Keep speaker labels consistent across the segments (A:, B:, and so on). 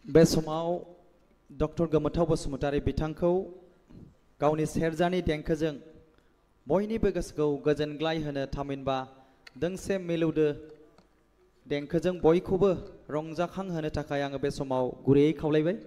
A: बे समाव डक्टर गोमोथाव बसुमतारी बिथांखौ गावनि सेरजानि देंखोजों बयनिबो गोसोखौ गोजोनग्लाय होनो थामहिनबा दोंसे मिलौदो देंखोजों बयखौबो रंजाखांहोनो थाखाय आङो बे समाव गुरैयै खावलायबाय।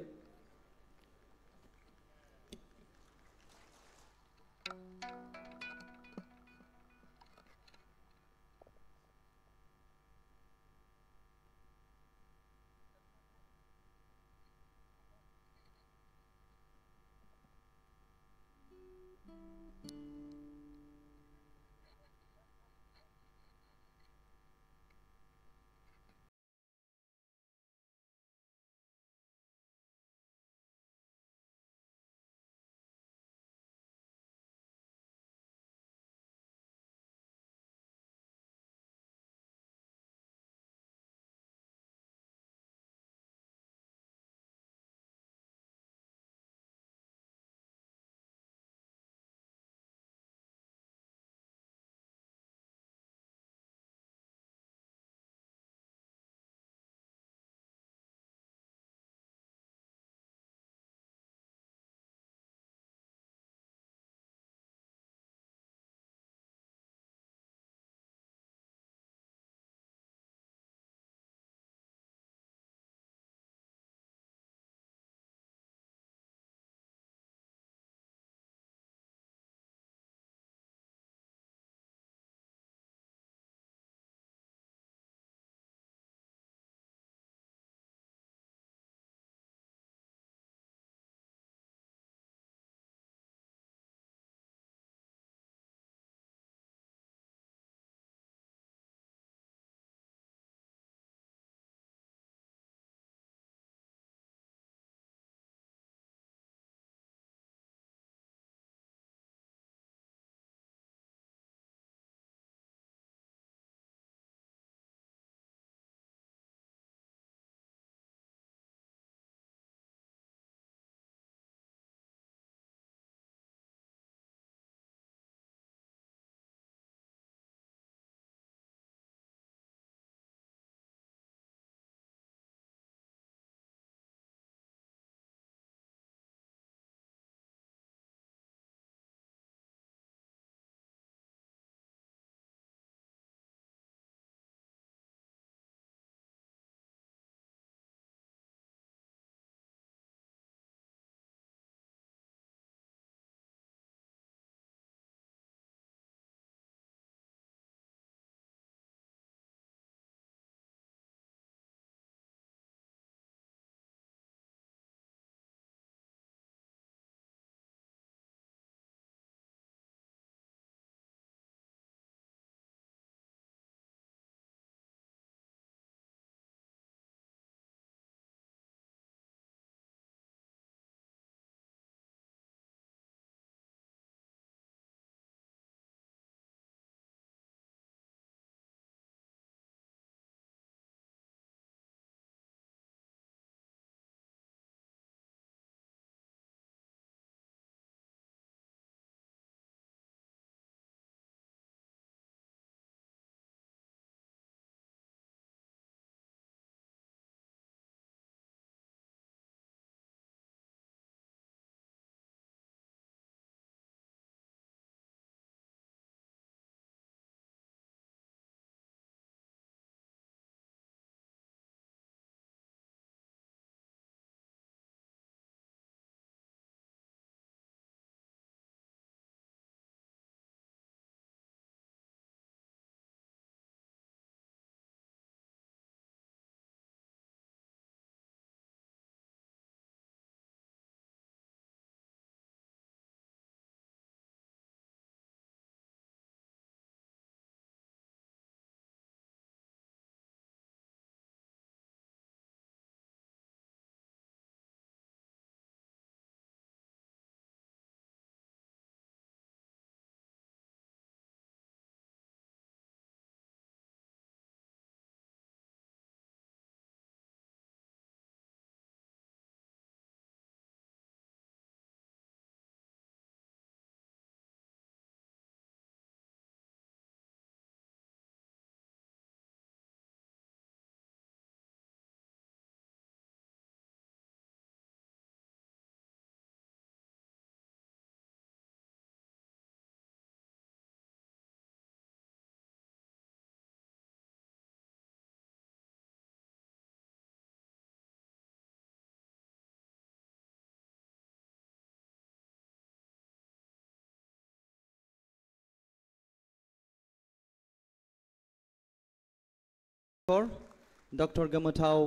A: डक्टर गोमोथाव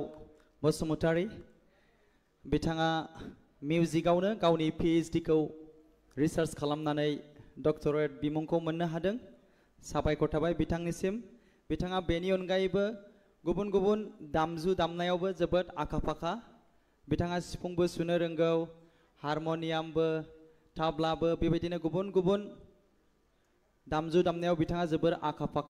A: बसुमतारी बिथाङा मिउजिकआवनो गावनि PhD खौ रिसार्च खालामनानै डक्टरेट बिमुंखौ मोननो हादों साबायखर थाबाय बिथांनिसिम बिथाङा बेनि अनगायैबो गुबुन गुबुन दामजु दामनायावबो जोबोद आखा-फाखा बिथाङा सिफुंबो सुनो रोंगौ हारमनियामबो ताबलाबो बेबायदिनो गुबुन गुबुन दामजु दामनायाव बिथाङा जोबोद आखा-फाखा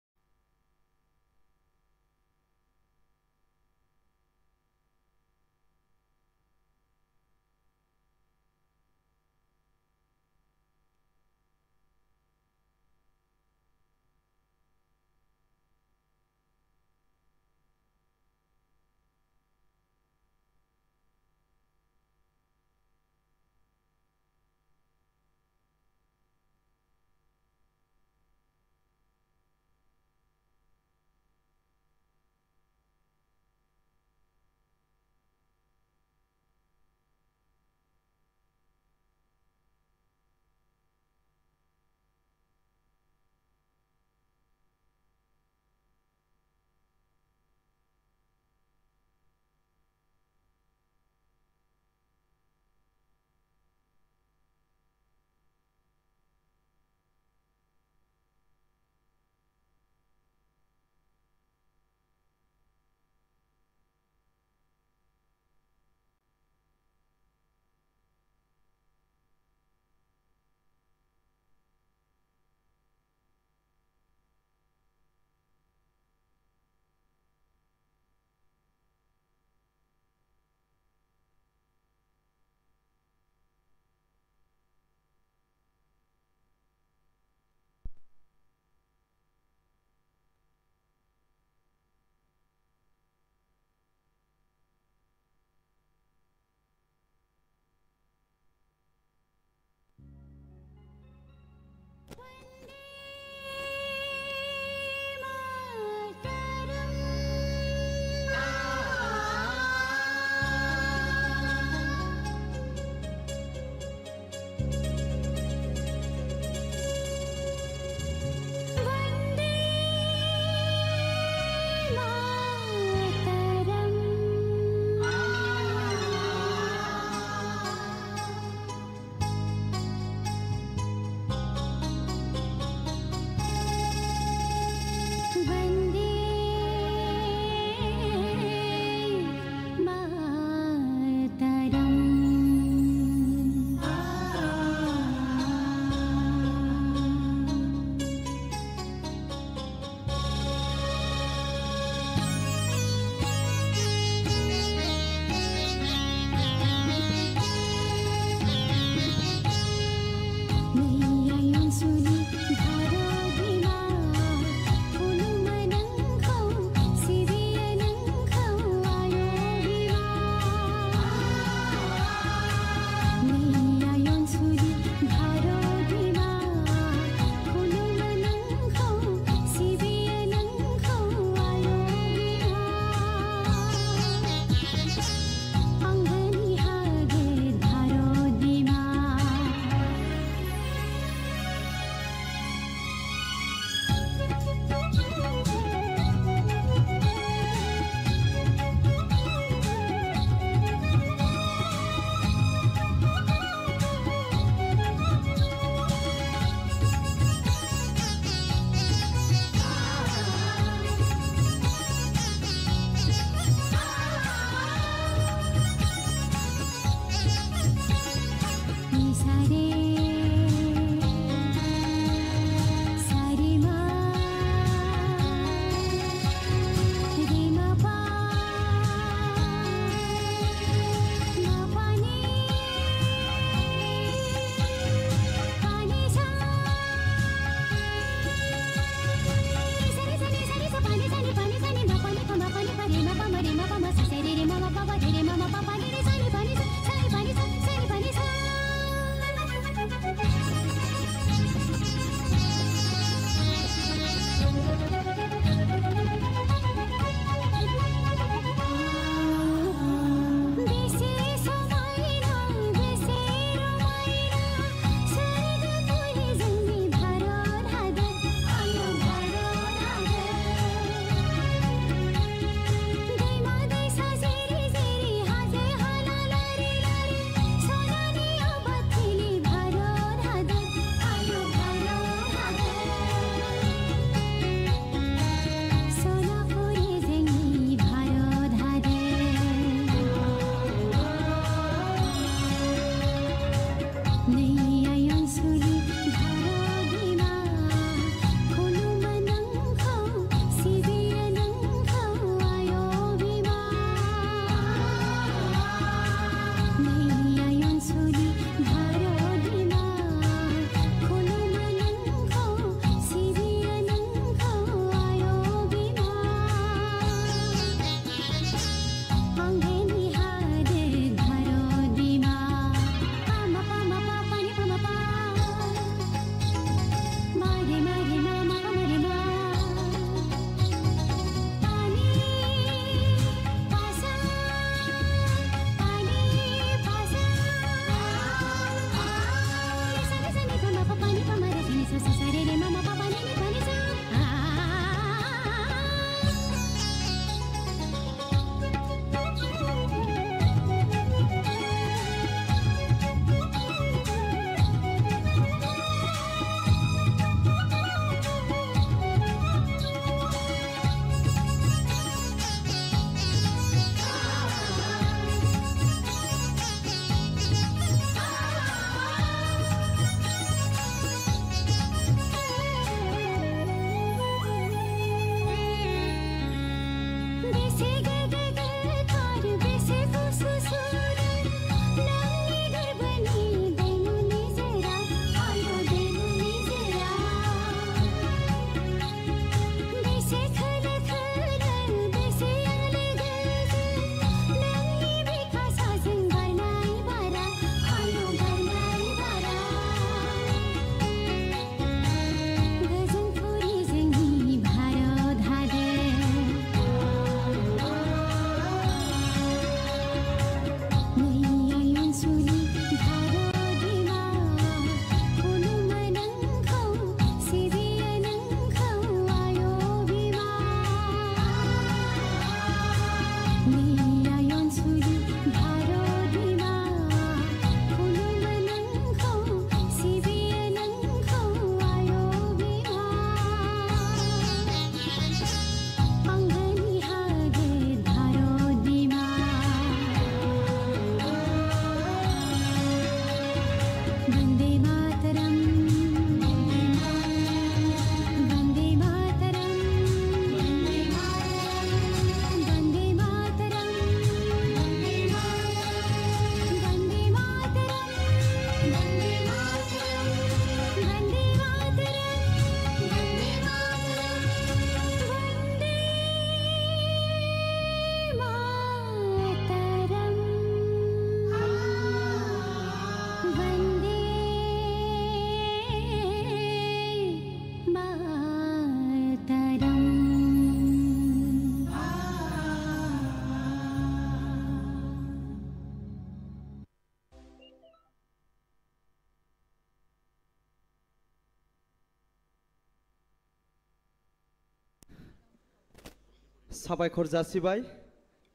A: साबायखर जासिबाय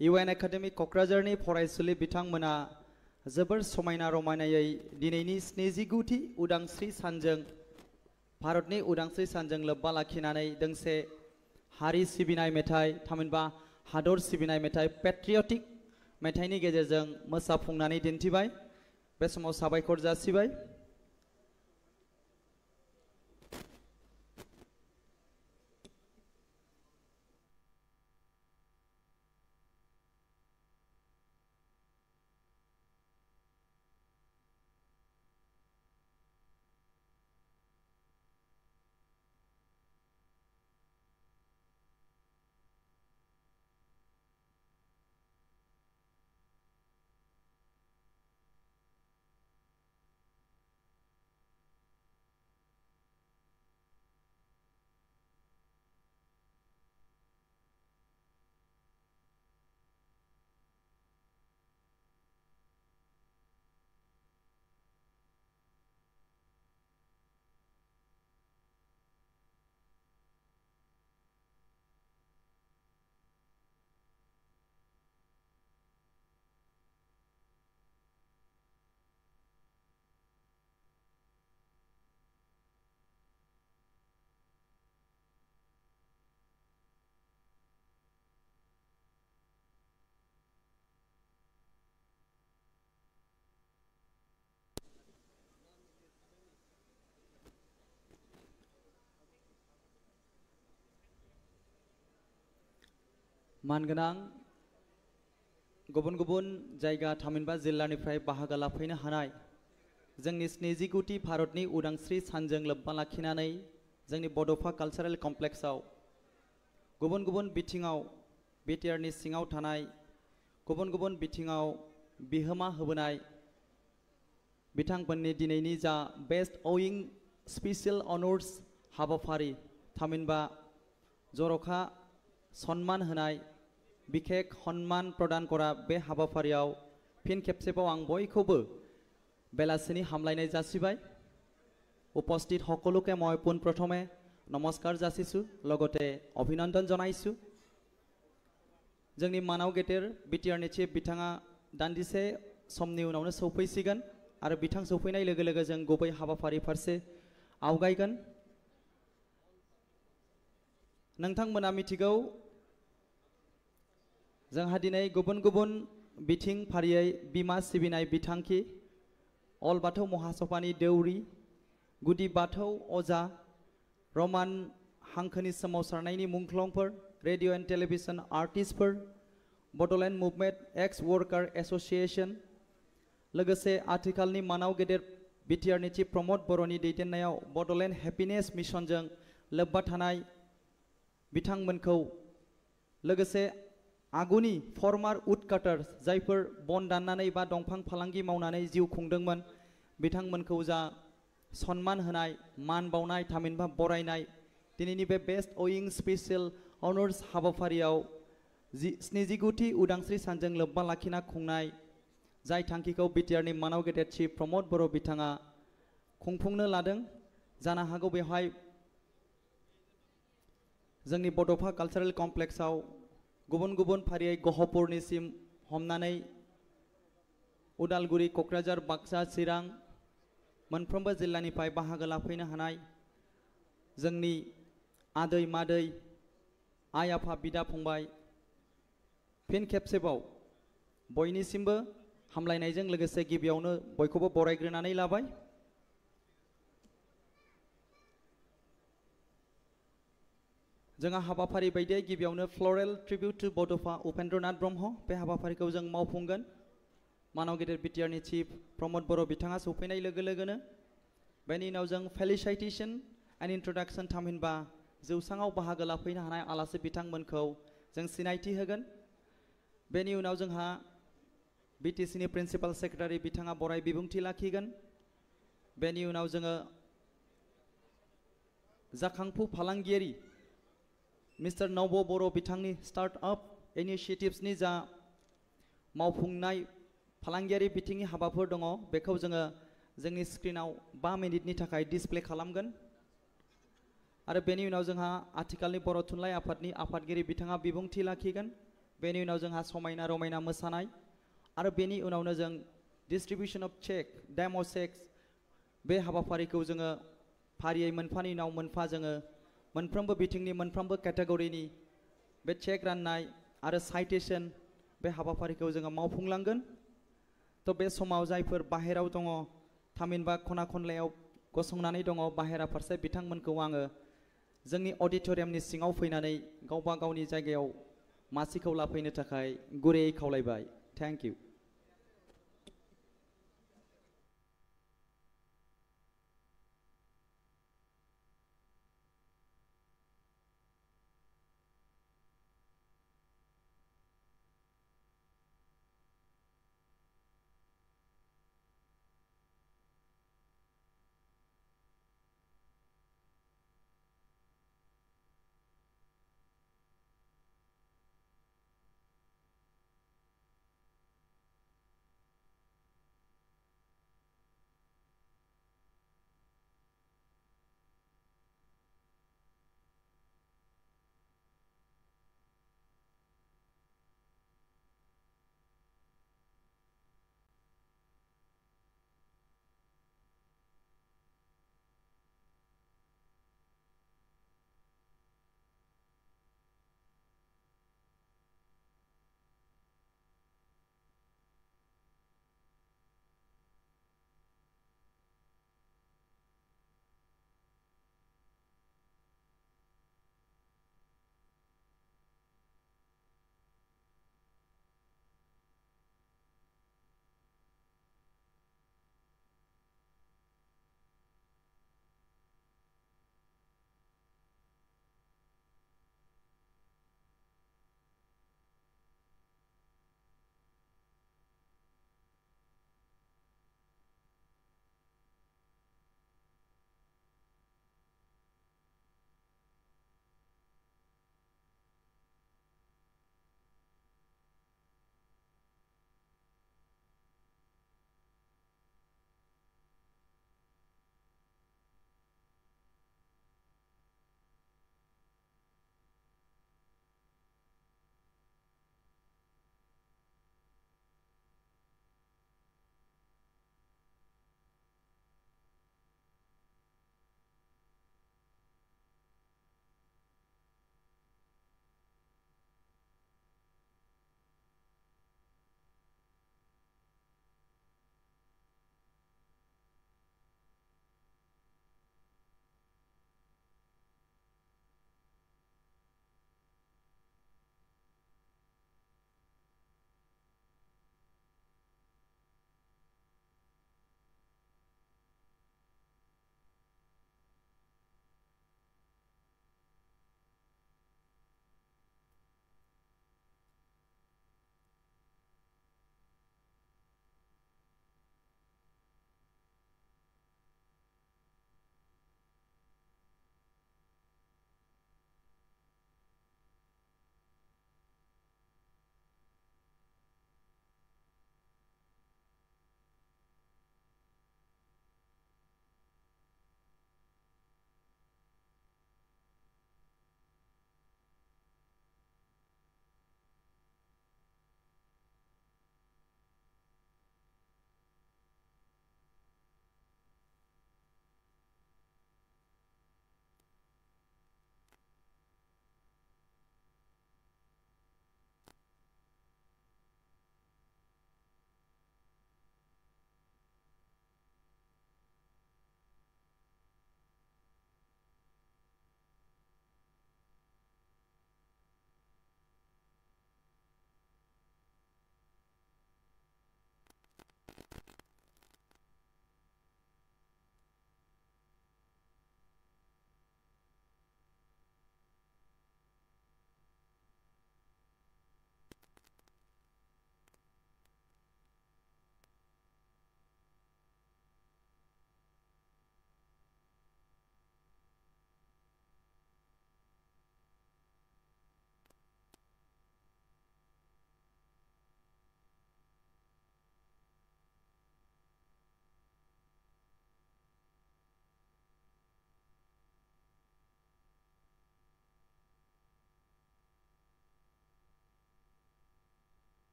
A: इउएन एकाडेमि क'क्राझारनि फरायसुलि बिथांमोना जोबोर समायना रमायनायै दिनैनि 79थि उदांस्रि सानजों भारतनि उदांस्रि सानजों लोब्बा लाखिनानै दोंसे हारि सिबिनाय मेथाइ थामहिनबा हादर सिबिनाय मेथाइ पेट्रियटिक मेथाइनि गेजेरजों मोसाफुंनानै दिन्थिबाय बे समाव साबायखर जासिबाय मानगोनां गुबुन गुबुन जायगा थामहिनबा जिल्लानिफ्राय बाहागो लाफैनो हानाय जोंनि 79थि भारतनि उदांस्रि सानजों लोब्बा लाखिनानै जोंनि बड'फा कालचारेल कमप्लेक्सआव गुबुन गुबुन बिथिङाव बिटिआरनि सिङाव थानाय गुबुन गुबुन बिथिङाव बिहोमा होबोनाय बिथांमोननि दिनैनि जा बेस्ट ओइं स्पेशल अनर्स हाबाफारि थामहिनबा जर'खा सन्मान होनाय बिखेक सन्मान प्रदान करा बे हाबाफारियाव फिन खेबसेबाव आं बयखौबो बेलासिनि हामलायनाय जासिबाय उपस्थित সকলোকে মই পুন প্ৰথমে নমস্কাৰ যাচিছো লগতে অভিনন্দন জনাইছো जोंनि मानाव गेदेर बिटिआरनि चिफ बिथाङा दान्दिसे समनि उनावनो सौफैसिगोन आरो बिथां सौफैनाय लोगो लोगो जों गुबै हाबाफारि फारसे आवगायगोन नोंथांमोना मिथिगौ जोंहा दिनै गुबुन गुबुन बिथिं फारियै बिमा सिबिनाय बिथांखि अल बाथौ महासभानि दौरि गुदि बाथौ अजा रमान हांखोनि सोमावसारनायनि मुंख्लंफोर रेडिअ एन्ड टेलिभिजन आर्टिस्टफोर Bodoland movement ex worker association लोगोसे आथिखालनि मानाव गेदेर बिटिआरनि चिफ प्रमद बर'नि दैदेननायाव बड'लेण्ड हेपिनेस मिशनजों लोब्बा थानाय बिथांमोनखौ लोगोसे आगुनि फर्मार उडकाटार जायफोर बन दाननानै बा दंफां फालांगि मावनानै जिउ खुंदोंमोन बिथांमोनखौ जा सन्मान होनाय मान बावनाय थामहिनबा बरायनाय दिनैनि बे बेस्ट ओइं स्पेशल अनर्स हाबाफारियाव 79थि उदांस्रि सानजों लोब्बा लाखिना खुंनाय जाय थांखिखौ बिटिआरनि मानाव गेदेर चिफ प्रमद बर' बिथाङा खुंफुंनो लादों जानो हागौ बेवहाय जोंनि बड'फा कालचारेल कमप्लेक्सआव गुबुन गुबुन फारियै गहपुरनिसिम हमनानै उदालगुरि क'क्राझार बाक्सा चिरां मोनफ्रोमबो जिल्लानिफ्राय बाहागो लाफैनो हानाय जोंनि आदै मादै आइ आफा बिदा फंबाय फिन खेबसेबाव बयनिसिमबो हामलायनायजों लोगोसे गिबियावनो बयखौबो बरायग्रोनानै लाबाय जोंहा हाबाफारि बायदियै गिबियावनो फ्लरेल ट्रिब्यूट टू बड'फा उपेन्द्रनाथ ब्रह्म बे हाबाफारिखौ जों मावफुंगोन मानाव गेदेर बिटिआरनि चिफ प्रमद बर' बिथाङा सौफैनाय लोगो लोगोनो बेनि उनाव जों फेलिसाइटेशन एन्ड इन्ट्रडक्शन थामहिनबा जौसाङाव बाहागो लाफैनो हानाय आलासि बिथांमोनखौ जों सिनायथि होगोन बेनि उनाव जोंहा बिटिसिनि प्रिन्सिपाल सेक्रेटारि बिथाङा बराय बिबुंथि लाखिगोन बेनि उनाव जोङो जाखांफु फालांगियारि मिस्टार नव बर' बिथांनि स्टार्टआप इनिशिएटिव्सनि जा मावफुंनाय फालांगियारि बिथिंनि हाबाफोर दङ बेखौ जोङो जोंनि स्क्रिनाव 5 मिनिटनि थाखाय डिसप्ले खालामगोन आरो बेनि उनाव जोंहा आथिखालनि बर' थुनलाइ आफादनि आफादगिरि बिथाङा बिबुंथि लाखिगोन। बेनि उनाव जोंहा समायना रमायना मोसानाय आरो बेनि उनावनो जों डिस्ट्रिबिउसन अफ चेक डेम' चेक्स बे हाबाफारिखौ जोङो फारियै मोनफानि उनाव मोनफा जोङो मोनफ्रोमबो बिथिंनि मोनफ्रोमबो केटेगरिनि बे चेक राननाय आरो साइटेशन बे हाबाफारिखौ जोङो मावफुंलांगोन। तो बे समाव जायफोर बाहेराव दङ थामहिनबा खना खनलायाव गसंनानै दङ बाहेरा फारसे बिथांमोनखौ आङो जोंनि अडिटोरियामनि सिङाव फैनानै गावबा गावनि जायगायाव मासिखौ लाफैनो थाखाय गुरैयै खावलायबाय। Thank you.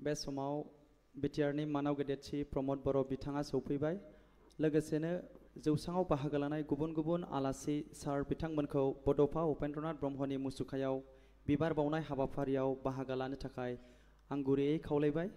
A: बे समाव बिटिआरनि मानाव गेदेरथि प्रमद बर' बिथाङा सौफैबाय लोगोसेनो जौसाङाव बाहागो लानाय गुबुन गुबुन आलासि सार बिथांमोनखौ बड'फा उपेन्द्रनाथ ब्रह्मनि मुसुखायाव बिबार बावनाय हाबाफारियाव बाहागो लानो थाखाय आं गुरैयै खावलायबाय।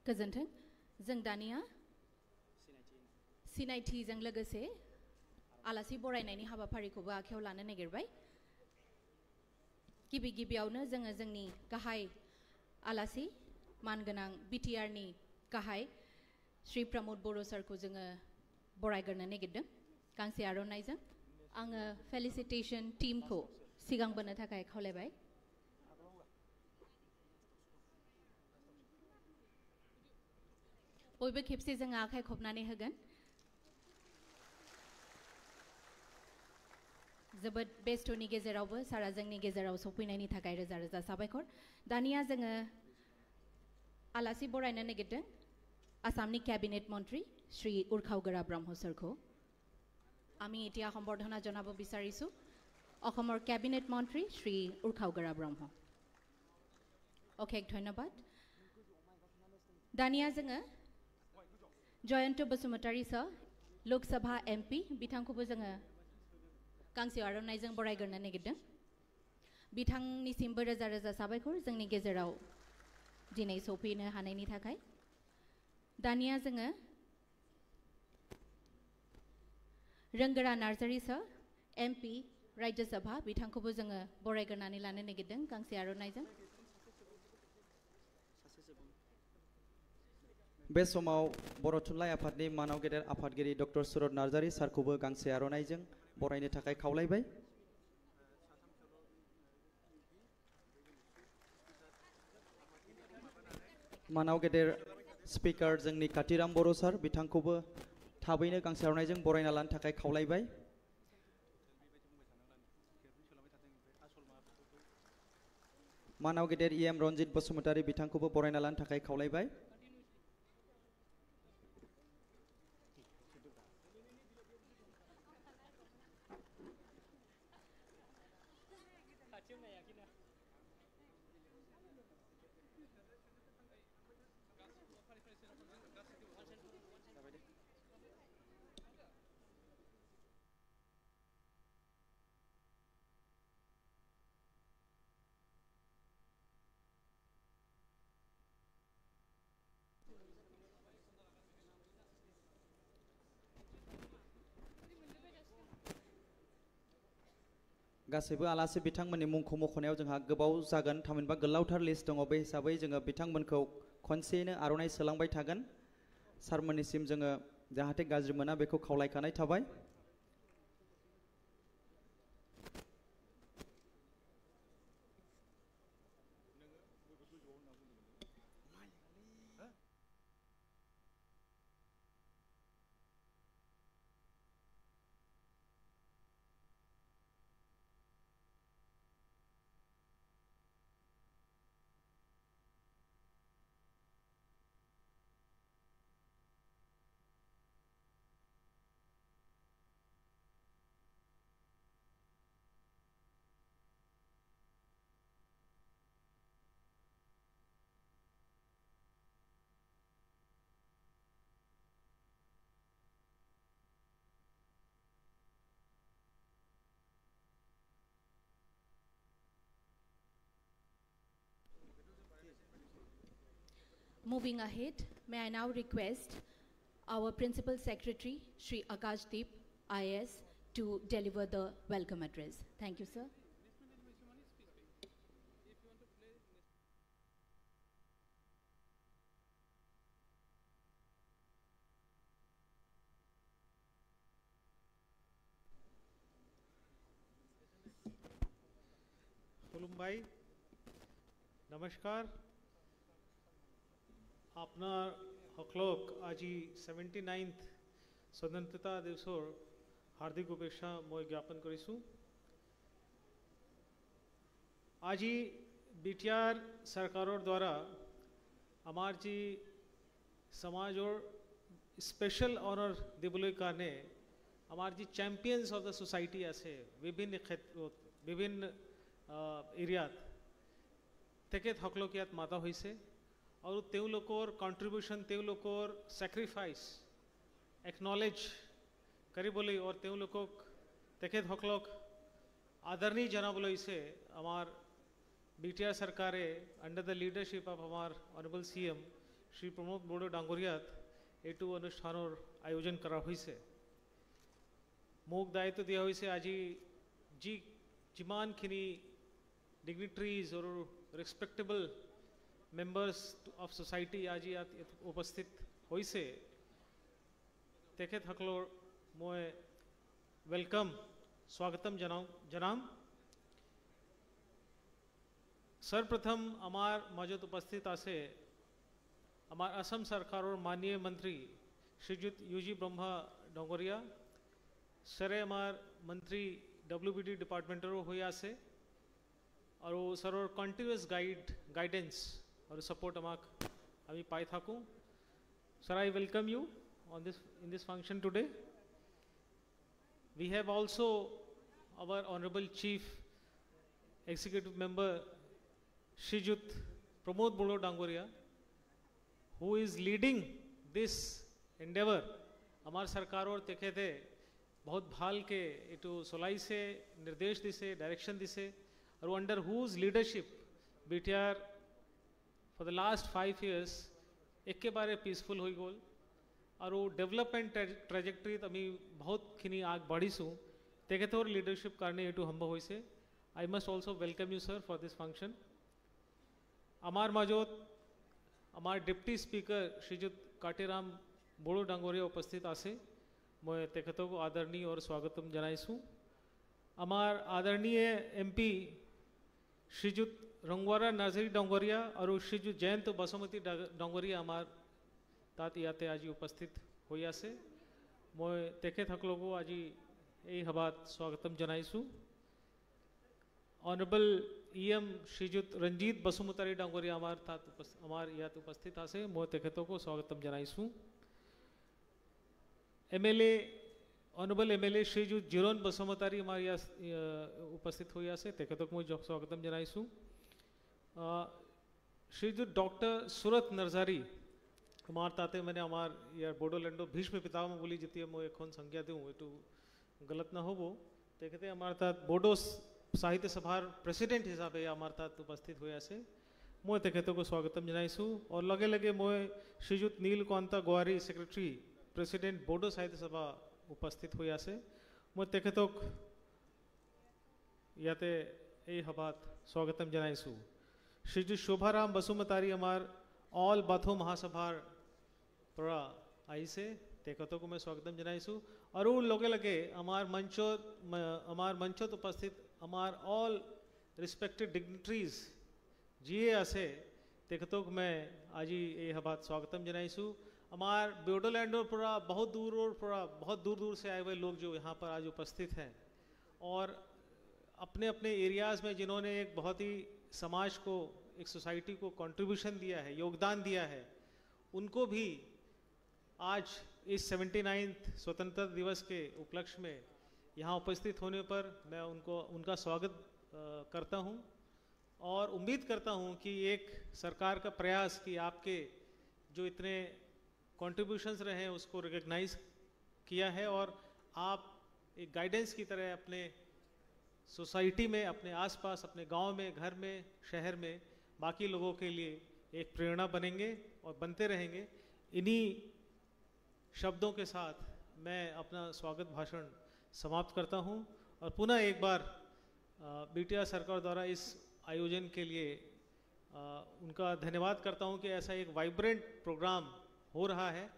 B: गोजोन्थों जों दानिया सिनायथिजों लोगोसे आलासि बरायनायनि हाबाफारिखौबो आखायाव लानो नागिरबाय। गिबियावनो जोङो जोंनि गाहाय आलासि मानगोनां बिटिआरनि गाहाय श्री प्रमद बर' सारखौ जोङो बरायग्रोनो नागिरदों गांसे आर'नाइजों। आङो फेलिसिटेशन टीमखौ सिगांबोनो थाखाय खावलायबाय। बयबो खेबसे जोङो आखाइ खबनानै होगोन। जोबोद बेस्थ'नि गेजेरावबो सारा जोंनि गेजेराव सफैनायनि थाखाय रोजा रोजा साबायखर। दानिया जोङो आलासि बरायनो नागिरदों आसामनि केबिनेट मन्त्री श्री उर्खाव गोरा ब्रह्म सारखौ। আমি এতিয়া সম্বৰ্ধনা জনাব বিচাৰিছো অসমৰ কেবিনেট মন্ত্ৰী শ্ৰী উৰ্খাও গোৰা ব্ৰহ্ম। অশেষ ধন্যবাদ। दानिया जोङो जयन्त बसुमतारी सर लोकसभा एमपी बिथांखौबो जोङो गांसे आर'नाइजों बरायग्रोनो नागिरदों। बिथांनिसिमबो रोजा रोजा साबायखर जोंनि गेजेराव दिनै सफैनो हानायनि थाखाय। दानिया जोङो रोंगोरा नार्जारी सर एमपी राज्य सभा बिथांखौबो जोङो बरायग्रोनानै लानो नागिरदों गांसे आर'नाइजों।
A: बे समाव बर' थुनलाइ आफादनि मानाव गेदेर आफादगिरि डक्टर सुरत नार्जारी सारखौबो गांसे आर'नाइजों बरायनो थाखाय खावलायबाय। मानाव गेदेर स्पिकार जोंनि कातिराम बर' सार बिथांखौबो थाबैनो गांसे आर'नाइजों बरायना लानो थाखाय खावलायबाय। मानाव गेदेर इएम रन्जित बसुमतारी बिथांखौबो बरायना लानो थाखाय खावलायबाय। गासैबो आलासि बिथांमोननि मुंखौ मख'नायाव जोंहा गोबाव जागोन थामहिनबा गोलावथार लिस्ट दङ। बे हिसाबै जोङो बिथांमोनखौ खनसेयैनो आर'नाइ सोलांबाय थागोन। सारमोननिसिम जोङो जाहाथे गाज्रि मोना बेखौ खावलायखानाय थाबाय।
B: Moving ahead, may I now request our Principal Secretary, Shri Akash Deep, IS, to deliver the welcome address. Thank you, sir.
C: खुलुमबाई नमस्कार आपना हकलोक आजी 79th स्वतंत्रता दिवसोर हार्दिक शुभेच्छा मैं ज्ञापन करीशू आजी बीटीआर सरकारों द्वारा हमार जी समाज और स्पेशल ऑनर दिबुले कारणे हमार जी चैंपियंस ऑफ द सोसाइटी आसे विभिन्न क्षेत्र विभिन्न एरियात तेकेत हकलोकियात माता होइसे और तेउ लोकोर कंट्रीब्यूशन तेउ लोकोर सैक्रिफाइस एक्नॉलेज करी बोली और तेउ लोकोक तेकेत हकलोक आदरणीय जना बोलो इसे हमार बीटीआर सरकारे अंडर द लीडरशिप ऑफ हमार ऑनरेबल सीएम श्री प्रमोद बोडो डांगोरियात एटू अनुष्ठानोर आयोजन करा हुइसे मोक दायित्व दिया हुइसे आजी जी जिमान खिनी डिग्निटरीज और रिस्पेक्टेबल मेंबर्स ऑफ सोसाइटी आज उपस्थित होइसे तेखेत हकलो मोए वेलकम स्वागतम जनाम सर्वप्रथम हमार मौजूद उपस्थित आसे हमार असम सरकार और माननीय मंत्री श्रीयुत यूजी ब्रह्मा डोंगरिया सरे हमार मंत्री WBD डिपार्टमेंटरो हुई आसे और वो सर और कंटिन्यूस गाइडेंस और सपोर्ट अमाक अभी पाई थाकू sir I welcome you on this in this function today we have also our honourable chief executive member Shriyut Pramod Bodo Dangoria who is leading this Endeavour हमार सरकार और तेखे थे बहुत भाल के इटू सोलाई से निर्देश दिसे डायरेक्शन दिसे और under whose leadership BTR for the last 5 years एक के बारे पीसफुल हुई गोल और वो डेवलपमेंट ट्रेजेक्टरी अमी बहुत खिनी आग बढ़ी सू तेके तौर लीडरशिप करने एटू हम हुई से I must also welcome you sir for this function हमार मौजूद हमार डिप्टी स्पीकर श्रीयुत काटेराम बोडो डांगोरिया उपस्थित आसे मैं तेखतों को आदरणीय और स्वागतम जनाइसू हमार आदरणीय MP श्रीयुत रंगवारा नजरी डोंगरिया और श्रीयुत जयंत बसुमती डोंगरिया हमार तात याते आज उपस्थित होया से मैं तेखे थकलो को आज यही हबात स्वागतम जनाइसू ऑनरेबल EM श्रीयुत रंजीत बसुमतारी डोंगरिया हमार यात उपस्थित आसे मैं तेखतों को स्वागतम जनाइसू MLA ऑनरेबल MLA श्रीयुत जीरोन बसुमतारी हमारे उपस्थित हुई से तेखतों को मुझे स्वागतम जनाइसू श्रीयुत डॉक्टर सूरत नरजारी हमार ताते मैंने हमार यार बोडोलैंडो भीष्म पितामह बोली जीती है मैं एखन संज्ञा दूँ एटू गलत ना होबो तेखते हमार तात बोडो साहित्य सभार प्रेसिडेंट हिसाबे हमार तात उपस्थित हुआ से मैं तेखतों को स्वागतम जनाइसू और लगे लगे मैं श्रीयुत नीलकांता गोवारी सेक्रेटरी प्रेसिडेंट बोडो साहित्य सभा उपस्थित हुआ से मैं तेखतों याते यही हबात स्वागतम जनाइसू श्रीयुत शोभाराम बसुमतारी हमार ऑल बाथो महासभार परा आई से तेखतों को मैं स्वागतम जनाइसू और वो लोगे लगे हमार मंचोत उपस्थित हमार ऑल रिस्पेक्टेड डिग्निटरीज जीए आसे तेखतों को मैं आज ये हबात स्वागतम जनाइसू हमार बोडोलैंडो पूरा बहुत दूर दूर से आए हुए लोग जो यहाँ पर आज उपस्थित हैं और अपने अपने एरियाज़ में जिन्होंने एक बहुत ही समाज को एक सोसाइटी को कंट्रीब्यूशन दिया है योगदान दिया है उनको भी आज इस 79th स्वतंत्रता दिवस के उपलक्ष्य में यहाँ उपस्थित होने पर मैं उनका स्वागत करता हूँ और उम्मीद करता हूँ कि एक सरकार का प्रयास कि आपके जो इतने कंट्रीब्यूशंस रहे हैं उसको रिकग्नाइज किया है और आप एक गाइडेंस की तरह अपने सोसाइटी में अपने आसपास अपने गांव में घर में शहर में बाकी लोगों के लिए एक प्रेरणा बनेंगे और बनते रहेंगे। इन्हीं शब्दों के साथ मैं अपना स्वागत भाषण समाप्त करता हूं और पुनः एक बार बीटीआर सरकार द्वारा इस आयोजन के लिए उनका धन्यवाद करता हूं कि ऐसा एक वाइब्रेंट प्रोग्राम हो रहा है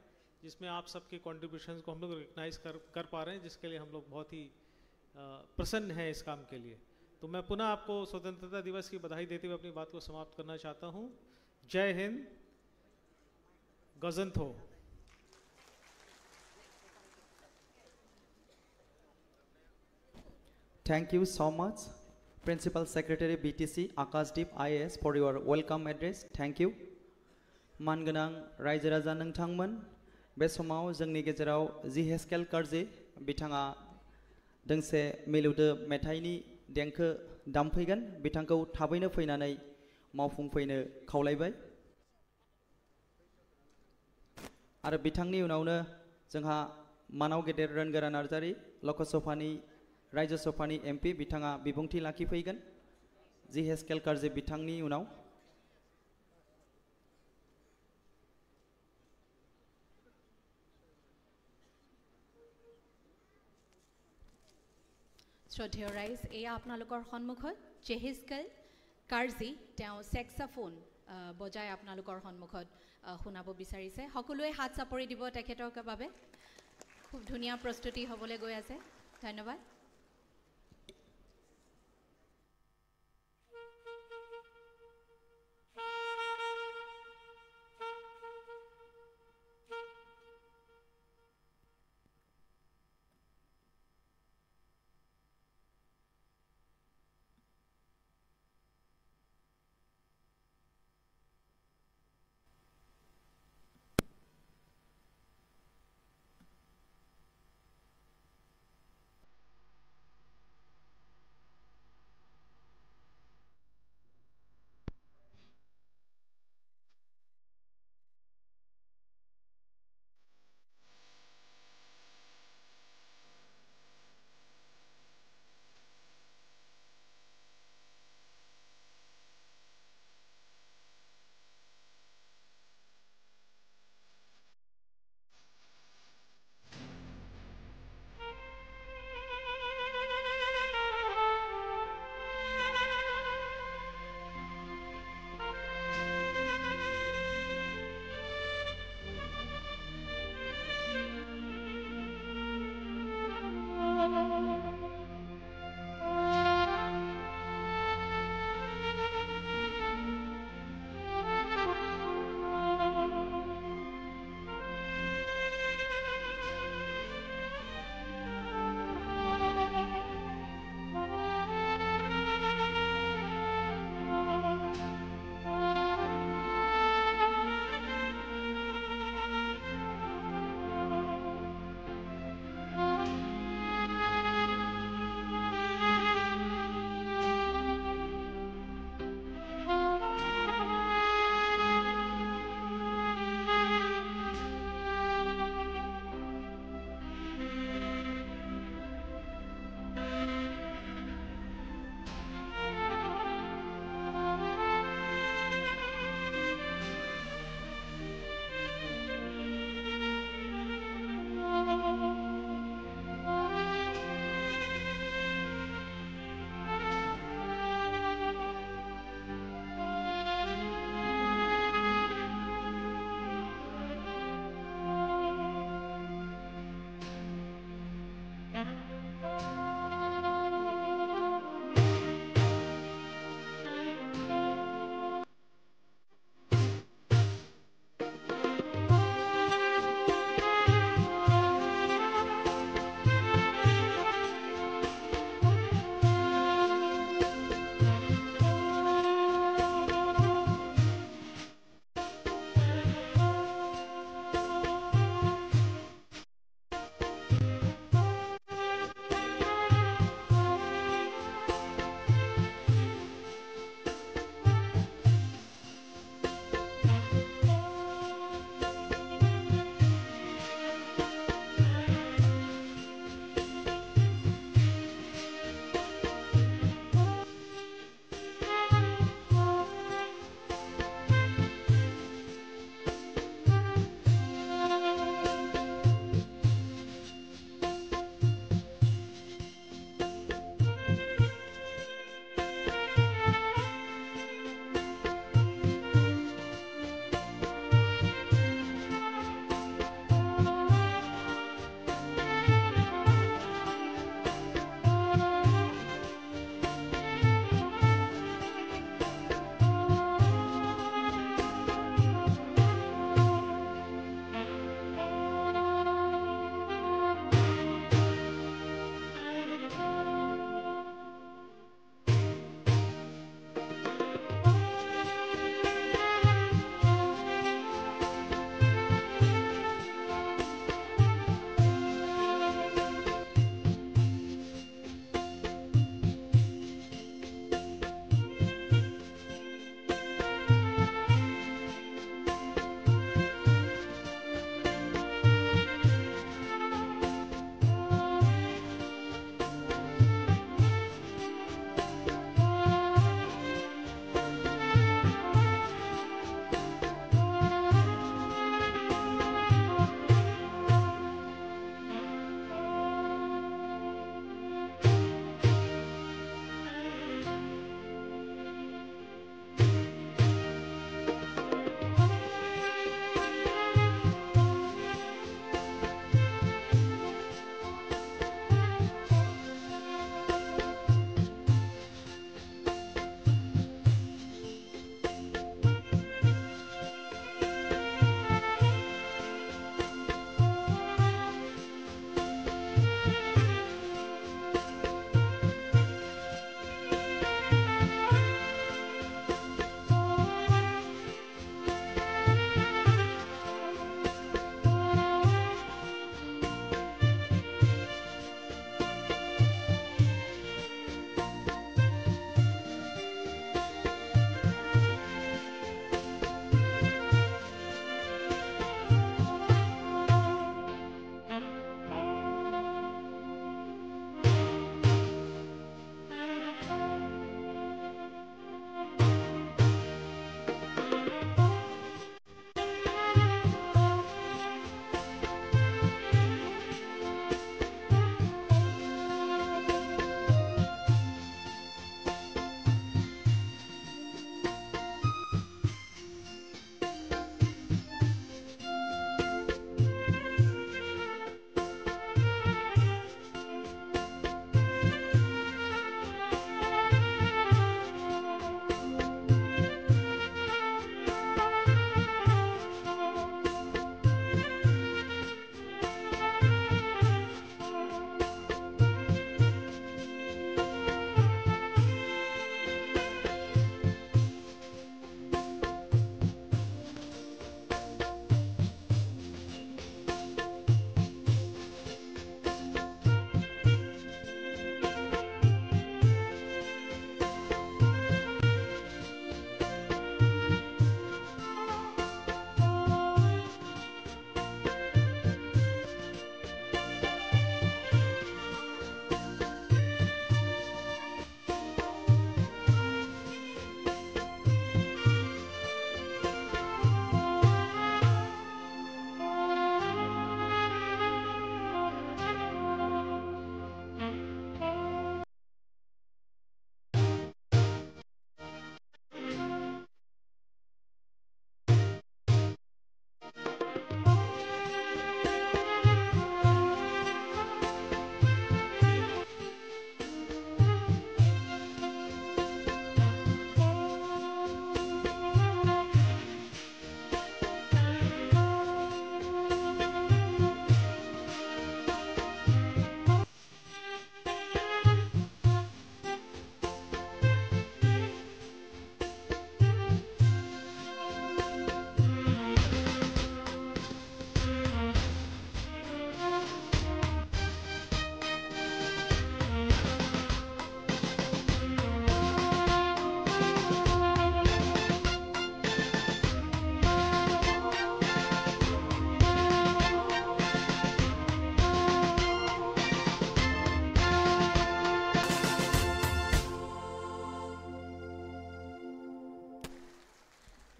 C: जिसमें आप सबके कॉन्ट्रीब्यूशंस को हम लोग रिकग्नाइज कर पा रहे हैं, जिसके लिए हम लोग बहुत ही प्रसन्न हैं इस काम के लिए। तो मैं पुनः आपको स्वतंत्रता दिवस की बधाई देते हुए अपनी बात को समाप्त करना चाहता हूं। जय Hind, गजंथो।
A: Thank you so much, Principal Secretary BTC Akashdeep IAS, for your welcome address. Thank you. मानगोनां रायजो राजा नोंथांमोन, बे समाव जोंनि गेजेराव जिहेस्केल कारजि बिथाङा दोंसे मिलौदो मेथाइनि देंखो दामफैगोन, बिथांखौ थाबैनो फैनानै मावफुंफैनो खावलायबाय। आरो बिथांनि उनावनो जोंहा मानाव गेदेर रोनगोरा नार्जारी, लकसभानि राज्यसभानि MP, बिथाङा बिबुंथि लाखिफैगोन जिहेस्केल कारजि बिथांनि उनाव।
B: শ্ৰদ্ধেয় ৰাইজ, এয়া আপোনালোকৰ সন্মুখত জেহিস্কেল কাৰ্জি তেওঁ চেক্সাফোন বজাই আপোনালোকৰ সন্মুখত শুনাব বিচাৰিছে। সকলোৱে হাত চাপৰি দিব তেখেতৰ বাবে। খুব ধুনীয়া প্ৰস্তুতি হ'বলৈ গৈ আছে। ধন্যবাদ।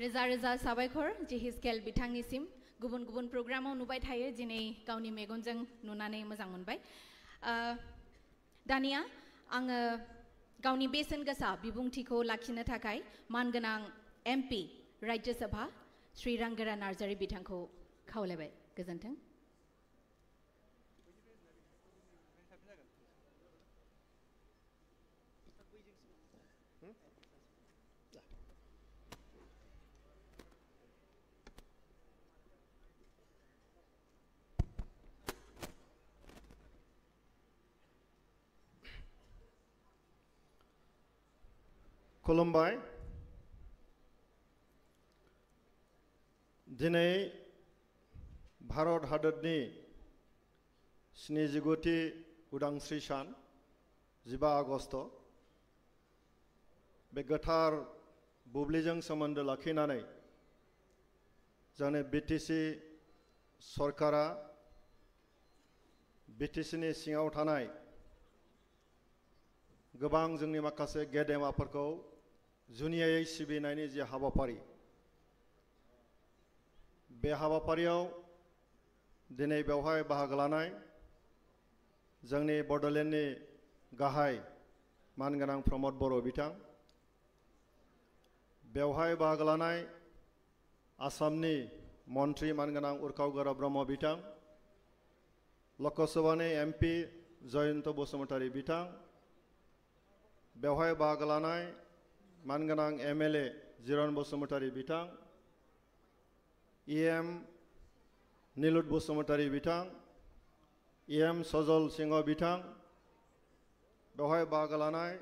B: रोजा रोजा साबायखर जिहिसकेल बिथांनिसिम गुबुन गुबुन प्रग्रामाव नुबाय थायो दिनै गावनि मेगनजों नुनानै मोजां मोनबाय दानिया आङो गावनि बेसेन गोसा बिबुंथिखौ लाखिनो थाखाय मानगोनां एमपि राज्य सभा श्री रांगोरा नार्जारी बिथांखौ खावलायबाय गोजोन्थों
D: खुलुमबाय दिनै भारत हादरनि 79थि उदांस्रि सान 15 आगस्ट बे गोथार बुब्लिजों सोमोन्दो लाखिनानै जोंनि बिटिसि सरकारा बिटिसिनि सिङाव थानाय गोबां जोंनि माखासे गेदेमाफोरखौ जुनियायै सिबिनायनि जे हाबाफारि बे हाबाफारियाव दिनै बेवहाय बाहागो लानाय जोंनि बड'लेण्डनि गाहाय मानगोनां प्रमद बर' बिथां बेवहाय बाहागो लानाय आसामनि मन्त्रि मानगोनां उरखाव गोरा ब्रह्म बिथां लकसभानि एमपि जयन्त बसुमतारी बिथां बेवहाय बाहागो लानाय मानगोनां एमएलए जिरन बसुमतारी बिथां इएम नीलुत बसुमतारी बिथां इएम सजल सिंह बिथां बेवहाय बाहागो लानाय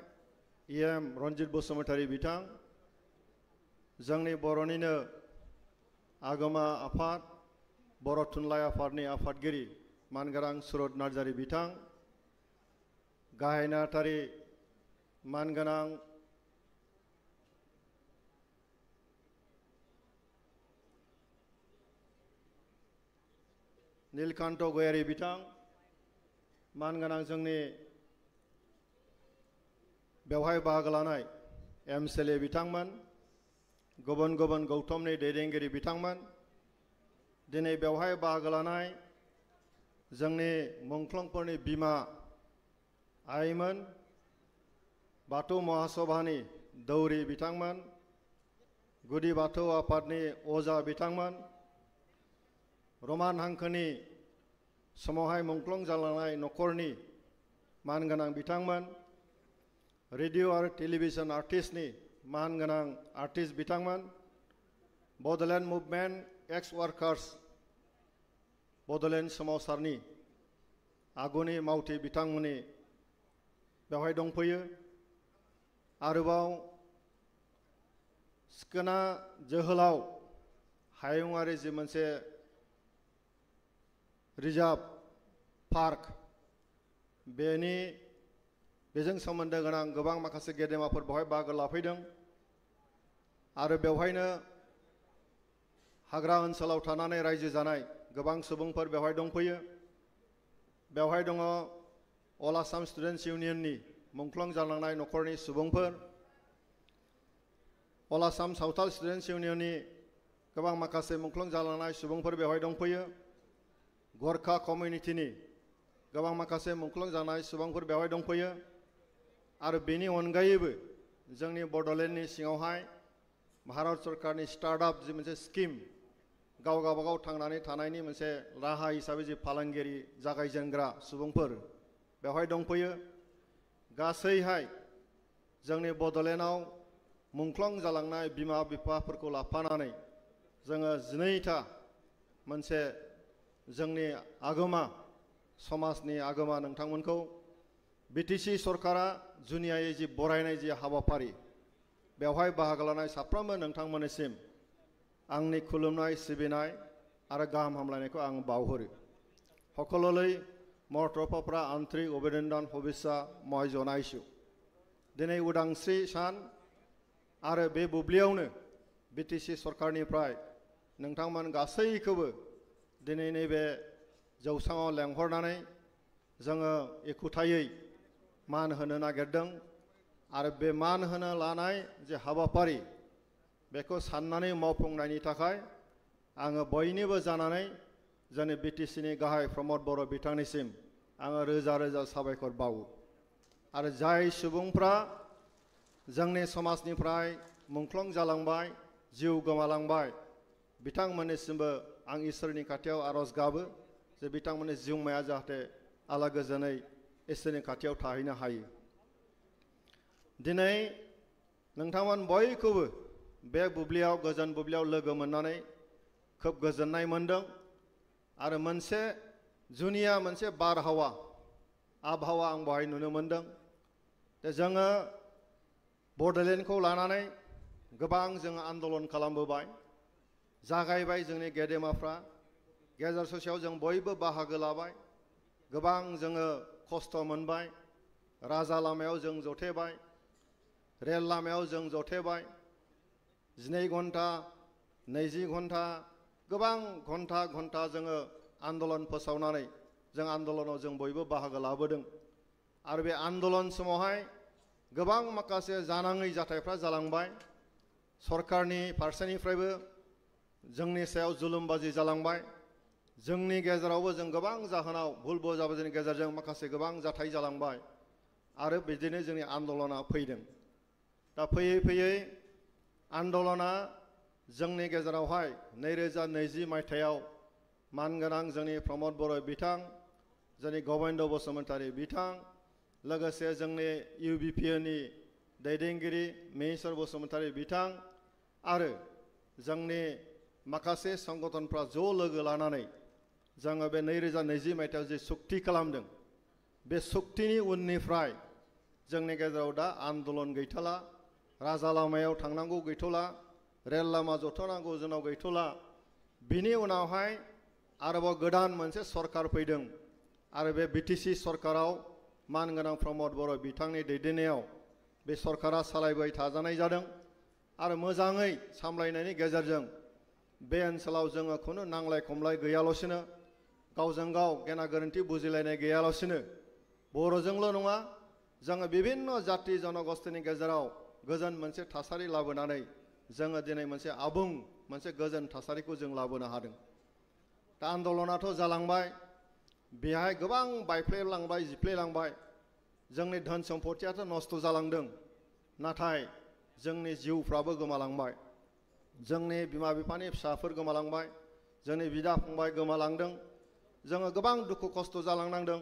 D: इएम रन्जित बसुमतारी बिथां जोंनि बर'निनो आगोमा आफाद बर' थुनलाइ आफादनि आफादगिरि मानगोनां सुरत नार्जारी बिथां गाहाय नेहाथारि मानगोनां नीलकान्त गयारी बिथां मानगोनां जोंनि बेवहाय बाहागो लानाय एमएलए बिथांमोन गुबुन गुबुन गौथुमनि दैदेनगिरि बिथांमोन दिनै बेवहाय बाहागो लानाय जोंनि मुंख्लंफोरनि बिमा आइमोन बाथौ महासभानि दौरि बिथांमोन गुदि बाथौ आफादनि अजा बिथांमोन रमान हांखोनि समावहाय मुंख्लं जालांनाय न'खरनि मानगोनां बिथांमोन रेडिअ आरो टेलिभिजन आर्टिस्टनि मानगोनां आर्टिस्ट बिथांमोन बड'लेण्ड मुभमेन्ट एक्स वार्कार्स बड'लेण्ड सोमावसारनि आगुनि मावथि बिथांमोननि बेवहाय दंफैयो आरोबाव सिखोना जोहोलाव हायुङारि जि मोनसे रिजार्भ पार्क बेजों सोमोन्दो गोनां गोबां माखासे गेदेमाफोर बेवहाय बाहागो लाफैदों आरो बेवहायनो हाग्रा ओनसोलाव थानानै रायजो जानाय गोबां सुबुंफोर बेवहाय दंफैयो बेवहाय दङ अल आसाम स्टुडेन्टस इउनियननि मुंख्लं जालांनाय न'खरनि सुबुंफोर अल आसाम सावथाल स्टुडेन्टस इउनियननि गोबां माखासे मुंख्लं जालांनाय सुबुंफोर बेवहाय दंफैयो गरखा कमिउनिटिनि गोबां माखासे मुंख्लं जानाय सुबुंफोर बेवहाय दंफैयो आरो बेनि अनगायैबो जोंनि बड'लेण्डनि सिङावहाय भारत सरकारनि स्टार्टआप जि मोनसे स्किम गावगाबागाव थांनानै थानायनि मोनसे राहा हिसाबै जि फालांगिरि जागायजेनग्रा सुबुंफोर बेवहाय दंफैयो गासैहाय जोंनि बड'लेण्डआव मुंख्लं जालांनाय बिमा बिफाफोरखौ लाफानानै जोङो 12था मोनसे जोंनि आगोमा समाजनि आगोमा नोंथांमोनखौ बिटिसि सरकारा जुनियायै जि बरायनाय जि हाबाफारि बेवहाय बाहागो लानाय साफ्रोमबो नोंथांमोननिसिम आंनि खुलुमनाय सिबिनाय आरो गाहाम हामलायनायखौ आं बावहरो সকললৈ মোৰ তৰফৰ পৰা আন্তৰিক অভিনন্দন শুভেচ্ছা মই জনাইছোঁ दिनै उदांस्रि सान आरो बे बुब्लियावनो बिटिसि सरकारनिफ्राय नोंथांमोन गासैखौबो दिनै नैबे जौसाङाव लेंहरनानै जोङो एखुथायै मान होनो नागिरदों आरो बे मान होनो लानाय जे हाबाफारि बेखौ साननानै मावफुंनायनि थाखाय आङो बयनिबो जानानै जोंनि बिटिसिनि गाहाय प्रमद बर' बिथांनिसिम आङो रोजा रोजा साबायखर बावो आरो जाय सुबुंफ्रा जोंनि समाजनिफ्राय मुंख्लं जालांबाय जिउ गोमालांबाय बिथांमोननिसिमबो आं इसोरनि खाथियाव आरज गाबो जे बिथांमोननि जिउमाया जाहाथे आला गोजोनै इसोरनि खाथियाव थाहैनो हायो। दिनै नोंथांमोन बयखौबो बे बुब्लियाव गोजोन बुब्लियाव लोगो मोननानै खोब गोजोननाय मोनदों आरो मोनसे जुनिया मोनसे बारहावा आबहावा आं बेवहाय नुनो मोनदों। जोङो बड'लेण्डखौ लानानै गोबां जोङो आन्दलन खालामबोबाय जागायबाय जोंनि गेदेमाफ्रा गेजेर ससेयाव जों बयबो बाहागो लाबाय गोबां जोङो खस्थ' मोनबाय राजा लामायाव जों जथेबाय रेल लामायाव जों जथेबाय 12 घन्टा 20 घन्टा गोबां घन्टा जोङो आन्दलन फोसावनानै जों आन्दलनाव जों बयबो बाहागो लाबोदों आरो बे आन्दलन समावहाय गोबां माखासे जानाङै जाथायफ्रा जालांबाय सरकारनि फारसेनिफ्रायबो जोंनि सायाव जुलुमबाजि जालांबाय जोंनि गेजेरावबो जों गोबां जाहोनाव भुल बुजाबुजिनि गेजेरजों माखासे गोबां जाथाय जालांबाय आरो बिदिनो जोंनि आन्दलना फैदों। दा फैयै फैयै आन्दलना जोंनि गेजेरावहाय 2020 मायथाइयाव मानगोनां जोंनि प्रमद बर' बिथां जोंनि गबिन्द बसुमतारी बिथां लोगोसे जोंनि UBPनि दैदेनगिरि मिहिसर बसुमतारी बिथां आरो जोंनि माखासे संगठनफ्रा ज' लोगो लानानै जोङो बे 2020 मायथाइयाव जे सुक्ति खालामदों बे सुक्तिनि उननिफ्राय जोंनि गेजेराव दा आन्दलन गैथला राजा लामायाव थांनांगौ गैथला रेल लामा जथनांगौ जोंनाव गैथला बिनि उनावहाय आरोबाव गोदान मोनसे सरकार फैदों आरो बे BTC सरकाराव मानगोनां प्रमद बर' बिथांनि दैदेननायाव बे सरकारा सालायबाय थाजानाय जादों आरो मोजाङै सामलायनायनि गेजेरजों बे ओनसोलाव जोङो खुनु नांलाय खमलाय गैयालासिनो गावजों गाव गेना गोरोन्थि बुजिलायनाय गैयालासिनो बर'जोंल' नङा जोङो बिभिन्न जाति जनगोष्ठीनि गेजेराव गोजोन मोनसे थासारि लाबोनानै जोङो दिनै मोनसे आबुं मोनसे गोजोन थासारिखौ जों लाबोनो हादों। दा आन्दलनाथ' जालांबाय बेहाय गोबां बायफ्लेलांबाय जिफ्लेलांबाय जोंनि धोन सम्पथियाथ' नस्थ' जालांदों नाथाय जोंनि जिउफ्राबो गोमालांबाय जोंनि बिमा बिफानि फिसाफोर गोमालांबाय जोंनि बिदा फंबाय गोमालांदों जोङो गोबां दुखु खस्थ' जालांनांदों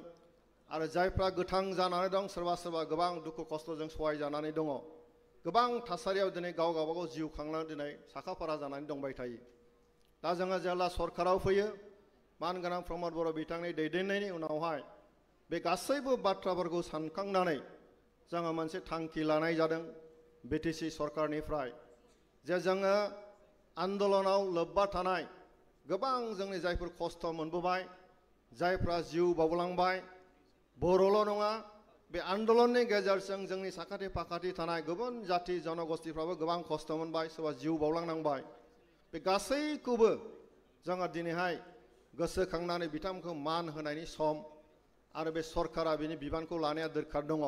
D: आरो जायफ्रा गोथां जानानै दं सोरबा सोरबा गोबां दुखु खस्थ'जों सहाय जानानै दङ गोबां थासारियाव दिनै गाव गावबागाव जिउ खांनानै दिनै साखाफारा जानानै दंबाय थायो। दा जोङो जेब्ला सरकाराव फैयो मानगोनां प्रमद बर' बिथांनि दैदेननायनि उनावहाय बे गासैबो बाथ्राफोरखौ सानखांनानै जोङो मोनसे थांखि लानाय जादों BTC सरकारनिफ्राय जे जोङो आन्दलनाव लोब्बा थानाय गोबां जोंनि जायफोर खस्थ' मोनबोबाय जायफ्रा जिउ बावलांबाय बर'ल' नङा बे आन्दलननि गेजेरजों जोंनि साखाथि फाखाथि थानाय गुबुन जाति जनगोष्ठीफ्राबो गोबां खस्थ' मोनबाय सोरबा जिउ बावलांनांबाय बे गासैखौबो जोङो दिनैहाय गोसोखांनानै बिथांमोनखौ मान होनायनि सम आरो बे सरकारा बिनि बिबानखौ लानाया दरखार दङ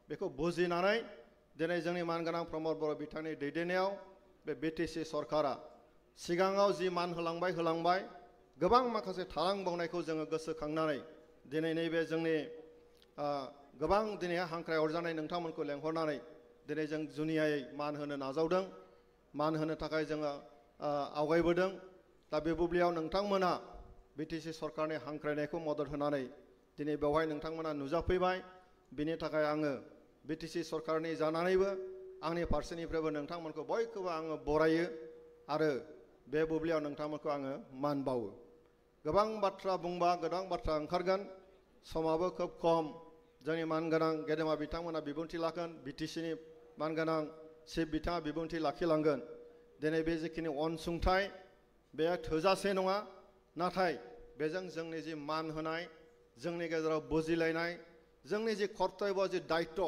D: बेखौ बुजिनानै दिनै जोंनि मानगोनां प्रमद बर' बिथांनि दैदेननायाव बे BTC सरकारा सिगाङाव जि मान होलांबाय गोबां माखासे थालांबावनायखौ जोङो गोसोखांनानै दिनै नैबे जोंनि गोबां दिनै हांख्राय हरजानाय नोंथांमोनखौ लेंहरनानै दिनै जों जुनियायै मान होनो नाजावदों मान होनो थाखाय जोङो आवगायबोदों। दा बे बुब्लियाव नोंथांमोना BTC सरकारनि हांख्रायनायखौ मदद होनानै दिनै बेवहाय नोंथांमोना नुजाफैबाय बिनि थाखाय आङो BTC सरकारनि जानानैबो आंनि फारसेनिफ्रायबो नोंथांमोनखौ बयखौबो आङो बरायो आरो बे बुब्लियाव नोंथांमोनखौ आङो मान बावो। गोबां बाथ्रा बुंबा गोबां बाथ्रा ओंखारगोन समाबो खोब खम जोंनि मानगोनां गेदेमा बिथांमोना बिबुंथि लागोन BTCनि मानगोनां चिफ बिथाङा बिबुंथि लाखिलांगोन दिनै बे जिखिनि अनसुंथाइ बे थोजासे नङा नाथाय बेजों जोंनि जि मान होनाय जोंनि गेजेराव बुजिलायनाय जोंनि जि कर्तब्य जि दायित्व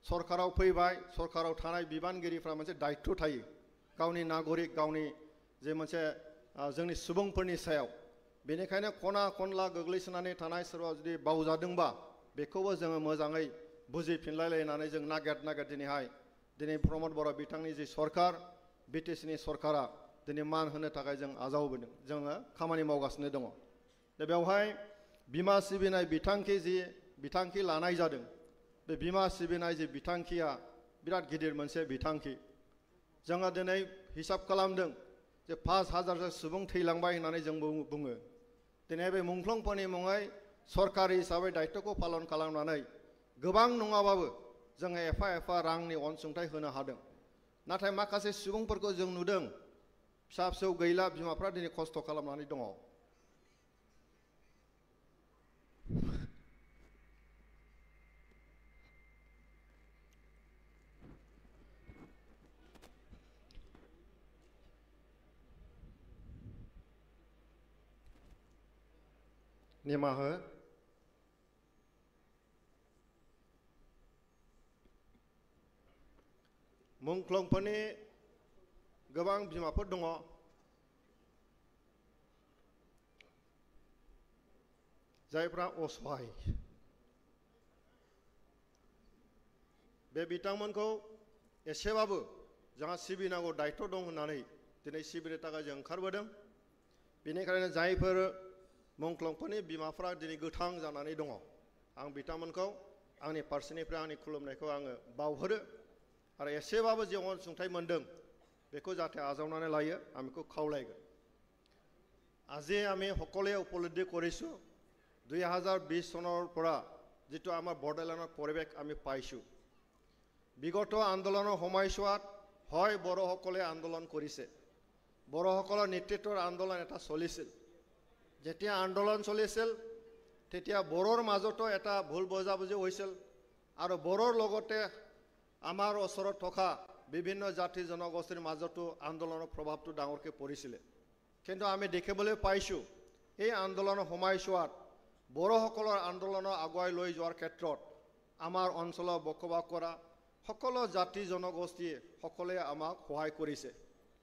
D: सरकाराव फैबाय सरकाराव थानाय बिबानगिरिफ्रा मोनसे दायित्व थायो गावनि नागरिक गावनि जे मोनसे जोंनि सुबुंफोरनि सायाव बेनिखायनो खना खनला गोग्लैसोनानै थानाय सोरबा जुदि बावजादोंबा बेखौबो जोङो मोजाङै बुजिफिनलायलायनानै जों नागिर दिनैहाय दिनै प्रमद बर' बिथांनि जि सरकार BTC सरकारा दिनै मान होनो थाखाय जों आजावबोदों जोङो खामानि मावगासिनो दङ दा बेवहाय बिमा सिबिनाय बिथांखि लानाय जादों बे बिमा सिबिनाय जे बिथांखिया बिराद गिदिर मोनसे बिथांखि जोङो दिनै हिसाब खालामदों जे 5,000 सुबुं थैलांबाय होननानै जों बुङो दिनै बे मुंख्लंफोरनि मुङै सरकारि हिसाबै दायित्वखौ पालन खालामनानै गोबां नङाबाबो जोङो एफा रांनि अनसुंथाइ होनो हादों नाथाय माखासे सुबुंफोरखौ जों नुदों फिसा फिसौ गैला बिमाफ्रा दिनै खस्थ' खालामनानै दङ निमाहा मुंख्लंफोरनि गोबां बिमाफोर दङ जायफ्रा असहाय बे बिथांमोनखौ एसेबाबो जोंहा सिबिनांगौ दायित्व दं होननानै दिनै सिबिनो थाखाय जों ओंखारबोदों बेनिखायनो जायफोर मुंख्लंफोरनि बिमाफ्रा दिनै गोथां जानानै दङ आं बिथांमोनखौ आंनि फारसेनिफ्राय आंनि खुलुमनायखौ आङो बावहरो आरो एसेबाबो जे अनसुंथाइ मोनदों बेखौ जाहाथे आजावनानै लायो आं बेखौ खावलायगोन আজি আমি সকলোৱে উপলব্ধি কৰিছোঁ 2020 চনৰ পৰা যেটো আমাৰ বৰ্ডাৰলাইনৰ পৰিৱেশ আমি পাইছোঁ বিগত আন্দোলনৰ সময়ছোৱাত হয় বড়োসকলে আন্দোলন কৰিছে বড়োসকলৰ নেতৃত্বৰ আন্দোলন এটা চলিছিল যেতিয়া আন্দোলন চলিছিল তেতিয়া বড়োৰ মাজতো এটা ভুল বুজাবুজি হৈছিল আৰু বড়োৰ লগতে আমাৰ ওচৰত থকা বিভিন্ন জাতি জনগোষ্ঠীৰ মাজতো আন্দোলনৰ প্ৰভাৱটো ডাঙৰকৈ পৰিছিল কিন্তু আমি দেখিবলৈ পাইছোঁ এই আন্দোলনৰ সময়ছোৱাত বড়োসকলৰ আন্দোলনৰ আগুৱাই লৈ যোৱাৰ ক্ষেত্ৰত আমাৰ অঞ্চলৰ বসবাস কৰা সকলো জাতি জনগোষ্ঠীয়ে সকলোৱে আমাক সহায় কৰিছে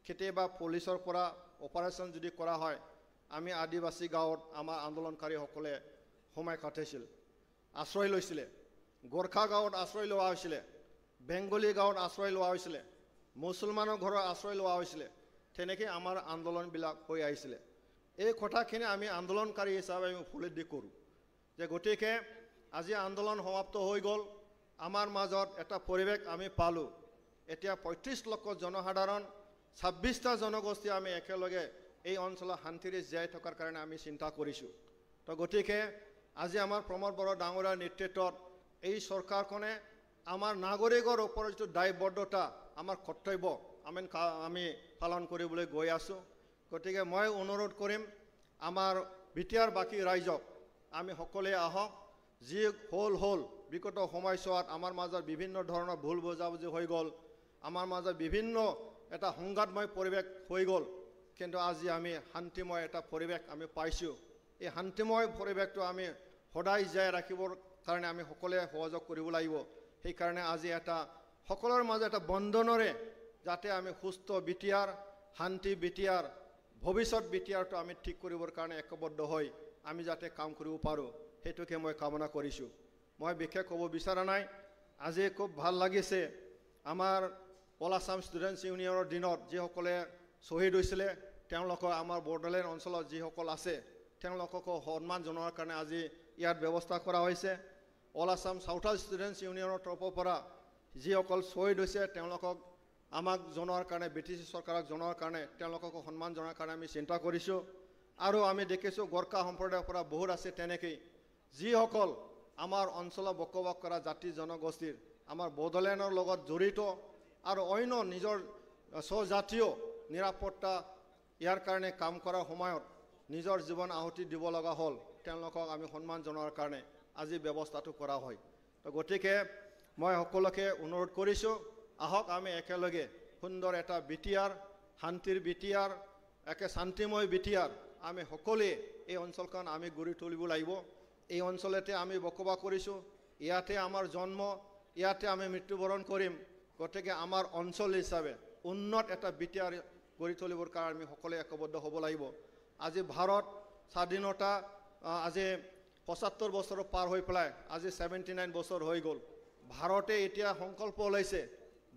D: কেতিয়াবা পুলিচৰ পৰা অপাৰেশ্যন যদি কৰা হয় আমি আদিবাসী গাঁৱত আমাৰ আন্দোলনকাৰীসকলে সময় কাটিছিল আশ্ৰয় লৈছিলে গোৰ্খা গাঁৱত আশ্ৰয় লোৱা হৈছিল বেংগলী গাঁৱত আশ্ৰয় লোৱা হৈছিল মুছলমানৰ ঘৰত আশ্ৰয় লোৱা হৈছিল তেনেকৈ আমাৰ আন্দোলনবিলাক হৈ আহিছিল এই কথাখিনি আমি আন্দোলনকাৰী হিচাপে আমি উপলব্ধি কৰোঁ যে গতিকে আজি আন্দোলন সমাপ্ত হৈ গ'ল আমাৰ মাজত এটা পৰিৱেশ আমি পালোঁ এতিয়া 35 লক্ষ জনসাধাৰণ 26টা জনগোষ্ঠী আমি একেলগে এই অঞ্চলৰ শান্তিৰে জীয়াই থকাৰ কাৰণে আমি চিন্তা কৰিছোঁ তো গতিকে আজি আমাৰ প্ৰমোদ বড়ো ডাঙৰীয়াৰ নেতৃত্বত এই চৰকাৰখনে আমাৰ নাগৰিকৰ ওপৰত যিটো দায়বদ্ধতা আমাৰ কৰ্তব্য আমি পালন কৰিবলৈ গৈ আছোঁ গতিকে মই অনুৰোধ কৰিম আমাৰ বিটিআৰ বাকী ৰাইজক আমি সকলোৱে আহক যি হল বিগত সময়ছোৱাত আমাৰ মাজত বিভিন্ন ধৰণৰ ভুল বুজাবুজি হৈ গ'ল আমাৰ মাজত বিভিন্ন এটা সংঘাতময় পৰিৱেশ হৈ গ'ল কিন্তু আজি আমি শান্তিময় এটা পৰিৱেশ আমি পাইছোঁ এই শান্তিময় পৰিৱেশটো আমি সদায় জীয়াই ৰাখিবৰ কাৰণে আমি সকলোৱে সহযোগ কৰিব লাগিব সেইকাৰণে আজি এটা সকলোৰ মাজত এটা বন্ধনৰে যাতে আমি সুস্থ বিটিআৰ শান্তি বিটিআৰ ভৱিষ্যত বিটিআৰটো আমি ঠিক কৰিবৰ কাৰণে একবদ্ধ হৈ আমি যাতে কাম কৰিব পাৰোঁ সেইটোকে মই কামনা কৰিছোঁ মই বিশেষ ক'ব বিচৰা নাই আজি খুব ভাল লাগিছে আমাৰ অল আছাম ষ্টুডেণ্টছ ইউনিয়নৰ দিনত যিসকলে শ্বহীদ হৈছিলে তেওঁলোকৰ আমাৰ বৰ্ডাৰলাইন অঞ্চলত যিসকল আছে তেওঁলোককো সন্মান জনোৱাৰ কাৰণে আজি ইয়াত ব্যৱস্থা কৰা হৈছে অল আছাম চাউথাৰ্ণ ষ্টুডেণ্টছ ইউনিয়নৰ তৰফৰ পৰা যিসকল শ্বহীদ হৈছে তেওঁলোকক আমাক জনোৱাৰ কাৰণে BTC চৰকাৰক জনোৱাৰ কাৰণে তেওঁলোকক সন্মান জনোৱাৰ কাৰণে আমি চিন্তা কৰিছোঁ আৰু আমি দেখিছোঁ গোৰ্খা সম্প্ৰদায়ৰ পৰা বহুত আছে তেনেকৈ যিসকল আমাৰ অঞ্চলত বসবাস কৰা জাতি জনগোষ্ঠীৰ আমাৰ বড়োলেণ্ডৰ লগত জড়িত আৰু অন্য নিজৰ স্বজাতীয় নিৰাপত্তা ইয়াৰ কাৰণে কাম কৰাৰ সময়ত নিজৰ জীৱন আহুতি দিব লগা হ'ল তেওঁলোকক আমি সন্মান জনোৱাৰ কাৰণে আজি ব্যৱস্থাটো কৰা হয় তো গতিকে মই সকলোকে অনুৰোধ কৰিছোঁ আহক আমি একেলগে সুন্দৰ এটা বিটিআৰ শান্তিৰ বিটিআৰ একে শান্তিময় বিটিআৰ আমি সকলোৱে এই অঞ্চলখন আমি গঢ়ি তুলিব লাগিব এই অঞ্চলতে আমি বসবাস কৰিছোঁ ইয়াতে আমাৰ জন্ম ইয়াতে আমি মৃত্যুবৰণ কৰিম গতিকে আমাৰ অঞ্চল হিচাপে উন্নত এটা বিটিআৰ গঢ়ি তুলিবৰ কাৰণে আমি সকলোৱে একবদ্ধ হ'ব লাগিব আজি ভাৰত স্বাধীনতা আজি 75 বছৰ পাৰ হৈ পেলাই আজি 79 বছৰ হৈ গ'ল ভাৰতে এতিয়া সংকল্প লৈছে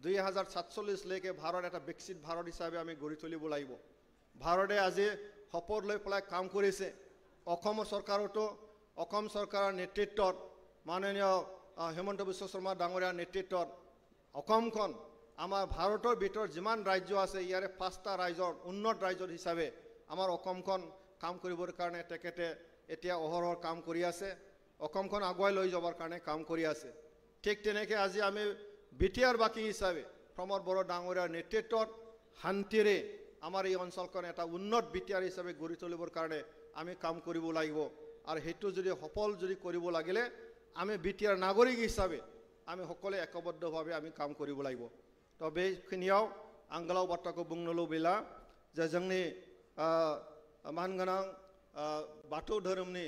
D: 2047 লৈকে ভাৰত এটা বিকশিত ভাৰত হিচাপে আমি গঢ়ি তুলিব লাগিব ভাৰতে আজি সপোন লৈ পেলাই কাম কৰিছে অসম চৰকাৰতো অসম চৰকাৰৰ নেতৃত্বত মাননীয় হেমন্ত বিশ্ব শৰ্মা ডাঙৰীয়াৰ নেতৃত্বত অসমখন আমাৰ ভাৰতৰ ভিতৰত যিমান ৰাজ্য আছে ইয়াৰে 5টা ৰাজ্যৰ উন্নত ৰাজ্য হিচাপে আমাৰ অসমখন কাম কৰিবৰ কাৰণে তেখেতে এতিয়া অহৰহৰ কাম কৰি আছে অসমখন আগুৱাই লৈ যাবৰ কাৰণে কাম কৰি আছে ঠিক তেনেকৈ আজি আমি বিটিআৰ বাকী হিচাপে প্ৰমোদ বড়ো ডাঙৰীয়াৰ নেতৃত্বত শান্তিৰে আমাৰ এই অঞ্চলখন এটা উন্নত বিটিআৰ হিচাপে গঢ়ি তুলিবৰ কাৰণে আমি কাম কৰিব লাগিব আৰু হেতু যদি সফল যদি কৰিব লাগিলে আমি বিটিআৰ নাগৰিক হিচাপে আমি সকলোৱে একবদ্ধভাৱে আমি কাম কৰিব লাগিব তো बेखिनियाव आं गोलाव बाथ्राखौ बुंनो लुबैला जे जोंनि मानगोनां बाथौ धोरोमनि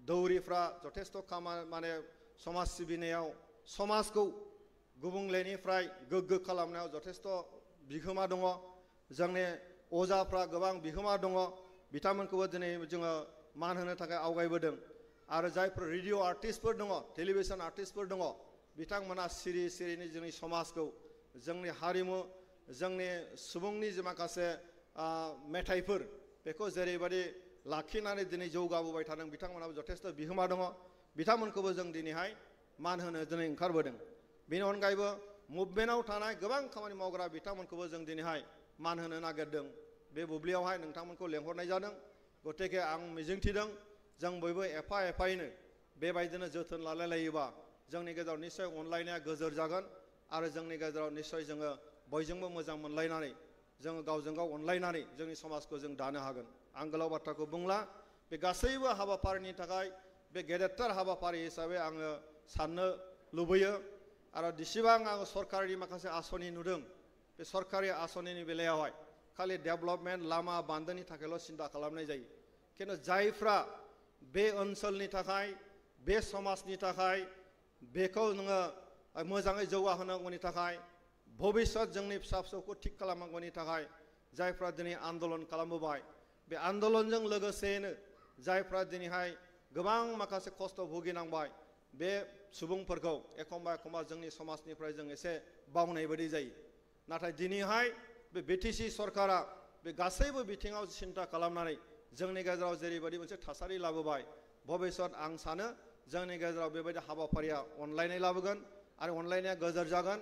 D: दौरिफ्रा जथेस्थ माने समाज सिबिनायाव समाजखौ गुबुंलेनिफ्राय गोग्गो खालामनायाव जथेस्थ बिहोमा दङ जोंनि अजाफ्रा गोबां बिहोमा दङ बिथांमोनखौबो दिनै जोङो मान होनो थाखाय आवगायबोदों आरो जायफोर रेडिअ आर्टिस्टफोर दङ टेलिभिजन आर्टिस्टफोर दङ बिथांमोना सिरि सिरिनि जोंनि समाजखौ जोंनि हारिमु जोंनि सुबुंनि जे माखासे मेथाइफोर बेखौ जेरैबायदि लाखिनानै दिनै जौगाबोबाय थादों बिथांमोनाबो जथेस्थ बिहोमा दङ बिथांमोनखौबो जों दिनैहाय मान होनो दिनै ओंखारबोदों बेनि अनगायैबो मुभमेन्टआव थानाय गोबां खामानि मावग्रा बिथांमोनखौबो जों दिनैहाय मान होनो नागिरदों बे बुब्लियावहाय नोंथांमोनखौ लेंहरनाय जादों गतिके आं मिजिंथिदों जों बयबो एफा एफायैनो बेबायदिनो जोथोन लालायलायोबा जोंनि गेजेराव निश्चय अनलायनाया गोजोर जागोन आरो जोंनि गेजेराव निश्चय जोङो बयजोंबो मोजां मोनलायनानै जोङो गावजों गाव अनलायनानै जोंनि समाजखौ जों दानो हागोन आं गोलाव बाथ्राखौ बुंला बे गासैबो हाबाफारिनि थाखाय बे गेदेरथार हाबाफारि हिसाबै आङो साननो लुबैयो आरो जेसेबां आङो सरकारनि माखासे आसनि नुदों बे सरकारि आसनिनि बेलायावहाय खालि डेभेलपमेन्ट लामा बान्दोनि थाखायल' सिन्था खालामनाय जायो खिन्थु जायफ्रा बे ओनसोलनि थाखाय बे समाजनि थाखाय बेखौ नोङो मोजाङै जौगाहोनांगौनि थाखाय भबिष्यत जोंनि फिसा फिसौखौ थिग खालामनांगौनि थाखाय जायफ्रा दिनै आन्दलन खालामबोबाय बे आन्दलनजों लोगोसेनो जायफ्रा दिनैहाय गोबां माखासे खस्थ' भुगिनांबाय बे सुबुंफोरखौ एखमबा एखमबा जोंनि समाजनिफ्राय जों एसे बावनाय बायदि जायो नाथाय दिनैहाय बे बिटिसि सरकारा बे गासैबो बिथिङाव सिन्था खालामनानै जोंनि गेजेराव जेरैबायदि मोनसे थासारि लाबोबाय भबिष्यत आं सानो जोंनि गेजेराव बेबायदि हाबाफारिया अनलायनाय लाबोगोन आरो अनलायनाया गोजोर जागोन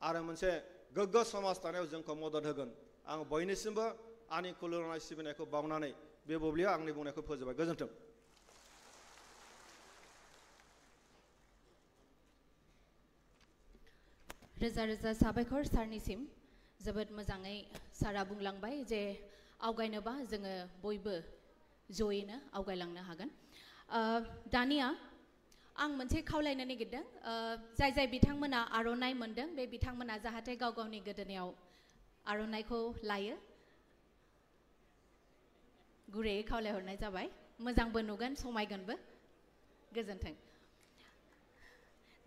D: आरो मोनसे गोग्गो समाज दानायाव जोंखौ मदद होगोन आं बयनिसिमबो आंनि खुलुमनाय सिबिनायखौ बावनानै बे बुब्लियाव आंनि बुंनायखौ फोजोबबाय गोजोन्थों
B: रोजा रोजा साबायखर सारनिसिम जोबोद मोजाङै सारा बुंलांबाय जे आवगायनोबा जोङो बयबो जयैनो आवगायलांनो हागोन दानिया आं मोनसे खावलायनो नागिरदों जाय जाय बिथांमोना आर'नाइ मोनदों बे बिथांमोना जाहाथे गाव गावनि गोदोनायाव आर'नाइखौ लायो गुरैयै खावलायहरनाय जाबाय मोजांबो नुगोन समायगोनबो गोजोन्थों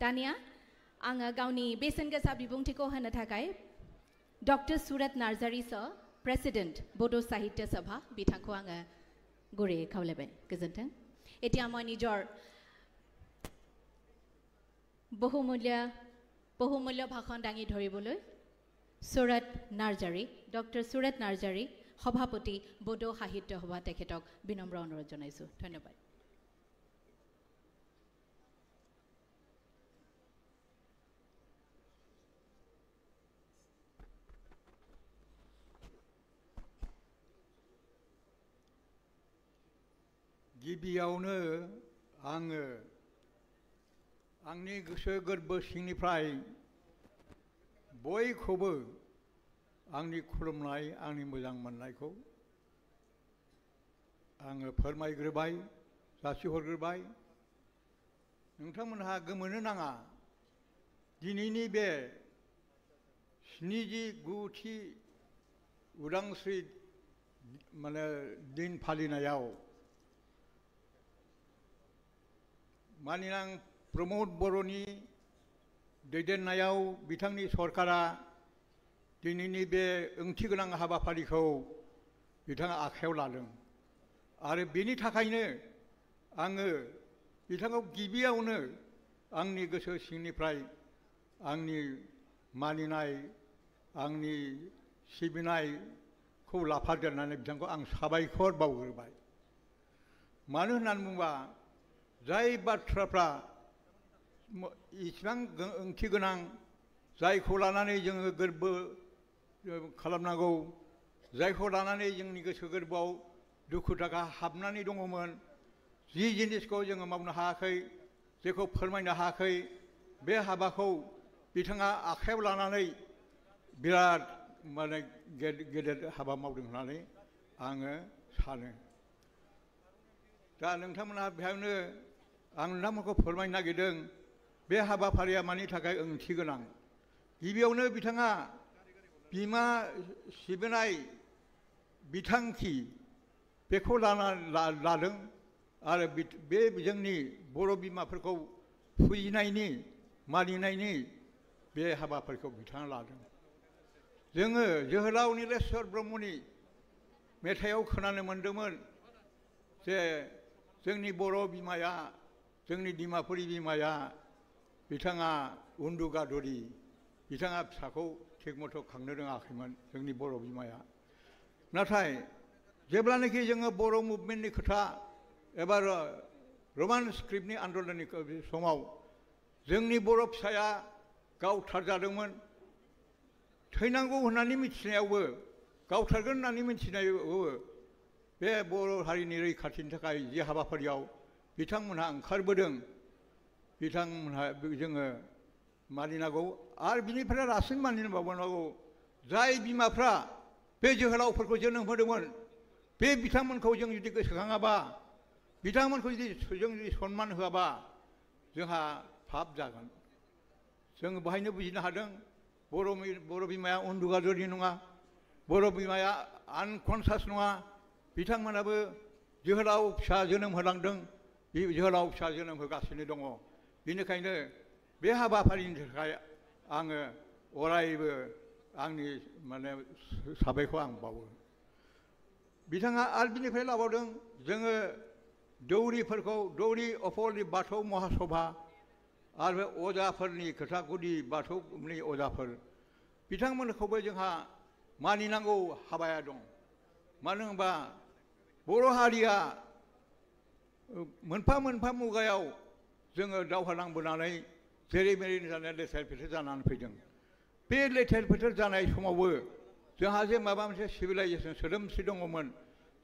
B: दानिया आङो गावनि बेसेन गोसा बिबुंथिखौ होनो थाखाय डक्टर सुरत नार्जारी सर प्रेसिडेंट बडो साहित्य सभा बिथांखौ आङो गुरैयै खावलायबाय गोजोन्थों এতিয়া মই নিজৰ বহুমূল্য ভাষণ দাঙি ধৰিবলৈ সুরত নাৰ্জাৰী ডক্টৰ সুরত নাৰ্জাৰী সভাপতি বডো সাহিত্য সভা তেখেতক বিনম্ৰ অনুৰোধ জনাইছোঁ ধন্যবাদ
E: गिबियावनो आङो आंनि गोसो गोरबो सिंनिफ्राय बयखौबो आंनि खुलुमनाय आंनि मोजां मोननायखौ आङो फोरमायग्रोबाय जासिहरग्रोबाय नोंथांमोनहा गोमोनो नाङा दिनैनि बे 79थि उदांस्रि माने दिन फालिनायाव मानिनां प्रमोद बर'नि दैदेननायाव बिथांनि सरकारा दिनैनि बे ओंथिगोनां हाबाफारिखौ बिथाङा आखायाव लादों आरो बेनि थाखायनो आङो बिथांखौ गिबियावनो आंनि गोसो सिंनिफ्राय आंनि मानिनाय आंनि सिबिनायखौ लाफादेरनानै बिथांखौ आं साबायखर बावग्रोबाय। मानो होननानै बुङोबा जाय बाथ्राफ्रा इसिबां ओंथि गोनां जायखौ लानानै जोङो गोर्बो खालामनांगौ जायखौ लानानै जोंनि गोसो गोरबोआव दुखु दाहा हाबनानै दङमोन जि जिनिसखौ जोङो मावनो हायाखै जेखौ फोरमायनो हायाखै बे हाबाखौ बिथाङा आखायाव लानानै बिराद माने गेदेर हाबा मावदों होननानै आङो सानो। दा नोंथांमोनहा बेहायनो आं नोंथांमोनखौ फोरमायनो नागिरदों बे हाबाफारिया मानि थाखाय ओंथि गोनां। गिबियावनो बिथाङा बिमा सिबिनाय बिथांखि बेखौ लादों आरो बे जोंनि बर' बिमाफोरखौ फुजिनायनि मानिनायनि बे हाबाफारिखौ बिथाङा लादों। जोङो जोहोलाव नीलेश्वर ब्रह्मनि मेथाइयाव खोनानो मोन्दोंमोन जे जोंनि बर' बिमाया जोंनि डिमापुरि बिमाया बिथाङा उन्दुगादुरि बिथाङा फिसाखौ थिग मथ' खांनो रोङाखैमोन जोंनि बर' बिमाया। नाथाय जेब्लानाखि जोङो बर' मुभमेन्टनि खोथा एबा रमान स्क्रिप्टनि आन्दलननि समाव जोंनि बर' फिसाया गावथारजादोंमोन थैनांगौ होननानै मिथिनायावबो गावथारगोन होननानै मिथिनायावबो बे बर' हारिनि रैखाथिनि थाखाय जे हाबाफारियाव बिथांमोनहा ओंखारबोदों बिथांमोनहा जोङो मानिनांगौ आरो बिनिफ्राय रासिन मानिबावनांगौ। जाय बिमाफ्रा बे जोहोलावफोरखौ जोनोम होदोंमोन बे बिथांमोनखौ जों जुदि गोसोखाङाबा बिथांमोनखौ जों जुदि सनमान होआबा जोंहा पाप जागोन। जों बेहायनो बुजिनो हादों बर' बिमाया उन्दुगादुरि नङा बर' बिमाया आनकनसास नङा बिथांमोनाबो जोहोलाव फिसा जोनोम होलांदों जोहोलाव फिसा जोनोम होगासिनो दङ। बेनिखायनो बे हाबाफारिनि थाखाय आङो अरायबो आंनि माने साबायखर आं बावो। बिथाङा आरो बिनिफ्राय लाबावदों जोङो दौरिफोरखौ दौरि अफलि बाथौ महासभा आरो बे अजाफोरनि खोथा गुदि बाथौनि अजाफोर बिथांमोनखौबो जोंहा मानिनांगौ हाबाया दं। मानो होनबा बर' हारिया मोनफा मोनफा मुगायाव जोङो दावहा नांबोनानै जेरै मेरै जानाय लेथेर फेथेर जानानै फैदों। बे लेथेर फेथेर जानाय समावबो जोंहा जे माबा मोनसे सिभिलाइजेसन सोदोमस्रि दङमोन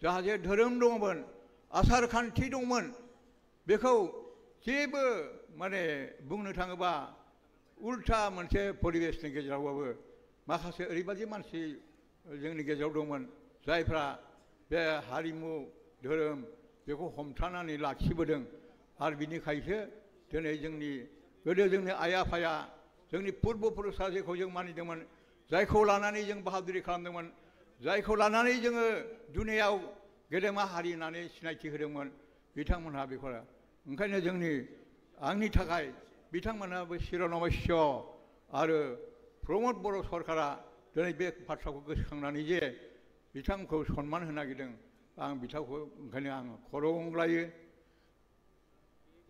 E: जोंहा जे धोरोम दङमोन आसार खान्थि दंमोन बेखौ जेबो माने बुंनो थाङोबा उल्था मोनसे परिबेसनि गेजेरावबाबो माखासे ओरैबायदि मानसि जोंनि गेजेराव दंमोन जायफ्रा बे हारिमु धोरोम बेखौ हमथानानै लाखिबोदों आरो बिनिखायसो दिनै जोंनि गोदो जोंनि आइ आफाया जोंनि पुर्ब पुरुषा जेखौ जों मानिदोंमोन जायखौ लानानै जों बाहादुरि खालामदोंमोन जायखौ लानानै जोङो दुनियाव गेदेमा हारि होननानै सिनायथि होदोंमोन बिथांमोनहा बेखौ ओंखायनो आंनि थाखाय बिथांमोनहाबो शिरनमस्य आरो प्रमद बर' सरकारा दिनै बे बाथ्राखौ गोसोखांनानै जे बिथांखौ सनमान होनो नागिरदों आं बिथांखौ ओंखायनो आं खर' गंग्लायो।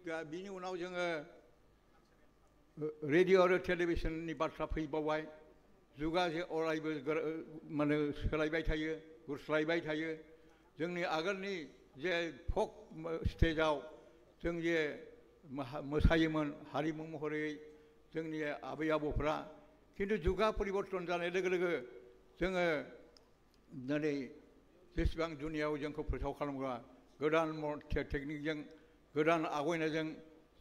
E: दा बिनि उनाव जोङो रेडिअ आरो टेलिभिसननि बाथ्रा फैबावबाय जुगा जे अरायबो माने सोलायबाय थायो गुस्लायबाय थायो। जोंनि आगोलनि जे फक स्टेजाव जों जे मोसायोमोन हारिमु महरै जोंनि आबै आबौफ्रा खिन्थु जुगा परिबर्तन जानाय लोगो लोगो जोङो दिनै जेसेबां दुनियाव जोंखौ फोसाव खालामग्रा गोदान टेकनिकजों गोदान आवगायनायजों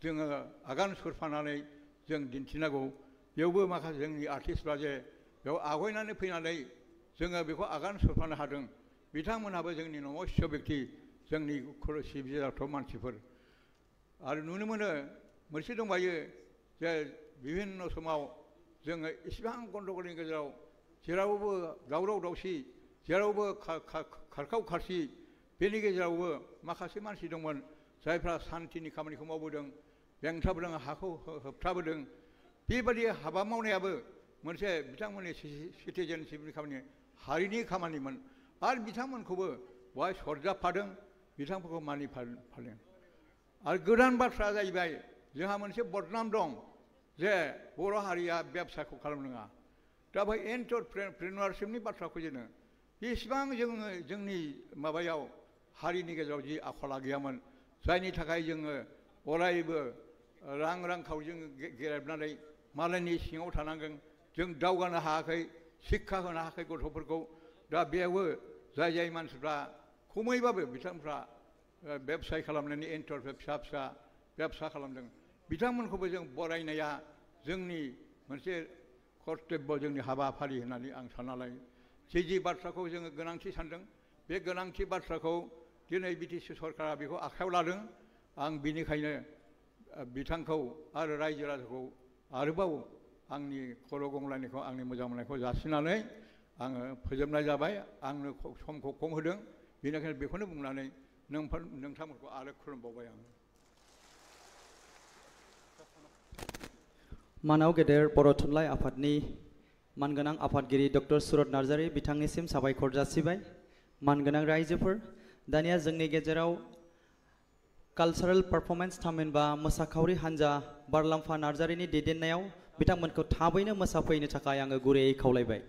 E: जोङो आगान सुरफानानै जों दिन्थिनांगौ। बेयावबो माखासे जोंनि आर्टिस्टफ्रा जे बेयाव आवगायनानै फैनानै जोङो बेखौ आगान सुरफानो हादों बिथांमोनहाबो जोंनि नमस्य बेक्ति जोंनि सिबिजाथाव मानसिफोर। आरो नुनो मोनो मोनसे दंबायो जे बिभिन्न समाव जोङो इसिबां गन्दगलनि गेजेराव जेरावबो दावराव दावसि जेरावबो खारखाव खारसि बेनि गेजेरावबो माखासे मानसि दंमोन जायफ्रा सान्तिनि खामानिखौ मावबोदों बेंथाबोदों हाखौ होबथाबोदों। बेबायदि हाबा मावनायाबो मोनसे बिथांमोननि सिटिजेनशिपनि खामानि हारिनि खामानिमोन आरो बिथांमोनखौबो बेवहाय सरजाबफादों बिथांमोनखौ मानिफादों। आरो गोदान बाथ्रा जाहैबाय जोंहा मोनसे बदनाम दं जे बर' हारिया बेबसाखौ खालामनाङा दा बै एन्टारप्रेनिउरशिपनि बाथ्राखौ जोङो बेसेबां जोङो जोंनि माबायाव हारिनि गेजेराव जि आखला गैयामोन जायनि थाखाय जोङो अरायबो रांखावरिजों गेरेबनानै मालायनि सिङाव थानांगोन जों दावगानो हायाखै शिक्षा होनो हायाखै गथ'फोरखौ दा बेयावबो जाय मानसिफ्रा खमैबाबो बिथांफ्रा बेबसाय खालामनायनि एन्टारप्रेनिउर फिसा फिसा बेबसा खालामदों बिथांमोनखौबो जों बरायनाया जोंनि मोनसे कर्तब्य जोंनि हाबाफारि होननानै आं सानना लायो जि बाथ्राखौ जोङो गोनांथि सानदों बे गोनांथि बाथ्राखौ दिनै बिटिसि सरकारा बेखौ आखायाव लादों आं बिनिखायनो बिथांखौ आरो रायजो राजाखौ आरोबाव आंनि खर' गंग्लायनायखौ आंनि मोजां मोननायखौ जासिनानै आङो फोजोबनाय जाबाय आंनो समखौ खम होदों बेनिखायनो बेखौनो बुंनानै नोंथांमोनखौ आरो खुलुमबावबाय आं
A: मानाव गेदेर बर' थुनलाइ आफादनि मानगोनां आफादगिरि डक्टर सुरत नार्जारी बिथांनिसिम साबायखर जासिबाय मानगोनां रायजोफोर दानिया जोंनि गेजेराव कालचारेल पारफरमेन्स थामहिनबा मोसाखावरि हान्जा बारलाम्फा नार्जारीनि दैदेननायाव बिथांमोनखौ थाबैनो मोसाफैनो थाखाय आङो गुरैयै खावलायबाय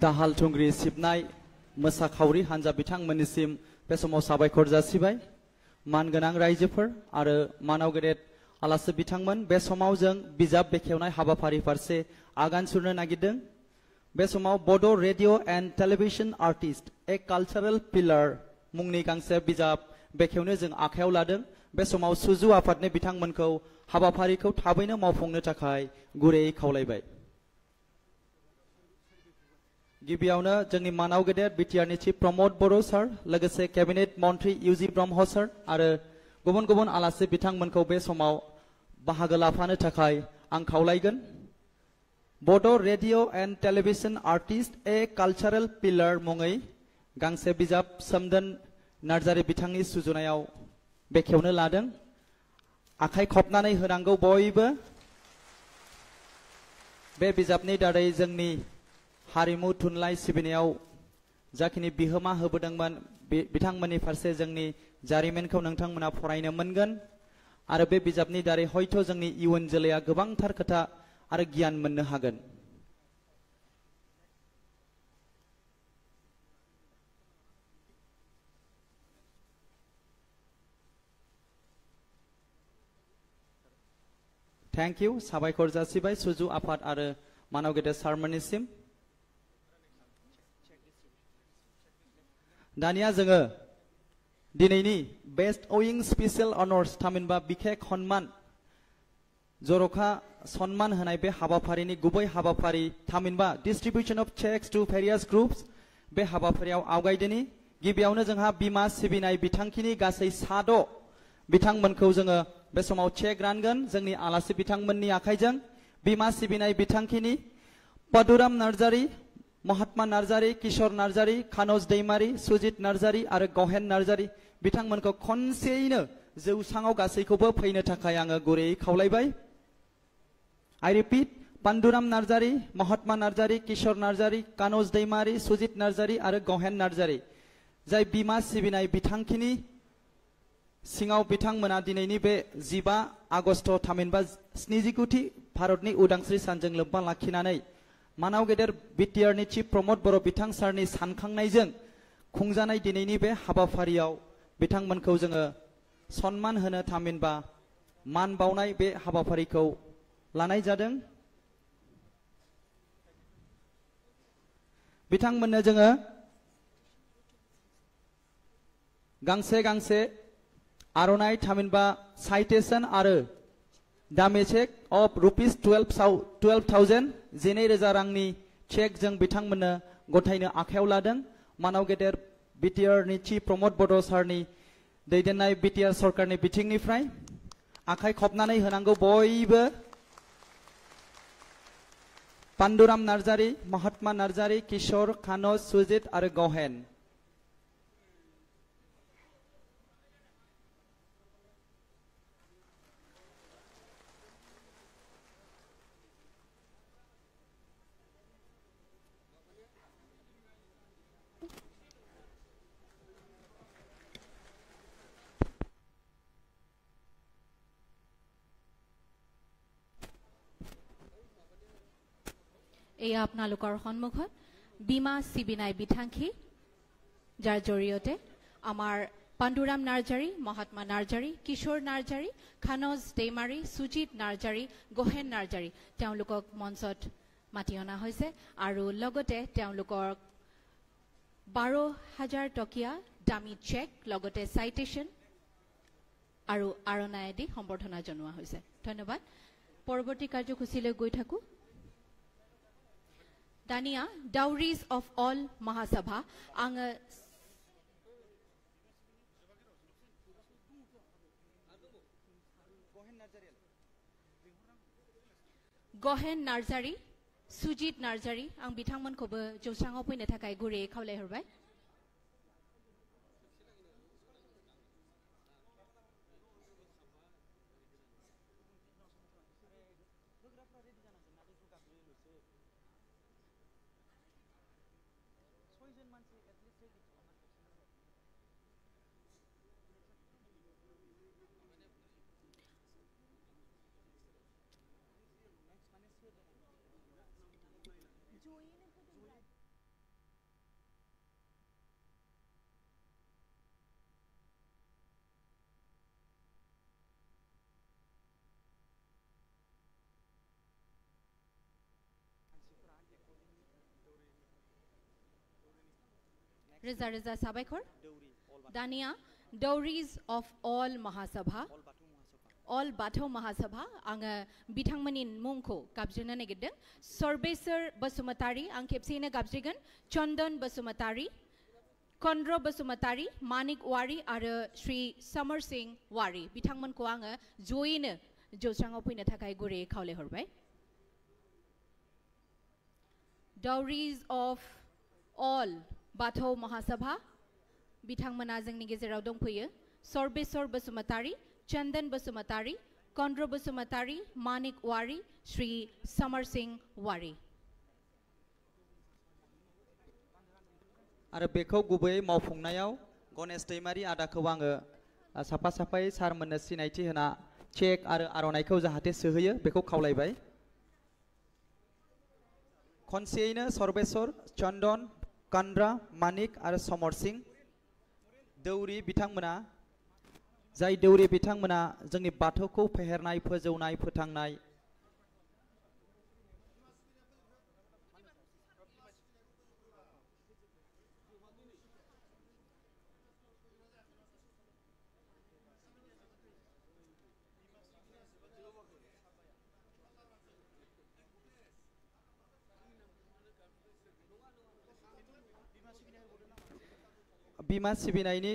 A: दाहाल थुंग्रि सिबनाय मोसाखावरि हानजा बिथांमोननिसिम बे समाव साबायखर जासिबाय मानगोनां रायजोफोर आरो मानाव गेदेर आलासि बिथांमोन बे समाव जों बिजाब बेखेवनाय हाबाफारि फारसे आगान सुरनो नागिरदों बे समाव Bodo' radio and television artist ए कालचारेल पिलार मुंनि गांसे बिजाब बेखेवनो जों आखायाव लादों बे समाव सुजु आफादनि बिथांमोनखौ हाबाफारिखौ थाबैनो मावफुंनो थाखाय गुरैयै खावलायबाय गिबियावनो जोंनि मानाव गेदेर बिटिआरनि चिफ प्रमद बर' सार लोगोसे केबिनेट मन्त्री इउजि ब्रह्म सार आरो गुबुन गुबुन आलासि बिथांमोनखौ बे समाव बाहागो लाफानो थाखाय आं खावलायगोन Bodo' radio and television artist ए कालचारेल पिलार मुङै गांसे बिजाब सोमदोन नार्जारि बिथांनि सुजुनायाव बेखेवनो लादों आखाइ खबनानै होनांगौ बयबो बे बिजाबनि दारै जोंनि हारिमु थुनलाइ सिबिनायाव जाखिनि बिहोमा होबोदोंमोन बिथांमोननि फारसे जोंनि जारिमिनखौ नोंथांमोना फरायनो मोनगोन आरो बे बिजाबनि दारै हयथ' जोंनि इयुन जोलैया गोबांथार खोथा आरो गियान मोननो हागोन थैंक यू साबायखर जासिबाय सुजु आफाद आरो मानाव गेदेर सारमोननिसिम दानिया जोङो दिनैनि बेस्ट ओइंग स्पेशल अनर्स थामहिनबा बिखेक सन्मान जरखा सन्मान होनाय बे हाबाफारिनि गुबै हाबाफारि थामहिनबा distribution of cheques to various groups बे हाबाफारियाव आवगायदोनि गिबियावनो जोंहा बिमा सिबिनाय बिथांखिनि गासै 7 बिथांमोनखौ जोङो बे समाव चेक रानगोन जोंनि आलासि बिथांमोननि आखाइजों बिमा सिबिनाय बिथांखिनि पदुराम नार्जारी महात्मा नार्जारी किशोर नार्जारी खानज दैमारी सुजित नार्जारी आरो गहेन नार्जारी बिथांमोनखौ खनसेयैनो जौसाङाव गासैखौबो फैनो थाखाय आङो गुरैयै खावलायबाय I repeat पांडुराम नार्जारी, महात्मा नार्जारी, किशोर नार्जारी, कानज दैमारी, सुजित नार्जारी आरो गहेन नार्जारी जाय बिमा सिबिनाय बिथांखिनि सिङाव बिथांमोना दिनैनि बे 15 आगस्ट थामहिनबा 79थि भारतनि उदांस्रि सानजों लोब्बा लाखिनानै मानाव गेदेर बिटिआरनि चिफ प्रमद बर' बिथां सारनि सानखांनायजों खुंजानाय दिनैनि बे हाबाफारियाव बिथांमोनखौ जोङो सन्मान होनो थामहिनबा मान बावनाय बे हाबाफारिखौ लानाय जादों। बिथांमोननो जोङो गांसे गांसे आर'नाइ थामहिनबा साइटेशन आरो दामि चेक अफ रुपिस 12,000 12,000 रांनि चेक जों बिथांमोननो गथायनो आखायाव लादों। मानाव गेदेर बिटिआरनि चिफ प्रमद बर' सारनि दैदेननाय बिटिआर सरकारनि बिथिंनिफ्राय आखाइ खबनानै होनांगौ बयबो। पांडुराम नार्जारी, महात्मा नार्जारी, किशोर, कानज, सुजित आरो गहेन।
B: এয়া আপোনালোকৰ সন্মুখত বিমা সিবিনাই বিথাংখী যাৰ জৰিয়তে আমাৰ পাণ্ডুৰাম নাৰ্জাৰী, মহাত্মা নাৰ্জাৰী, কিশোৰ নাৰ্জাৰী, খানজ টেইমাৰী, সুজিত নাৰ্জাৰী, গহেন নাৰ্জাৰী তেওঁলোকক মঞ্চত মাতি অনা হৈছে আৰু লগতে তেওঁলোকৰ 12,000 টকীয়া দামী চেক লগতে সাইটেশন আৰু আৰণাই দি সম্বৰ্ধনা জনোৱা হৈছে। ধন্যবাদ। পৰৱৰ্তী কাৰ্যসূচীলৈ গৈ থাকো। Dania, dowries of all Mahasabha, Gohen Narzari, Sujit Narzari, ang bitangman ko ba josang opo na takay gure kaulay herbay? Reza Reza Sabaikor, Dania, dowries of all Mahasabha, all Batho Mahasabha, Anga Bitangmanin Munko, Gabjana Negeden, Sorbesar Basumatari, Ankepsina Gabjigan, Chandan Basumatari, Kondro Basumatari, Manik Wari, Ara Sri Samar Singh Wari, Bitangman Koanga, Joine, Josang Opina Takai Gure Kaule Horbe. Dowries of all Batho Mahasabha, Bitangmana जोंनि गेजेराव दंफैयो Sorbesar Basumatari, Chandan Basumatari, Kondro Basumatari, Manik Wari, Sri Samar Singh Wari.
A: आरो बेखौ गुबैयै मावफुंनायाव गणेश दैमारी आदाखौ आङो साफा साफायै सारमोननो सिनायथि होना चेक आरो आर'नाइखौ जाहाथे सोहैयो बेखौ खावलायबाय। खनसेयैनो सर्बेश्वर, चन्दन, कान्द्रा, मानिक आरो समर सिंह दौरि बिथांमोना जाय दौरि बिथांमोना जोंनि बाथौखौ फेहेरनाय, फोजौनाय, फोथांनाय बिमा सिबिनायनि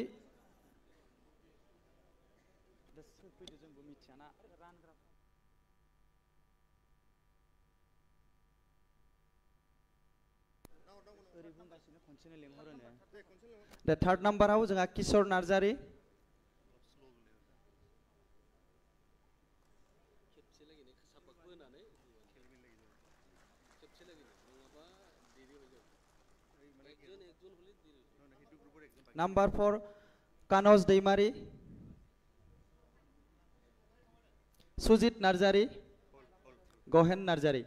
A: दा थार्ड नाम्बाराव जोंहा किशोर Narzary Number 4, Kanos Deimari, Sujit Narjari, Gohen Narjari.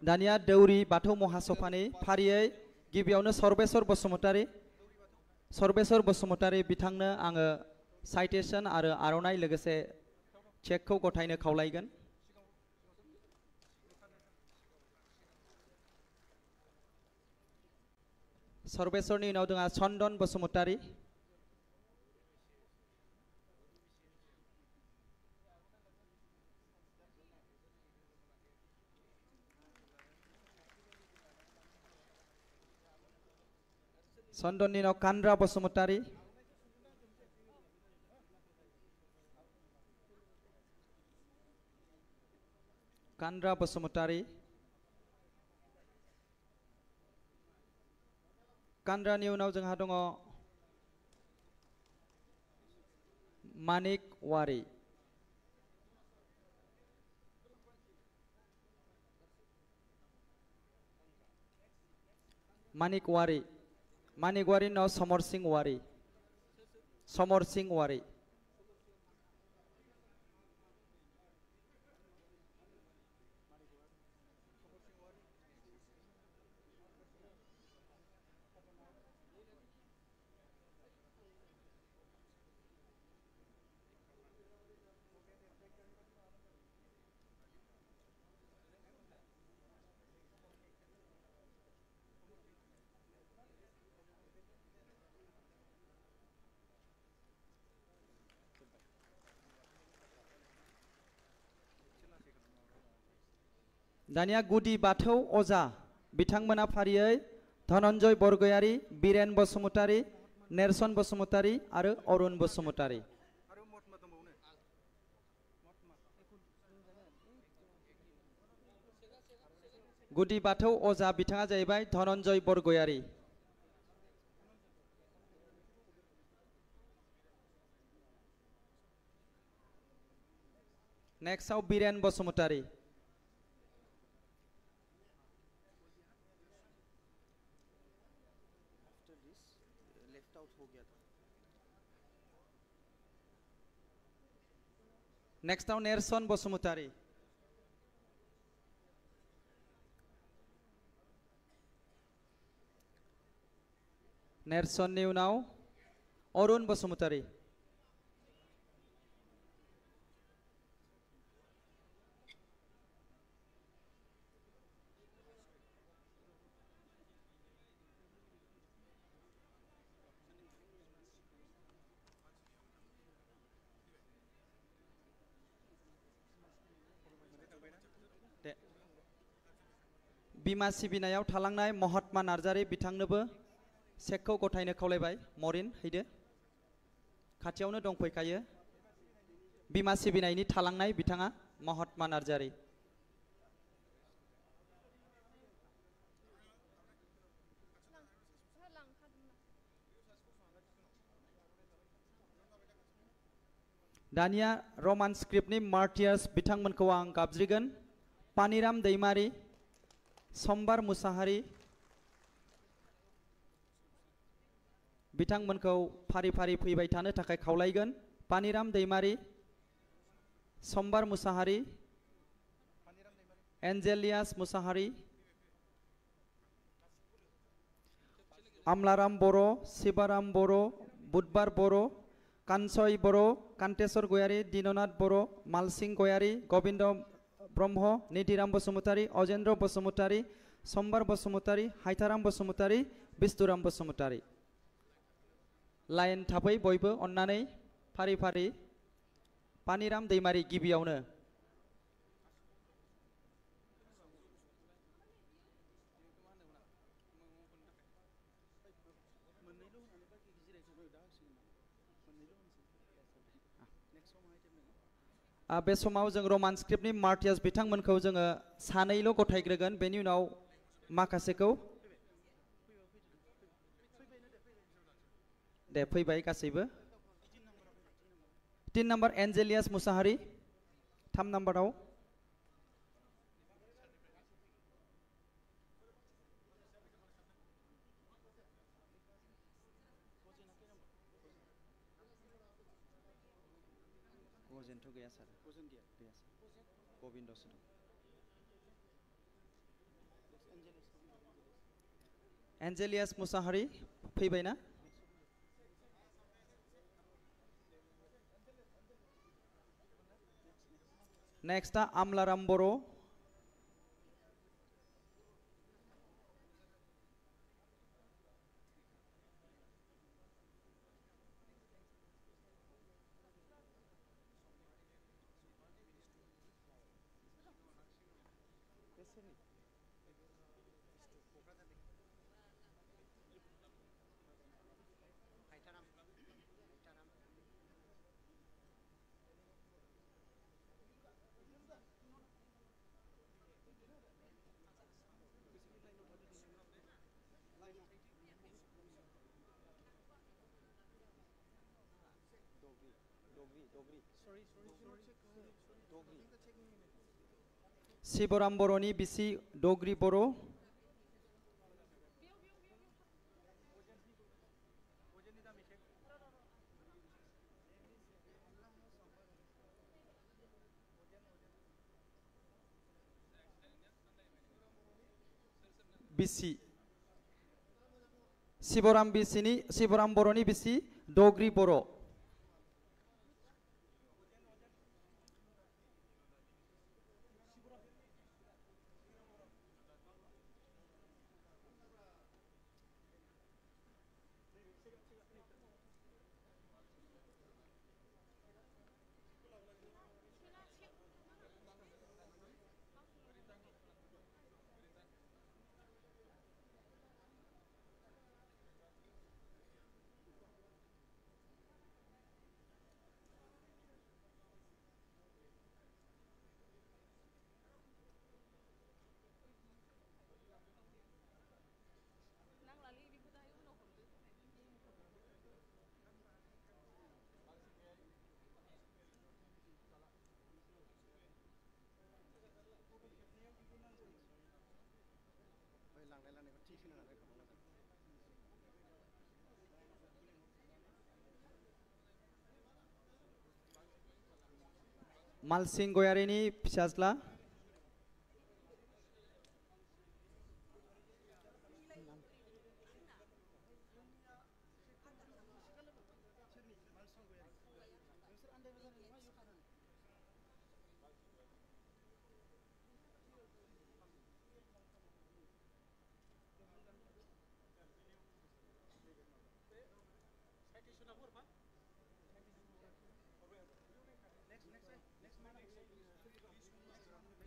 A: दानिया दौरी बाथौ महासभानि फारियै गिबियावनो सर्वेश्वर बसुमतारी बिथांनो आङो साइटेशन आरो आर'नाइ लोगोसे चेकखौ गथायनो खावलायगोन। सर्वेश्वरनि उनाव जोंहा चन्दन बसुमतारी, चन्दननि उनाव कान्द्रा बसुमतारी, कान्द्रा बसुमतारी, कान्द्रानि उनाव जोंहा दङ मानिक वारी, मानिक वारी उनाव समर सिंह वारी, दानिया गुदि बाथौ अजा बिथांमोना फारियै धनन्जय बरगयारी, बीरेन बसुमतारी, नेरसन बसुमतारी आरो अरुण बसुमतारी। गुदि बाथौ अजा बिथाङा जाहैबाय धनन्जय बरगयारी। नेक्स्टआव बीरेन बसुमतारी। नेक्स्टआव नेरसन बसुमतारी। नेरसननि उनाव अरुण बसुमतारी। बीमा सिबिनायाव थालांनाय महात्मा नार्जारी बिथांनोबो चेकखौ गथायनो खावलायबाय। मरिन हैदो, खाथियावनो दंफैखायो बीमा सिबिनायनि थालांनाय बिथाङा महात्मा नार्जारी। दानिया रमान स्क्रिप्टनि मार्टियार्स बिथांमोनखौ आं गाबज्रिगोन। पानिराम दैमारी, सम्बार मुसाहारी बिथांमोनखौ फारि फारि फैबाय थानो थाखाय खावलायगोन। पानिराम दैमारी, सम्बार मुसाहारी, एन्जेलियास मुसाहारी, आमलाराम बर', शिबाराम बर', बुधबार बर', कानसय बर', कान्तेश्वर गयारी, दिननाथ बर', मालसिं गयारी, गोविंद ब्रह्म, निधिराम बसुमतारी, अजेन्द्र बसुमतारी, सम्बार बसुमतारी, हायथाराम बसुमतारी, बिस्तुराम बसुमतारी। लाइन थाफै बयबो अन्नानै फारि फारि। पानिराम दैमारी गिबियावनो। बे समाव जों रमान स्क्रिप्टनि मार्टियास बिथांमोनखौ जोङो सानैल' गथायग्रोगोन बेनि उनाव माखासेखौ दे फैबाय गासैबो 3 नम्बर एन्जेलियास मुसाहारि 3 नम्बराव गजेनथ' गैया सार गैया गबिन्दसो दं एन्जेलियास मुसाहारि फैबाय ना नेक्स्टआ आमलाराम बर' शिवराम बर'नि बिसि डग्रि बर' बिसि शिवराम बर'नि बिसि डग्रि बर' मालसिं गयारिनि फिसाज्ला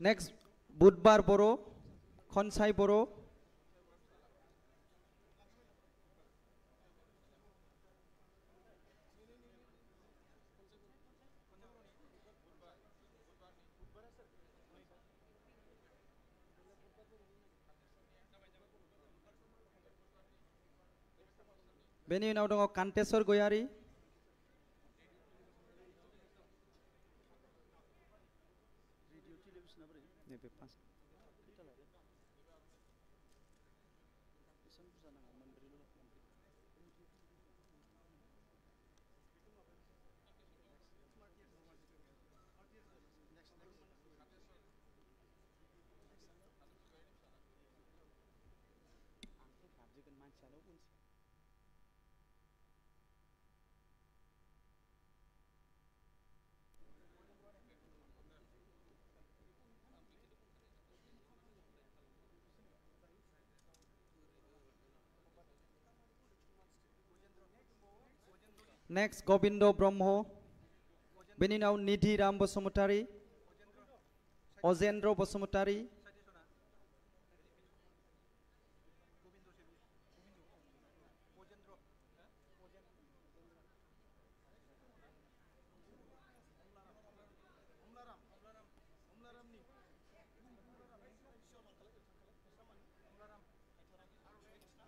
A: नेक्स्ट बुधबार बर' खनसाय बर' बेनि उनाव दङ कान्तेश्वर गयारि नेक्स्ट गोविंद ब्रह्म बेनि उनाव निधिराम बसुमतारी अजेन्द्र बसुमतारी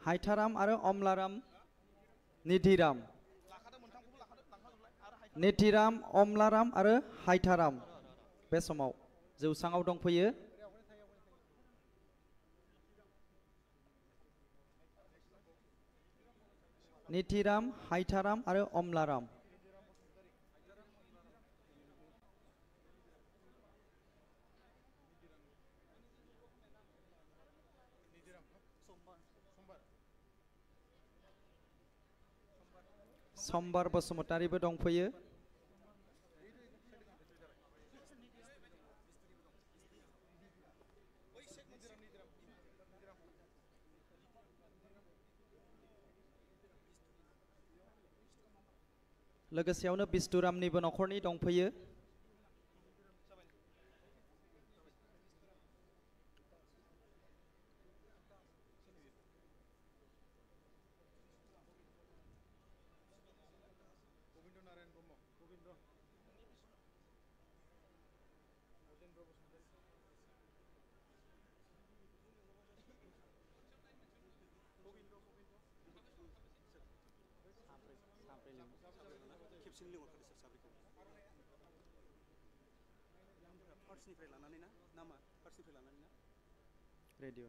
A: हायथाराम आरो अमलाराम निधिराम निधिराम अमलाराम आरो हायथाराम बे समाव जौसाङाव दंफैयो निधिराम हायथाराम आरो अमलाराम समबार बसुमतारीबो दंफैयो लोगोसेयावनो बिष्णुरामनिबो नखरनि दंफैयो रेडिअ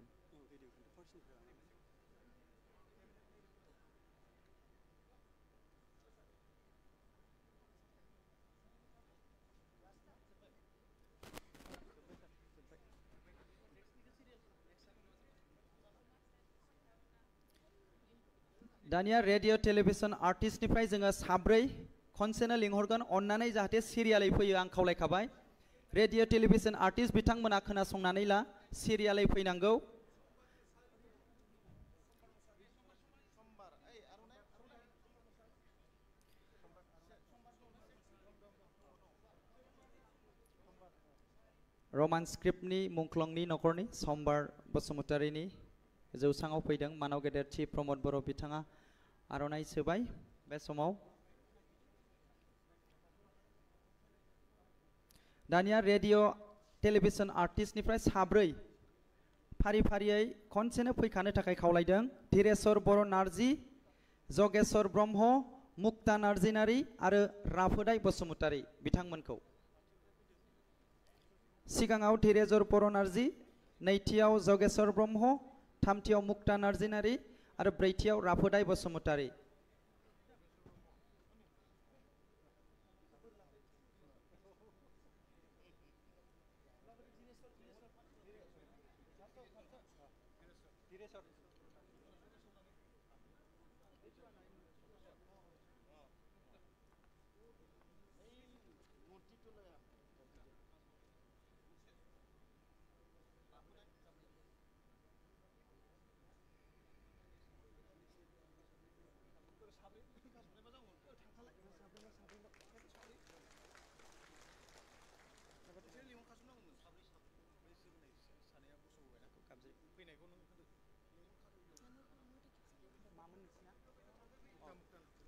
A: दानिया रेडिअ टेलिभिजन आर्टिस्टनिफ्राय जोङो साब्रै खनसेनो लिंहरगोन अन्नानै जाहाथे सिरियालै फैयो आं खावलायखाबाय रेडिअ टेलिभिजन आर्टिस्ट बिथांमोना खोनासंनानै ला सिरियालै फैनांगौ रमान स्क्रिप्टनि मुंख्लंनि नखरनि समबार बसुमतारीनि जौसाङाव फैदों मानाव गेदेर चिफ प्रमद बर' बिथाङा आर'नाइ सोबाय बे समाव दानिया रेडिअ टेलिभिजन आर्टिस्टनिफ्राय साब्रै फारि फारियै खनसेनो फैखानो थाखाय खावलायदों धीरेश्वर बर' नार्जि जगेश्वर ब्रह्म मुक्ता नार्जिनारि आरो राफोदाय बसुमतारी बिथांमोनखौ सिगाङाव धीरेश्वर बर' नार्जि नैथियाव जगेश्वर ब्रह्म थामथियाव मुक्ता नार्जिनारि आरो ब्रैथियाव राफोदाय बसुमतारी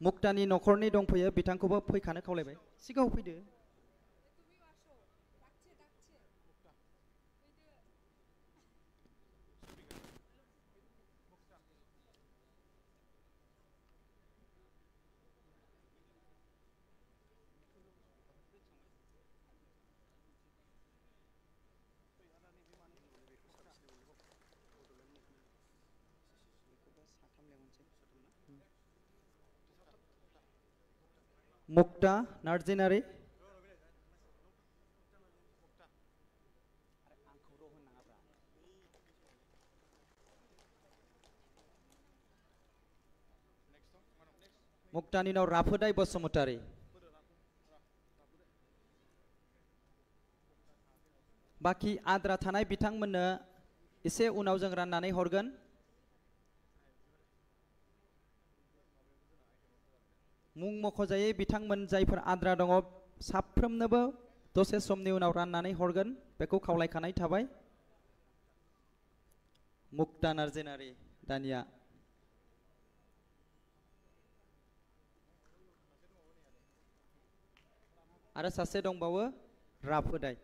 A: मुक्तानि नखरनि दंफैयो बिथांखौबो फैखानो खावलायबाय सिगाङाव फैदो मुक्ता नार्जिनारि मुक्तानि उनाव राफोदाय बसुमतारी बाखि आद्रा थानाय बिथांमोननो एसे उनाव जों राननानै हरगोन मुं मख'जायै बिथांमोन जायफोर आद्रा दङ साफ्रोमनोबो दसे समनि उनाव राननानै हरगोन बेखौ खावलायखानाय थाबाय मुक्ता नार्जिनारि दानिया आरो सासे दंबावो राफोदाय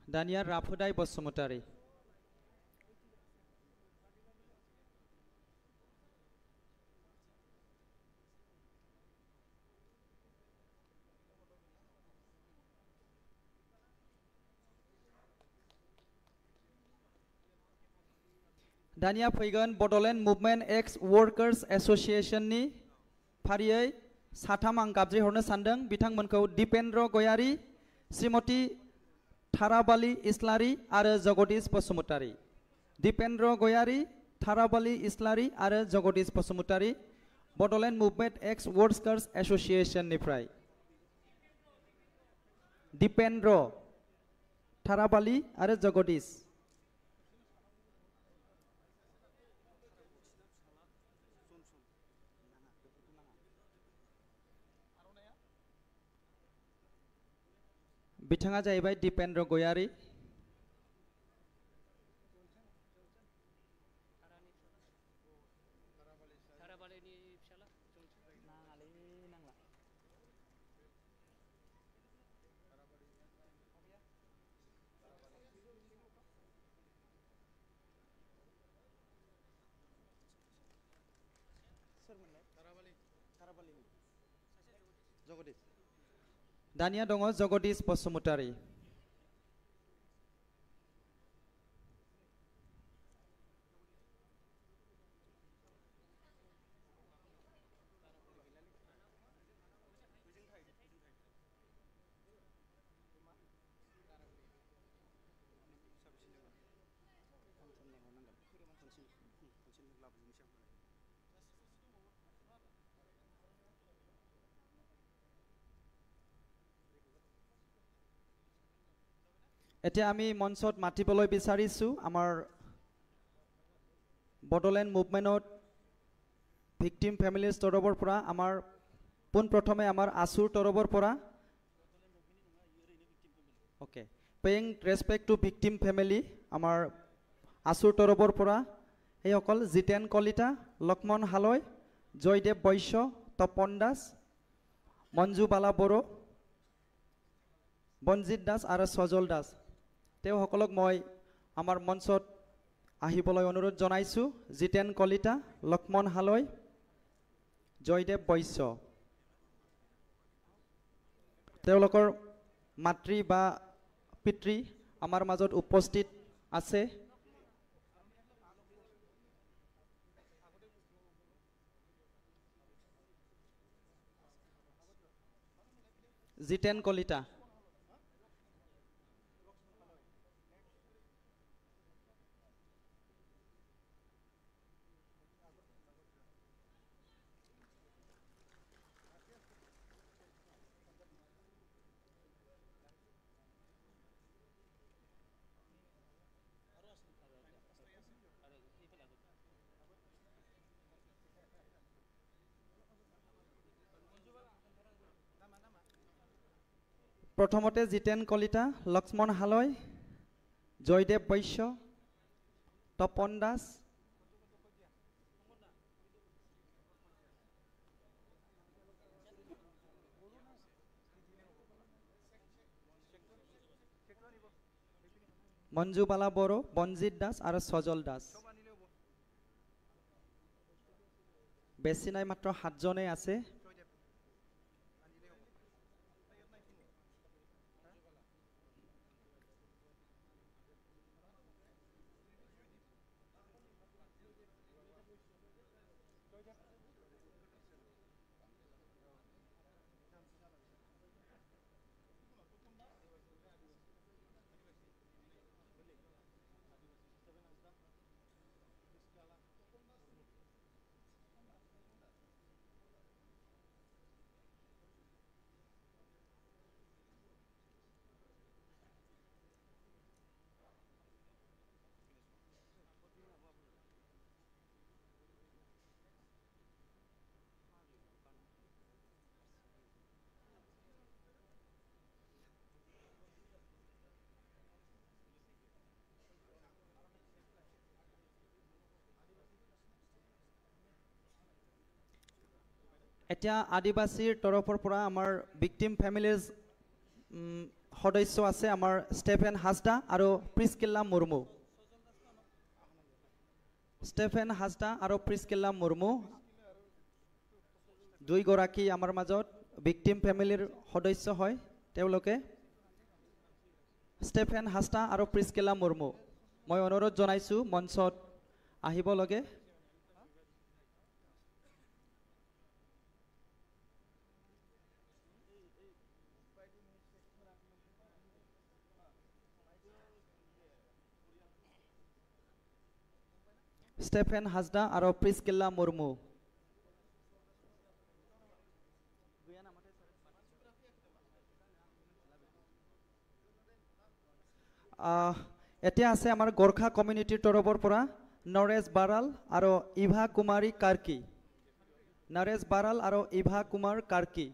A: दानिया राफोदाय बसुमतारी दानिया फैगोन बड'लेण्ड मुभमेन्ट एक्स वर्कर्स एसोसिएशन नि फारियै साथाम आं गाबज्रि हरनो सानदों बिथांमोनखौ दीपेन्द्र गयारी श्रीमती थाराबाली इस्लारी आरो जगदीश बसुमतारी दीपेन्द्र गयारी थाराबाली इस्लारी आरो जगदीश बसुमतारी बड'लेण्ड मुभमेन्ट एक्स वर्कर्स एसोसिएशन निफ्राय दीपेन्द्र थाराबाली आरो जगदीश बिथाङा जाहैबाय दीपेन्द्र गयारी दानिया दङ जगदीश बसुमतारी এতিয়া আমি মঞ্চত মাতিবলৈ বিচাৰিছো আমাৰ বডলেণ্ড মুভমেন্টত ভিকটিম ফ্যামিলিজ তৰফৰ পৰা আমাৰ পোন প্ৰথমে আমাৰ আসুৰ তৰফৰ পৰা ওকে পেইং ৰেসপেক্ট টু ভিকটিম ফ্যামিলি আমাৰ আসুৰ তৰফৰ পৰা এই অকল জিতেন কলিতা লক্ষ্মণ হালৈ জয়দেৱ বৈশ্য তপন দাস মঞ্জু বালা বড়ো বনজিত দাস আৰু সজল দাস তেও সকলক মই আমাৰ মঞ্চত আহিবলৈ অনুৰোধ জনাইছো জিতেন কলিতা লক্ষ্মণ হালৈ জয়দেৱ বৈশ্য তেওঁলোকৰ মাতৃ বা পিতৃ আমাৰ মাজত উপস্থিত আছে জিতেন কলিতা প্ৰথমতে জিতেন কলিতা লক্ষ্মণ হালৈ জয়দেৱ বৈশ্য তপন দাস মঞ্জু বালা বড়ো বনজিত দাস আৰু সজল দাস বেছি নাই মাত্ৰ 7 জনে আছে এতিয়া আদিবাসীৰ তৰফৰ পৰা আমাৰ ভিকটিম ফ্যামিলিজ সদস্য আছে আমাৰ ষ্টেফেন হাজদা আৰু প্ৰিস্কিল্লা মুৰ্মু ষ্টেফেন হাজদা আৰু প্ৰিস্কিল্লা মুৰ্মু দুইগৰাকী আমাৰ মাজত ভিক্টিম ফেমিলিৰ সদস্য হয় তেওঁলোকে ষ্টেফেন হাজদা আৰু প্ৰিস্কিল্লা মুৰ্মু মই অনুৰোধ জনাইছো মঞ্চত আহিব লাগে ষ্টেফেন হাজদা আৰু প্ৰিস্কিল্লা মুৰ্মু এতিয়া আছে আমাৰ গোৰ্খা কমিউনিটিৰ তৰফৰ পৰা নৰেশ বাৰাল আৰু ইভা কুমাৰী কাৰ্কি নৰেশ বাৰাল আৰু ইভা কুমাৰ কাৰ্কি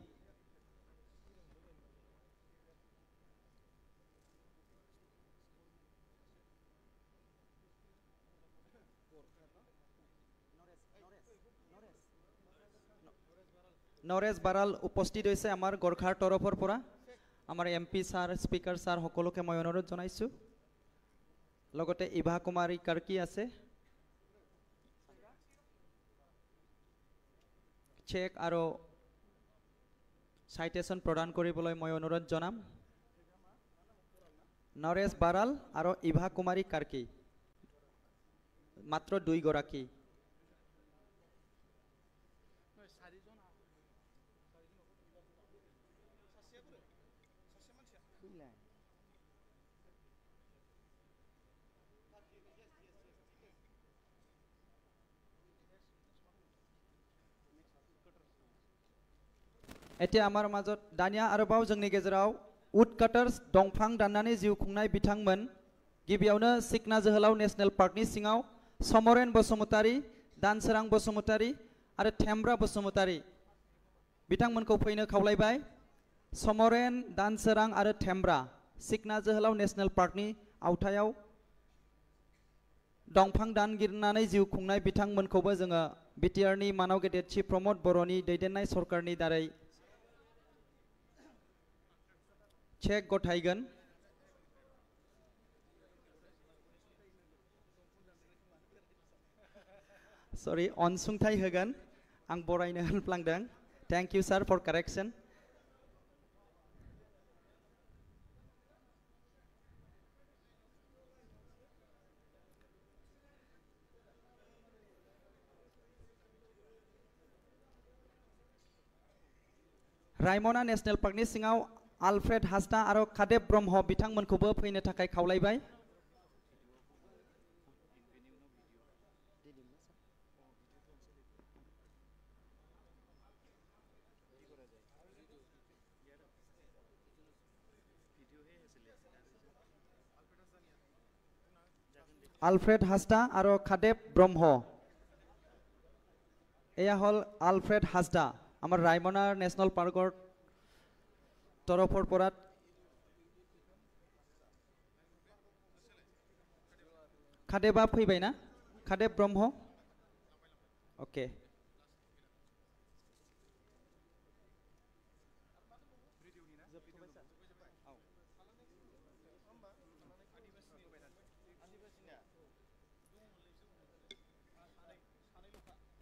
A: নৰেশ বাৰাল উপস্থিত হৈছে আমাৰ গোৰ্খাৰ তৰফৰ পৰা আমাৰ এমপি ছাৰ স্পিকাৰ ছাৰ সকলোকে মই অনুৰোধ জনাইছো লগতে ইভা কুমাৰী কাৰ্কি আছে চেক আৰু সাইটেশন প্ৰদান কৰিবলৈ মই অনুৰোধ জনাম নৰেশ বাৰাল আৰু ইভা কুমাৰী কাৰ্কি মাত্ৰ দুইগৰাকী এতিয়া আমাৰ মাজত দানিয়া आरोबाव जोंनि गेजेराव उड काटार्स दंफां दाननानै जिउ खुंनाय बिथांमोन गिबियावनो सिकना जोहोलाव नेशनेल पार्कनि सिङाव समरेन बसुमतारी दानसोरां बसुमतारी आरो थेमब्रा बसुमतारी बिथांमोनखौ फैनो खावलायबाय समरेन दानसोरां आरो थेमब्रा सिकना जोहोलाव नेशनेल पार्कनि आवथायाव दंफां दानगिरनानै जिउ खुंनाय बिथांमोनखौबो जोङो बिटिआरनि मानाव गेदेर चिफ प्रमोद बर'नि दैदेननाय सरकारनि दारै चेक गथायगोन सरि अनसुंथाइ होगोन आं बरायनो होनफ्लांदों thank you sir for correction रायमना नेशनेल पार्कनि सिङाव आलफ्रेड हाजदा आरो खादेब ब्रह्म बिथांमोनखौबो फैनो थाखाय खावलायबाय आलफ्रेड हाजदा आरो खादेब ब्रह्म एया हल आलफ्रेड हाजदा आमार रायमना नेशनल पार्कर तरफर পৰা खादेबा फैबाय ना खादेब ब्रह्म ओके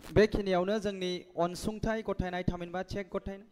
A: बेखिनियावनो जोंनि अनसुंथाइ गथायनाय थामहिनबा चेक गथायनाय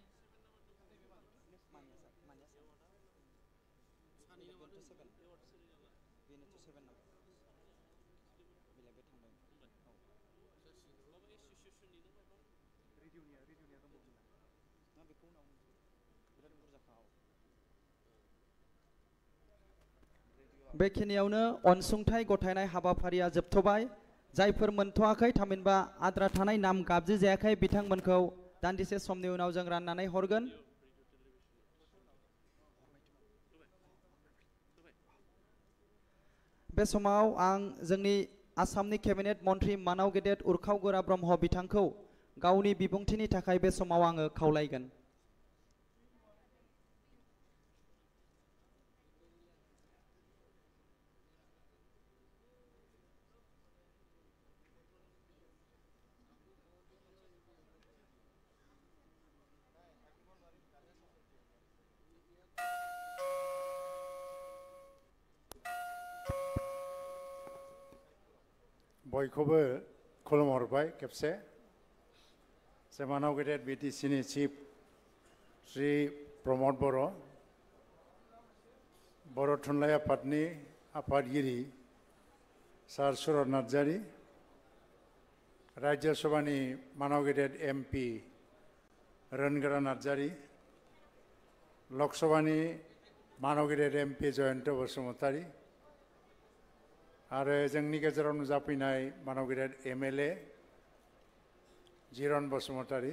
A: बेखिनियावनो अनसुंथाइ गथायनाय हाबाफारिया जोबथबाय जायफोर मोनथ'आखै थामहिनबा आद्रा थानाय नाम गाबज्रि जायाखै बिथांमोनखौ दान्दिसे समनि उनाव जों राननानै हरगोन बे समाव आं जोंनि आसामनि केबिनेट मन्त्रि मानाव गेदेर उरखाव गोरा ब्रह्म बिथांखौ गावनि बिबुंथिनि थाखाय बे समाव आङो खावलायगोन
F: बयखौबो खुलुमहरबाय खेबसे जोंहानाव गेदेर बिटिसिनि चिफ श्री प्रमद बर' बर' थुनलाइ आफादनि आफादगिरि सार सुरत नार्जारि राज्य सभानि मानाव गेदेर एमपि रोनगोरा नार्जारि लकसभानि मानाव गेदेर एमपि जयन्त बसुमतारी आरो जोंनि गेजेराव नुजाफैनाय मानाव गेदेर एमएलए जिरन बसुमतारी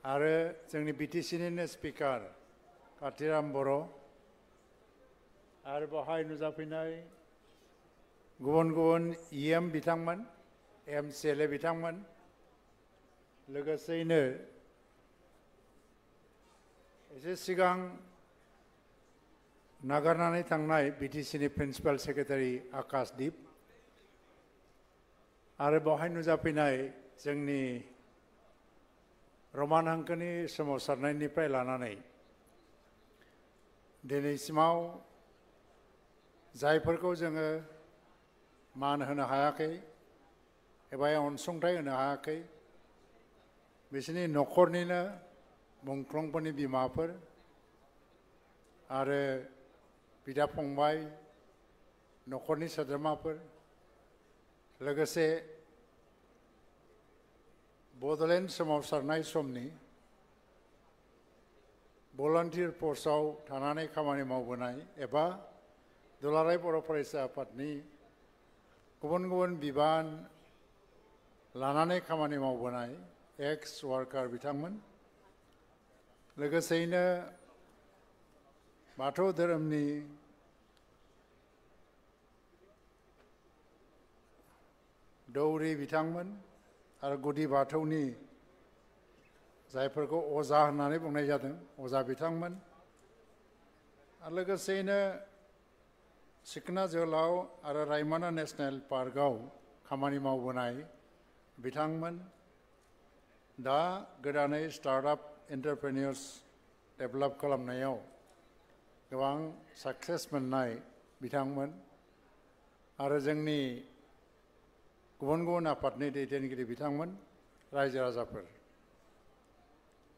F: आरो जोंनि बिटिसिनिनो स्पिकार कातिराम बर' आरो बाहाय नुजाफैनाय गुबुन गुबुन इएम बिथांमोन एमसिएलए बिथांमोन लोगोसेयैनो एसे सिगां नागारनानै थांनाय बिटिसिनि प्रिन्सिपाल सेक्रेटारि आकाशदीप आरो बाहाय नुजाफैनाय जोंनि रमान हांखोनि सोमावसारनायनिफ्राय लानानै दिनैसिमाव जायफोरखौ जोङो मान होनो हायाखै एबा अनसुंथाइ होनो हायाखै बिसोरनि न'खरनिनो मुंख्लंफोरनि बिमाफोर आरो बिदा फंबाय न'खरनि सोद्रोमाफोर लोगोसे बड'लेण्ड सोमावसारनाय समनि भलन्टियार पस्टआव थानानै खामानि मावबोनाय एबा दुलाराय बर' फरायसा आफादनि गुबुन गुबुन बिबान लानानै खामानि मावबोनाय एक्स वार्कार बिथांमोन लोगोसेयैनो बाथौ धोरोमनि दौरि बिथांमोन आरो गुदि बाथौनि जायफोरखौ अजा होननानै बुंनाय जादों अजा बिथांमोन आरो लोगोसेयैनो सिखना जोहोलाव आरो रायमना नेशनेल पार्कआव खामानि मावबोनाय बिथांमोन दा गोदानै स्टार्टआप एन्टारप्रेनियर्स डेभेलप खालामनायाव गोबां साक्सेस मोननाय बिथांमोन आरो जोंनि गुबुन गुबुन आफादनि दैदेनगिरि बिथांमोन रायजो राजाफोर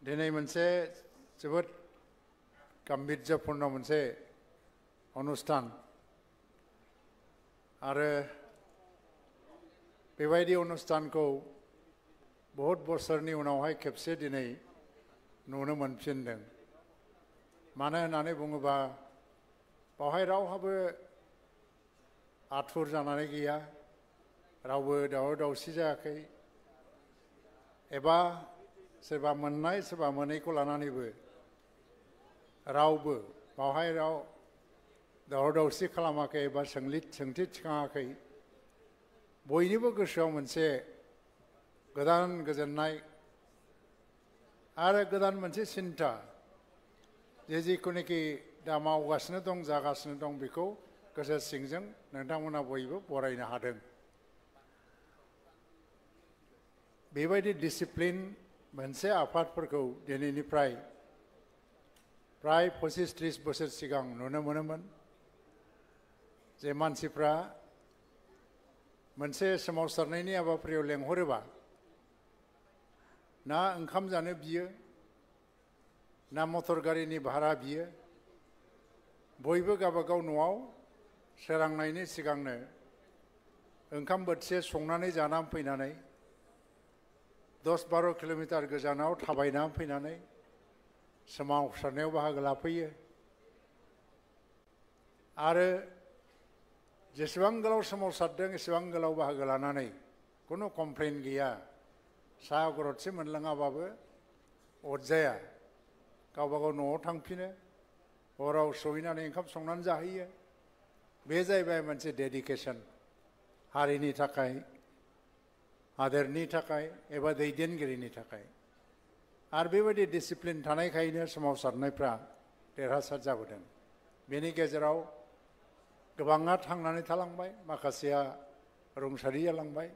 F: दिनै मोनसे जोबोद गाम्भीर्यपूर्ण मोनसे अनुष्ठान आरो बेबायदि अनुष्ठानखौ बहुत बोसोरनि उनावहाय खेबसे दिनै नुनो मोनफिनदों मानो होननानै बुङोबा बावहाय रावहाबो आथुर जानानै गैया रावबो दावराव दावसि जायाखै एबा सोरबा मोननाय सोरबा मोनैखौ लानानैबो रावबो बावहाय दावराव दावसि खालामाखै एबा सोंथि थिखाङाखै बयनिबो गोसोआव मोनसे गोदान गोजोननाय आरो गोदान मोनसे सिन्ता जे जिखुनुखि दा मावगासिनो दं जागासिनो दं बेखौ गोसो सिंजों नोंथांमोना बयबो बरायनो हादों बेबायदि डिसिप्लिन मोनसे आफादफोरखौ दिनैनिफ्राय प्राय 25-30 बोसोर सिगां नुनो मोनोमोन जे मानसिफ्रा मोनसे सोमावसारनायनि हाबाफारियाव लेंहरोबा ना ओंखाम जानो बियो ना मटर गारिनि भारा बियो बयबो गावबागाव न'आव सोरांनायनि सिगांनो ओंखाम बोथिसे संनानै जानानै फैनानै 10-12 किल'मिटार गोजानाव थाबायनानै फैनानै सोमावसारनायाव बाहागो लाफैयो आरो जेसेबां गोलाव सोमावसारदों एसेबां गोलाव बाहागो लानानै खुनु कमप्लेन गैया साहा गरदसे मोनलोङाबाबो अरजाया गावबागाव न'आव थांफिनो हराव सहैनानै ओंखाम संनानै जाहैयो बे जाहैबाय मोनसे डेडिकेसन हारिनि थाखाय हादोरनि थाखाय एबा दैदेनगिरिनि थाखाय आरो बेबायदि डिसिप्लिन थानायखायनो सोमावसारनायफ्रा देरहासार जाबोदों बेनि गेजेराव गोबाङा थांनानै थालांबाय माखासेया रुंसारि जालांबाय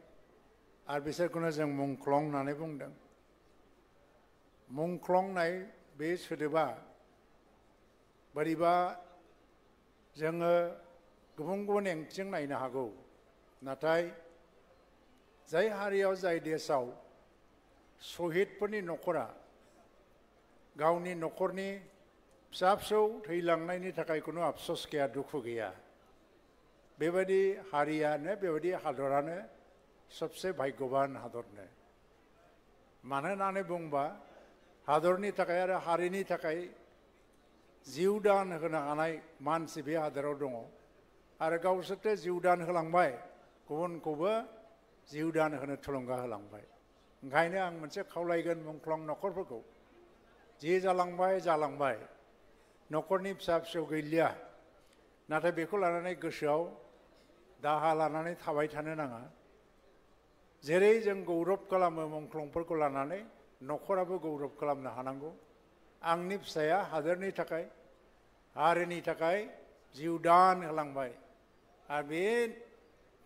F: आरो बिसोरखौनो जों मुंख्लं होननानै बुंदों मुंख्लंनाय बे सोदोबा बोरैबा जोङो गुबुन गुबुन ओंथिजों नायनो हागौ नाथाय जाय हारियाव जाय देशआव शहीदफोरनि न'खरा गावनि न'खरनि फिसा फिसौ थैलांनायनि थाखाय खुनु आफसोस गैया दुखु गैया बेबायदि हारियानो बेबायदि हादरानो सबसे भाग्यवान हादरनो मानो होननानै बुंबा हादरनि थाखाय आरो हारिनि थाखाय जिउ दान होनो हानाय मानसि बे हादराव दङ आरो गावसोरथ' जिउ दान होलांबाय गुबुनखौबो जिउ दान होनो थुलुंगा होलांबाय ओंखायनो आं मोनसे खावलायगोन मुंख्लं न'खरफोरखौ जि जालांबाय न'खरनि फिसा फिसौ गैलिया नाथाय बेखौ लानानै गोसोआव दाहा लानानै थाबाय थानो नाङा जेरै जों गौरब खालामो मुंख्लंफोरखौ लानानै न'खराबो गौरब खालामनो हानांगौ आंनि फिसाया हादरनि थाखाय हारिनि थाखाय जिउ दान होलांबाय आरो बे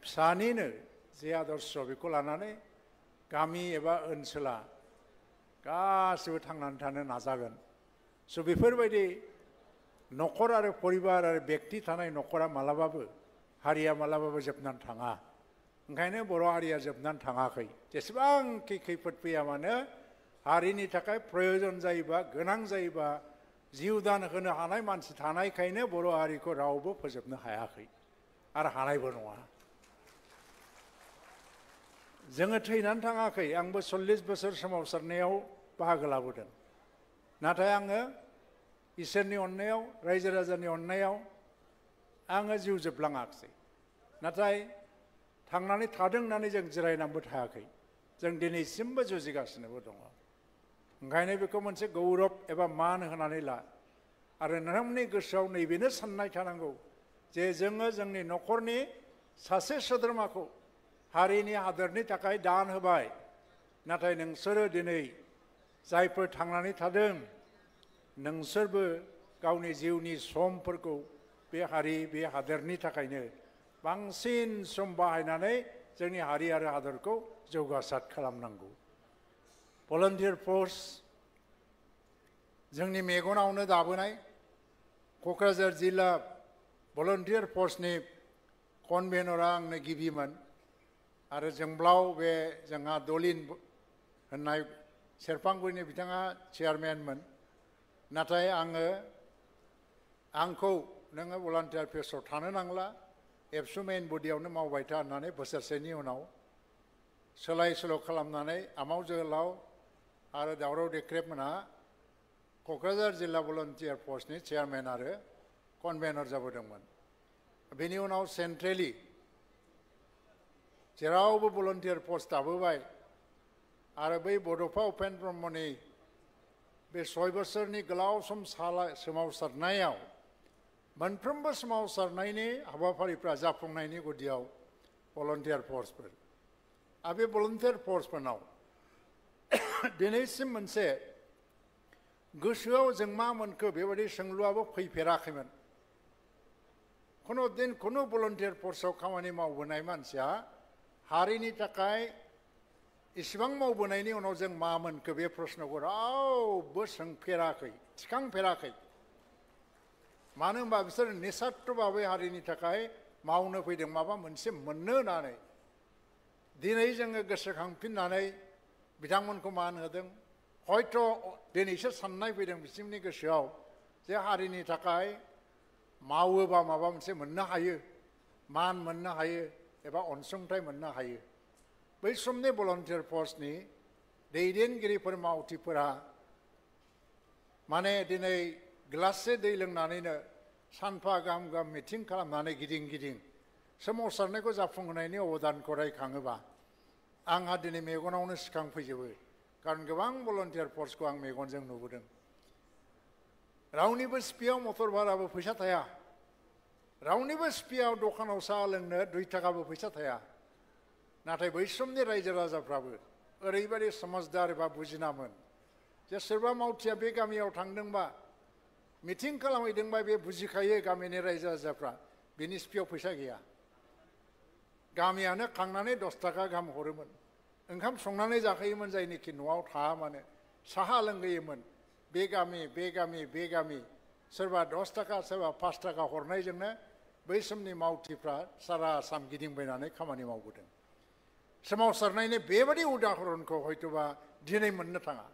F: फिसानिनो जे आदर्श बेखौ लानानै गामि एबा ओनसोला गासिबो थांनानै थानो नाजागोन स' बेफोरबायदि न'खर आरो परिबार आरो बेक्ति थानाय न'खरा मालाबाबो हारिया मालाबाबो जोबनानै थाङा ओंखायनो बर' हारिया जोबनानै थाङाखै जेसेबांखि खैफोद फैया मानो हारिनि थाखाय प्रयोजन जायोबा गोनां जायोबा जिउ दान होनो हानाय मानसि थानायखायनो बर' हारिखौ रावबो फोजोबनो हायाखै आरो हानायबो नङा जोङो थैनानै थाङाखै आंबो 40 बोसोर सोमावसारनायाव बाहागो लाबोदों नाथाय आङो इसोरनि अननायाव रायजो राजानि अननायाव आङो जिउ जोबलाङाखिसै नाथाय थांनानै थादों होननानै जों जिरायनानैबो थायाखै जों दिनैसिमबो जुजिगासिनोबो दङ ओंखायनो बेखौ मोनसे गौरब एबा मान होनानै ला आरो नोंथांमोननि गोसोआव नैबेनो साननाय थानांगौ जे जोङो जोंनि न'खरनि सासे सोद्रोमाखौ हारिनि हादरनि थाखाय दान होबाय नाथाय नोंसोरो दिनै जायफोर थांनानै थादों नोंसोरबो गावनि जिउनि समफोरखौ बे हारि बे हादरनि थाखायनो बांसिन सम बाहायनानै जोंनि हारि आरो हादरखौ जौगासार खालामनांगौ भलन्टियार फर्स जोंनि मेगनावनो दाबोनाय क'क्राझार जिल्ला भलन्टियार फर्सनि कनभेनरा आंनो गिबिमोन आरो जोंब्लाव बे जोंहा दलिन होननाय सेरफांगुरिनि बिथाङा चेयारमेनमोन नाथाय आंखौ नोङो भलन्टियार फर्सआव थानो नांला एबसु मेइन बडियावनो मावबाय था होननानै बोसोरसेनि उनाव सोलाय सोल' खालामनानै आमाव जोहोलाव आरो दावराव देख्रेबमोनहा क'क्राझार जिल्ला भलन्टियार फर्सनि चेयारमेन आरो कनभेनर जाबोदोंमोन बेनि उनाव सेन्ट्रेलि जेरावबो भलन्टियार फर्स दाबोबाय आरो बै बड'फा उपेन्द्र ब्रह्मनि बे 6 बोसोरनि गोलाव सम सोमावसारनायाव मोनफ्रोमबो सोमावसारनायनि हाबाफारिफ्रा जाफुंनायनि गुदियाव भलन्टियार फर्सफोर आरो बे भलन्टियार फर्सफोरनाव दिनैसिम मोनसे गोसोआव जों मा मोनखो बेबायदि सोंलुआबो फैफेराखैमोन खुनु भलन्टियार फर्सआव खामानि मावबोनाय मानसिया हारिनि थाखाय इसिबां मावबोनायनि उनाव जों मा मोनखो बे प्रश्नखौ रावबो सोंफेराखै थिखांफेराखै मानो होनबा बिसोर निस्वार्थ भाबै हारिनि थाखाय मावनो फैदों माबा मोनसे मोननो होननानै दिनै जोङो गोसोखांफिननानै बिथांमोनखौ मान होदों हयथ' दिनैसो साननाय फैदों बिसोरनि गोसोआव जे हारिनि थाखाय मावोबा माबा मोनसे मोननो हायो मान मोननो हायो एबा अनसुंथाइ मोननो हायो बै समनि भलन्टियार फर्सनि दैदेनगिरिफोर मावथिफोरा माने दिनै गिलाससे दै लोंनानैनो सानफा गाहाम मिटिं खालामनानै गिदिं सोमावसारनायखौ जाफुंहोनायनि अबदानखौ रायखाङोबा आंहा दिनै मेगनावनो सिखांफैजोबो खारन गोबां भलन्टियार फर्सखौ आं मेगनजों नुबोदों रावनिबो सिपियाव मटर भाराबो फैसा थाया रावनिबो सिपियाव दखानाव साहा लोंनो 2 थाखाबो फैसा थाया नाथाय बै समनि रायजो राजाफ्राबो ओरैबायदि समझदार एबा बुजिनामोन जे सोरबा मावथिया बे गामियाव थांदोंबा मिटिं खालामहैदोंबा बे बुजिखायो गामिनि रायजो राजाफ्रा बेनि सिपियाव फैसा गैया गामियानो खांनानै 10 थाखा गाहाम हरोमोन ओंखाम संनानै जाखायोमोन जायनिखि न'आव थाया मानो साहा लोंहोयोमोन बे गामि सोरबा 10 थाखा सोरबा 5 थाखा हरनायजोंनो बै समनि मावथिफ्रा सारा आसाम गिदिंबायनानै खामानि मावबोदों सोमावसारनायनि बेबादि उदाहरनखौ हयतोबा दिनै मोननो थाङा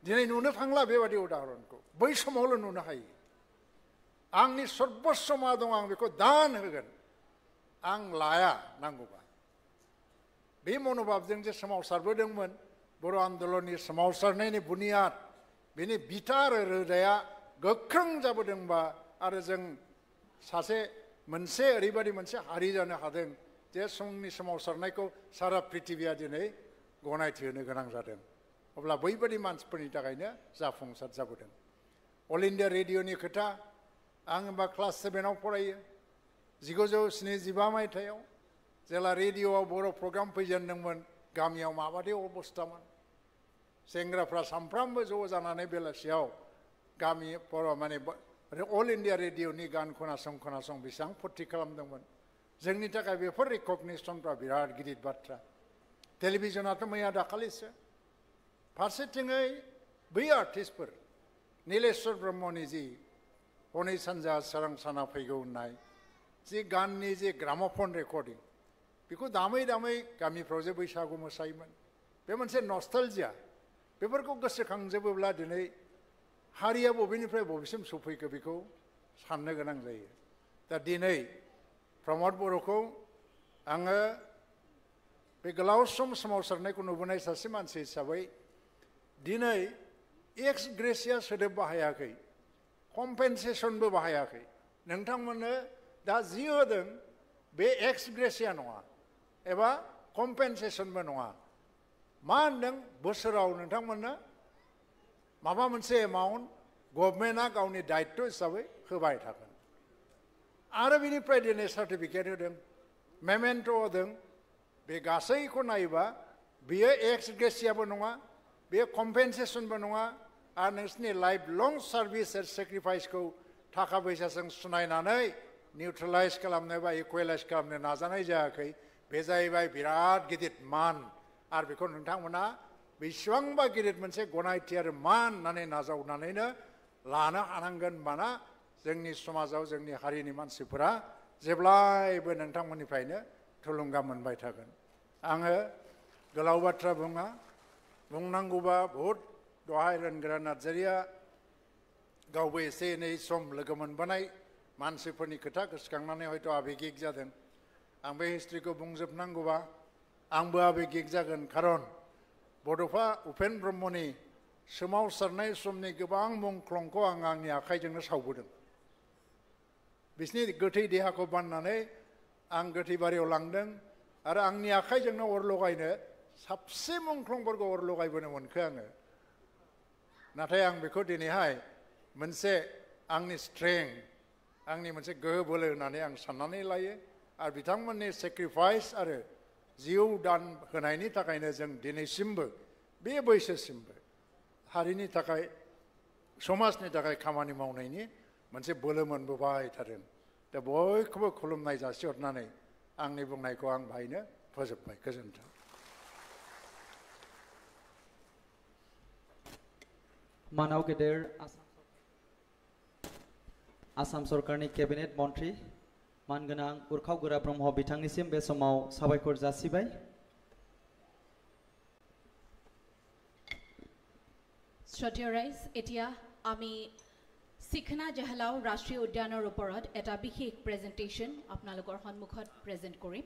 F: दिनै नुनो थांला बेबादि उदाहरनखौ बै समावल' नुनो हायो आंनि सर्बस्व मा दं आं बेखौ दान होगोन आं लाया नांगौबा बे मनोभाबजों जे सोमावसारबोदोंमोन बर' आन्दलननि सोमावसारनायनि बुनियाद बेनि बिथा आरो रोदाया गोख्रों जाबोदोंबा आरो जों सासे मोनसे ओरैबादि मोनसे हारि जानो हादों जे समनि सोमावसारनायखौ सारा पृथिबिया दिनै गनायथि होनो गोनां जादों अब्ला बैबादि मानसिफोरनि थाखायनो जाफुंसार जाबोदों अल इन्डिया रेडिअनि खोथा आं होमबा क्लास 7आव फरायो 1975 मायथाइयाव जेला रेडिअआव बर' प्रग्राम फैजेनदोंमोन गामियाव माबादि अबस्थामोन सेंग्राफ्रा सामफ्रामबो ज' जानानै बेलासियाव गामि माने अल इन्डिया रेडिअनि गान खोनासं बेसेबां फुरथि खालामदोंमोन जोंनि थाखाय बेफोर रिकगनिसनफ्रा बिराद गिदिर बाथ्रा टेलिभिजनाथ' मैया दाखालिसो फारसेथिङै बै आर्टिस्टफोर नीलेश्वर ब्रह्मनि जि हनै सानजा सोरां साना फैगौ होननाय जि गाननि जे ग्रामोफन रेकर्डिं बेखौ दामै दामै गामिफ्राव जे बैसागु मोसायोमोन बे मोनसे नस्टालजिया बेफोरखौ गोसोखांजोबोब्ला दिनै हारिया बबेनिफ्राय बबेसिम सफैखो बेखौ साननो गोनां जायो दा दिनै प्रमद बर'खौ आङो बे गोलाव सम सोमावसारनायखौ नुबोनाय सासे मानसि हिसाबै दिनै एक्स ग्रेसिया सोदोब बाहायाखै कम्पेनसेसनबो बाहायाखै नोंथांमोननो दा जि होदों बे एक्स ग्रेसिया नङा एबा कम्पेनसेसनबो नङा मा होनदों बोसोराव नोंथांमोननो माबा मोनसे एमाउन्ट गभर्नमेन्टआ गावनि दायित्व हिसाबै होबाय थागोन आरो बिनिफ्राय दिनै सार्टिफिकेट होदों मेमेन्ट' होदों बे गासैखौ नायोबा बेयो एक्स ग्रेसियाबो नङा बेयो कम्पेनसेसनबो नङा आरो नोंसोरनि लाइफ लं सार्भिस आरो सेक्रिफाइसखौ थाखा फैसाजों सुनायनानै निउट्रेलाइज खालामनो बा इकुवेलाइज खालामनो नाजानाय जायाखै बे जाहैबाय बिराद गिदिर मान आरो बेखौ नोंथांमोना बेसेबांबा गिदिर मोनसे गनायथि आरो मान होननानै नाजावनानैनो लानो हानांगोन होनबाना जोंनि समाजाव जोंनि हारिनि मानसिफोरा जेब्लायबो नोंथांमोननिफ्रायनो थुलुंगा मोनबाय थागोन आङो गोलाव बाथ्रा बुङा बुंनांगौबा बहुद दहाय रोनगोरा नार्जारिया गावबो एसे एनै सम लोगो मोनबोनाय मानसिफोरनि खोथा गोसोखांनानै हयथ' आबेगिक जादों आं बे हिस्ट्रिखौ बुंजोबनांगौबा आंबो आबेगिक जागोन खारन बड'फा उपेन ब्रह्मनि सोमावसारनाय समनि गोबां मुंख्लंखौ आं आंनि आखाइजोंनो सावबोदों बिसोरनि गोथै देहाखौ बाननानै आं गोथै बारियाव लांदों आरो आंनि आखाइजोंनो अर लगायनो साबसे मुंख्लंफोरखौ अर लगायबोनो मोनखो आङो नाथाय आं बेखौ दिनैहाय मोनसे आंनि स्ट्रेंथ आंनि मोनसे गोहो बोलो होननानै आं साननानै लायो आरो बिथांमोननि सेक्रिफाइस आरो जिउ दान होनायनि थाखायनो जों दिनैसिमबो बे बैसोसिमबो हारिनि थाखाय समाजनि थाखाय खामानि मावनायनि मोनसे बोलो मोनबोबाय थादों दा बयखौबो खुलुमनाय जासिहरनानै आंनि बुंनायखौ आं बाहायनो फोजोबबाय गोजोन्थों
A: मानाव गेदेर आसाम सरकारनि केबिनेट मन्त्रि मानगोनां उरखाव गोरा ब्रह्म बिथांनिसिम बे समाव साबायखर जासिबाय
B: শ্ৰদ্ধেয় ৰাইজ এতিয়া আমি শিখনা জহলাও ৰাষ্ট্ৰীয় উদ্যানৰ ওপৰত এটা বিশেষ প্ৰেজেণ্টেশ্যন আপোনালোকৰ সন্মুখত প্ৰেজেণ্ট কৰিম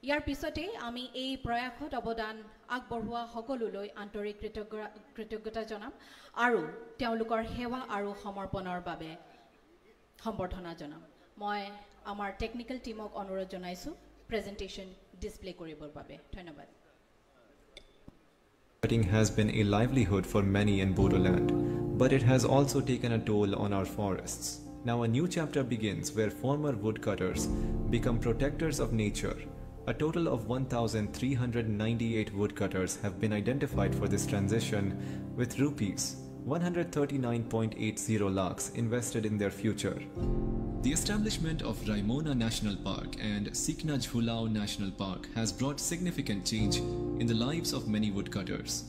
B: ইয়াৰ পিছতে আমি এই প্ৰয়াসত অৱদান আগবঢ়োৱা সকলোলৈ আন্তৰিক কৃতজ্ঞতা জনাম আৰু তেওঁলোকৰ সেৱা আৰু সমৰ্পণৰ বাবে সম্বৰ্ধনা জনাম মই আমাৰ টেকনিক্যাল টিমক অনুৰোধ জনাইছো প্ৰেজেণ্টেশ্যন ডিসপ্লে কৰিবৰ বাবে ধন্যবাদ
G: Cutting has been a livelihood for many in Bodoland, but it has also taken a toll on our forests. Now a new chapter begins where former woodcutters become protectors of nature. A total of 1,398 woodcutters have been identified for this transition, with rupees 139.80 lakhs invested in their future. The establishment of Raimona National Park and Sikna Jhulao National Park has brought significant change in the lives of many woodcutters.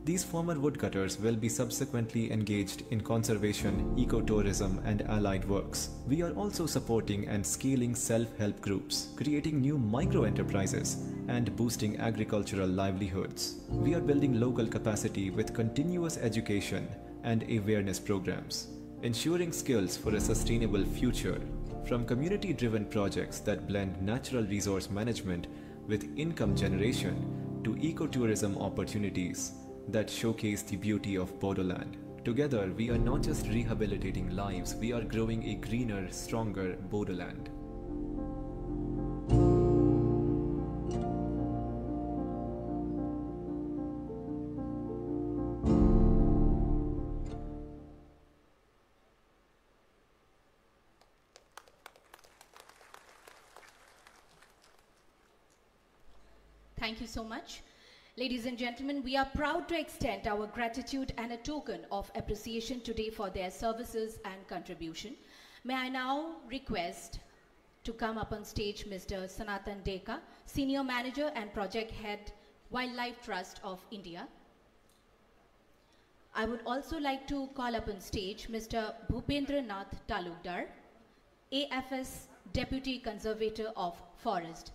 G: These former woodcutters will be subsequently engaged in conservation, ecotourism, and allied works. We are also supporting and scaling self-help groups, creating new micro-enterprises, and boosting agricultural livelihoods. We are building local capacity with continuous education and awareness programs, ensuring skills for a sustainable future. From community-driven projects that blend natural resource management with income generation to ecotourism opportunities that showcase the beauty of Bodoland. Together, we are not just rehabilitating lives, we are growing a greener, stronger Bodoland.
B: Thank you so much. Ladies and gentlemen, we are proud to extend our gratitude and a token of appreciation today for their services and contribution. May I now request to come up on stage Mr. Sanatan Deka, Senior Manager and Project Head, Wildlife Trust of India. I would also like to call up on stage Mr. Bhupendra Nath Talukdar, AFS Deputy Conservator of Forest.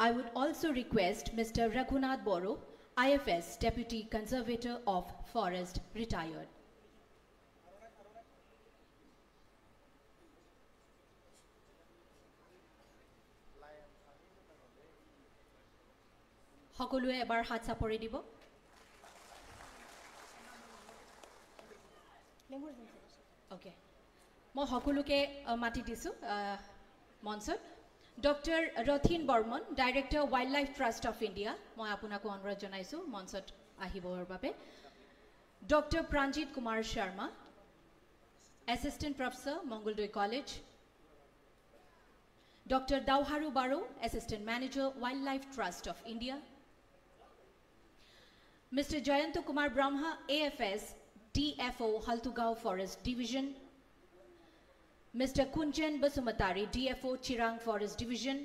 B: I would also request Mr. Raghunath Boro, IFS Deputy Conservator of Forest, retired. সকলোৱে এবাৰ হাত চাপৰি দিব। Okay. মই সকলোকে মাতি দিছো মঞ্চত। Dr. Rothin Burman, Director, Wildlife Trust of India. মই আপোনাক অনুৰোধ জনাইছো মঞ্চত আহিবৰ বাবে। Dr. Pranjit Kumar Sharma, Assistant Professor, Mongoldoy College. Dr. Dauharu Baro, Assistant Manager, Wildlife Trust of India. Mr. Jayanto Kumar Brahma, AFS, DFO, Haltugao Forest Division. Mr. Kunjan Basumatari, DFO, Chirang Forest Division.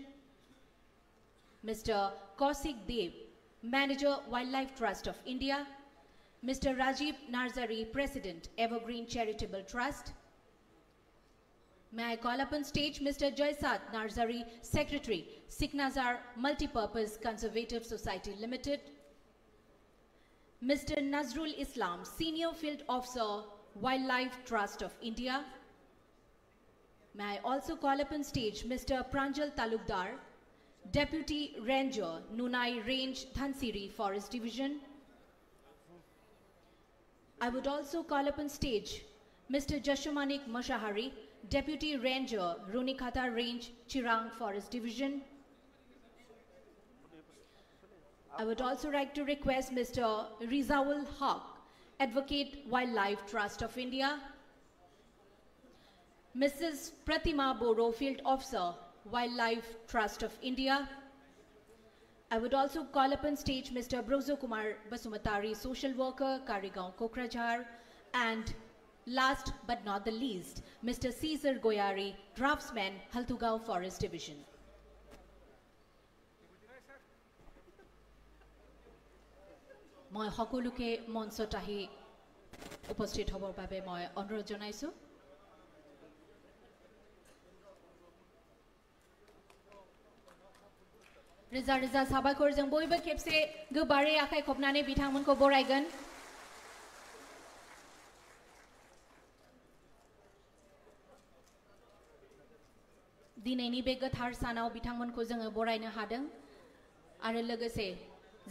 B: Mr. Kausik Dev, Manager, Wildlife Trust of India. Mr. Rajiv Narzari, President, Evergreen Charitable Trust. May I call up on stage Mr. Jaisat Narzari, Secretary, Siknazar Multipurpose Conservative Society Limited. Mr. Nazrul Islam, Senior Field Officer, Wildlife Trust of India. May I also call up on stage Mr. Pranjal Talukdar, Deputy Ranger, Nunai Range, Dhansiri Forest Division. I would also call up on stage Mr. Jashomanik Mashahari, Deputy Ranger, Runikata Range, Chirang Forest Division. I would also like to request Mr. Rizawul Haq, Advocate, Wildlife Trust of India. Mrs. Pratima Boro, Field Officer, Wildlife Trust of India. I would also call up on stage Mr. Brozo Kumar Basumatari, Social Worker, Karigaon, Kokrajhar. And last but not the least, Mr. Caesar Goyari, Draftsman, Haltugao Forest Division. মই সকলোকে মঞ্চত আহি উপস্থিত হ'বৰ বাবে মই অনুৰোধ জনাইছো। रोजा रोजा साबायखर जों बयबो खेबसे गोबारै आखाइ खबनानै बिथांमोनखौ बरायगोन। दिनैनि बे गोथार सानाव बिथांमोनखौ जोङो बरायनो हादों आरो लोगोसे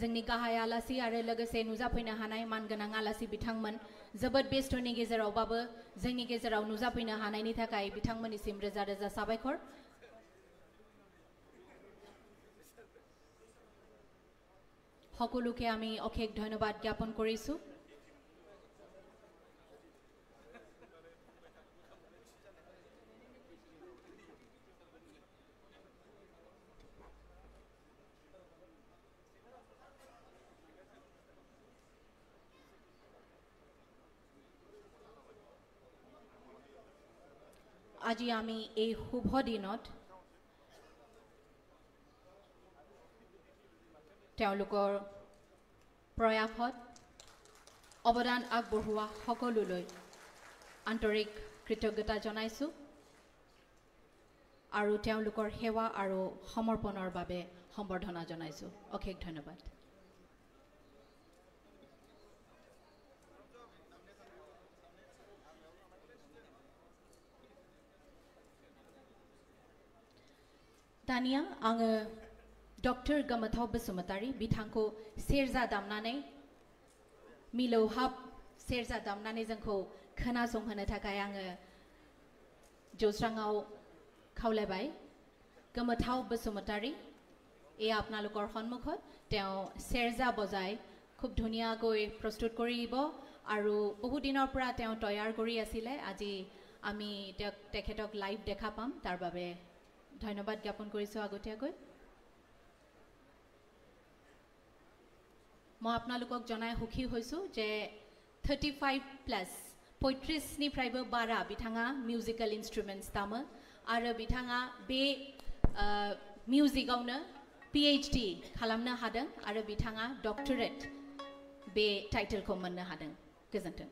B: जोंनि गाहाय आलासि आरो लोगोसे नुजाफैनो हानाय मानगोनां आलासि बिथांमोन जोबोद बेस्थ'नि गेजेरावबाबो जोंनि गेजेराव नुजाफैनो हानायनि थाखाय बिथांमोननिसिम रोजा रोजा साबायखर। সকলোকে আমি অশেষ ধন্যবাদ জ্ঞাপন কৰিছো। আজি আমি এই শুভ দিনত তেওঁলোকৰ প্ৰয়াসত অৱদান আগবঢ়োৱা সকলোলৈ আন্তৰিক কৃতজ্ঞতা জনাইছোঁ আৰু তেওঁলোকৰ সেৱা আৰু সমৰ্পণৰ বাবে সম্বৰ্ধনা জনাইছোঁ অশেষ ধন্যবাদ दानिया आङो डॉक्टर गमथाव बसुमतारी बिथांखौ सेरजा दामनानै मिलौहाब सेरजा दामनानै जोंखौ खोनासंहोनो थाखाय आङो जौस्राङाव खावलायबाय गमथाव बसुमतारी এই আপোনালোকৰ সন্মুখত তেওঁ সেৰজা বজাই খুব ধুনীয়াকৈ প্ৰস্তুত কৰিব আৰু বহু দিনৰ পৰা তেওঁ তৈয়াৰ কৰি আছিল আজি আমি তেখেতক লাইভ দেখা পাম তাৰ বাবে ধন্যবাদ জ্ঞাপন কৰিছো আগতীয়াকৈ মই আপোনালোকক জনাই সুখী হৈছো যে 35 প্লাস 35 निफ्रायबो बारा बिथाङा मिउजिकल इन्स्ट्रुमेन्ट्स दामो आरो बिथाङा बे मिउजिकआवनो PhD खालामनो हादों आरो बिथाङा डक्टरेट बे टाइटलखौ मोननो हादों गोजोन्थों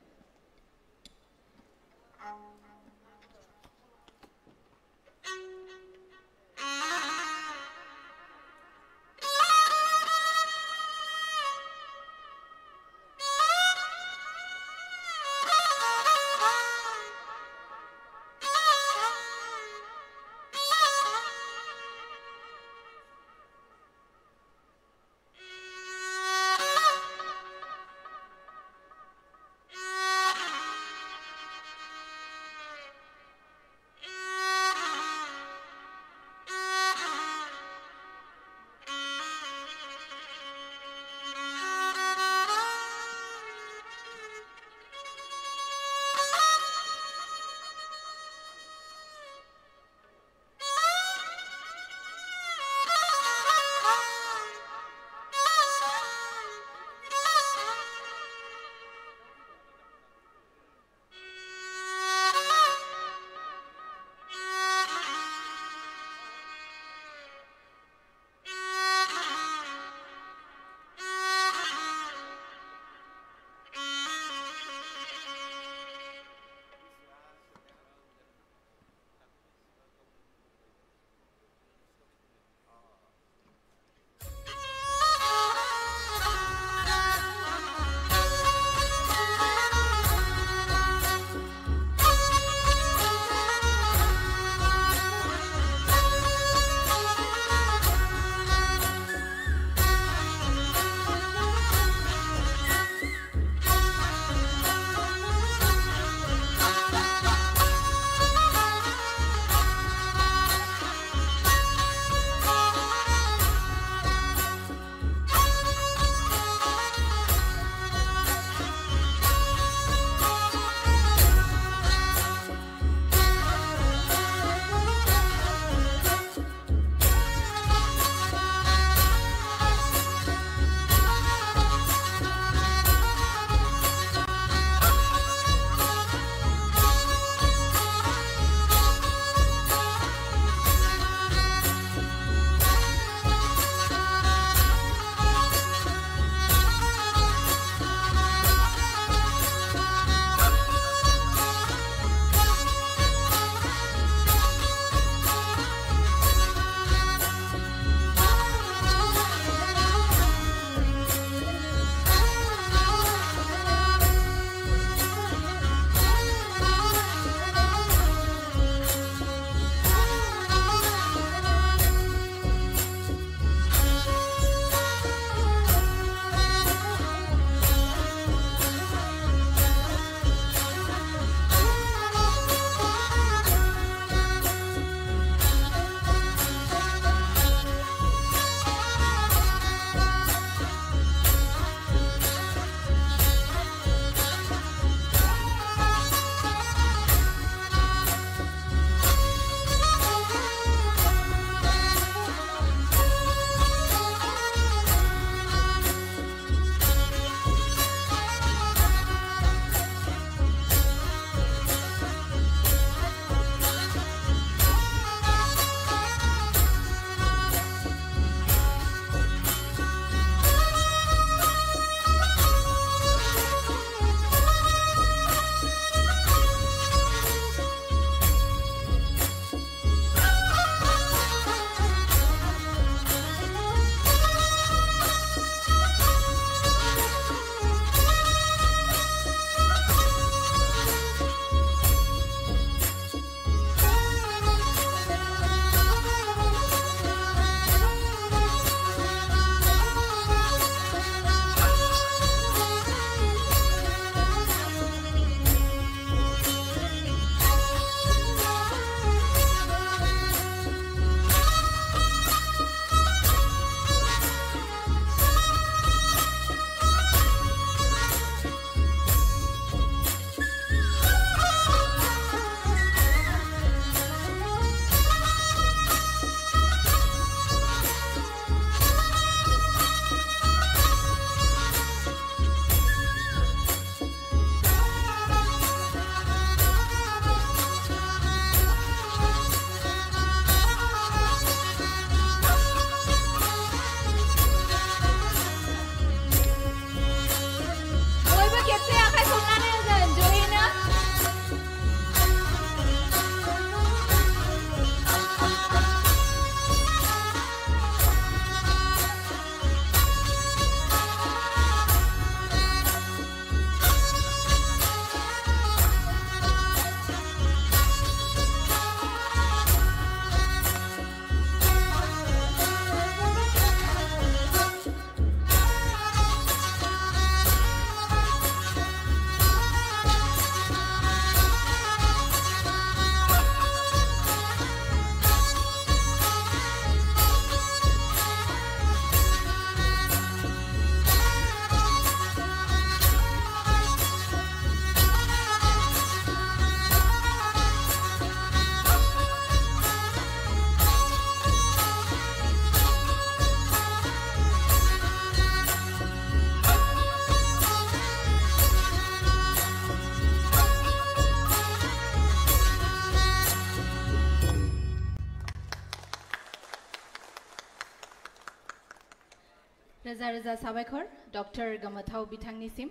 B: रोजा रोजा साबायखर डक्टर गोमोथाव बिथांनिसिम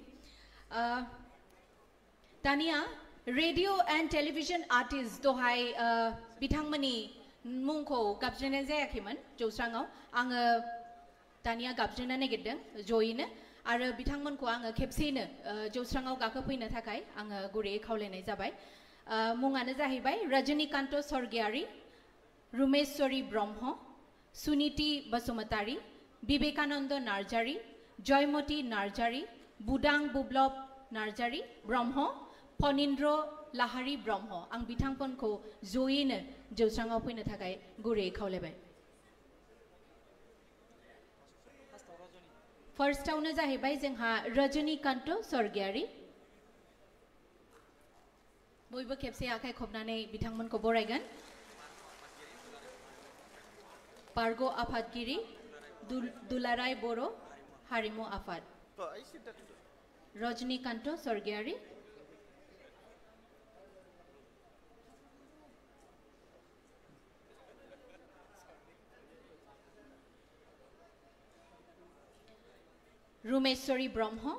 B: दानिया रेडियो एंड टेलीविजन आर्टिस्ट दहाय बिथांमोननि मुंखौ गाबज्रिनाय जायाखैमोन जौस्राङाव आङो दानिया गाबज्रिनो नागिरदों जयैनो आरो बिथांमोनखौ आङो खेबसेयैनो जौस्राङाव गाखोफैनो थाखाय आङो गुरैयै खावलायनाय जाबाय मुङानो जाहैबाय रजनीकान्त स्वर्गियारी रुमेश्वरी ब्रह्म सुनीति बसुमतारी विवेकानंद नार्जारी जयमती नार्जारी बुदां बुब्लब नार्जारी ब्रह्म फनिन्द्र लाहारी ब्रह्म आं बिथांमोनखौ जयैनो जौस्राङाव फैनो थाखाय गुरैयै खावलायबाय फार्स्टआवनो जाहैबाय जोंहा रजनीकान्त स्वर्गियारी बयबो खेबसे आखाइ खबनानै बिथांमोनखौ बरायगोन बारग' आफादगिरि दुलाराय बर' हारिमु आफाद रजनीकान्त स्वर्गियारी रुमेश्वरी ब्रह्म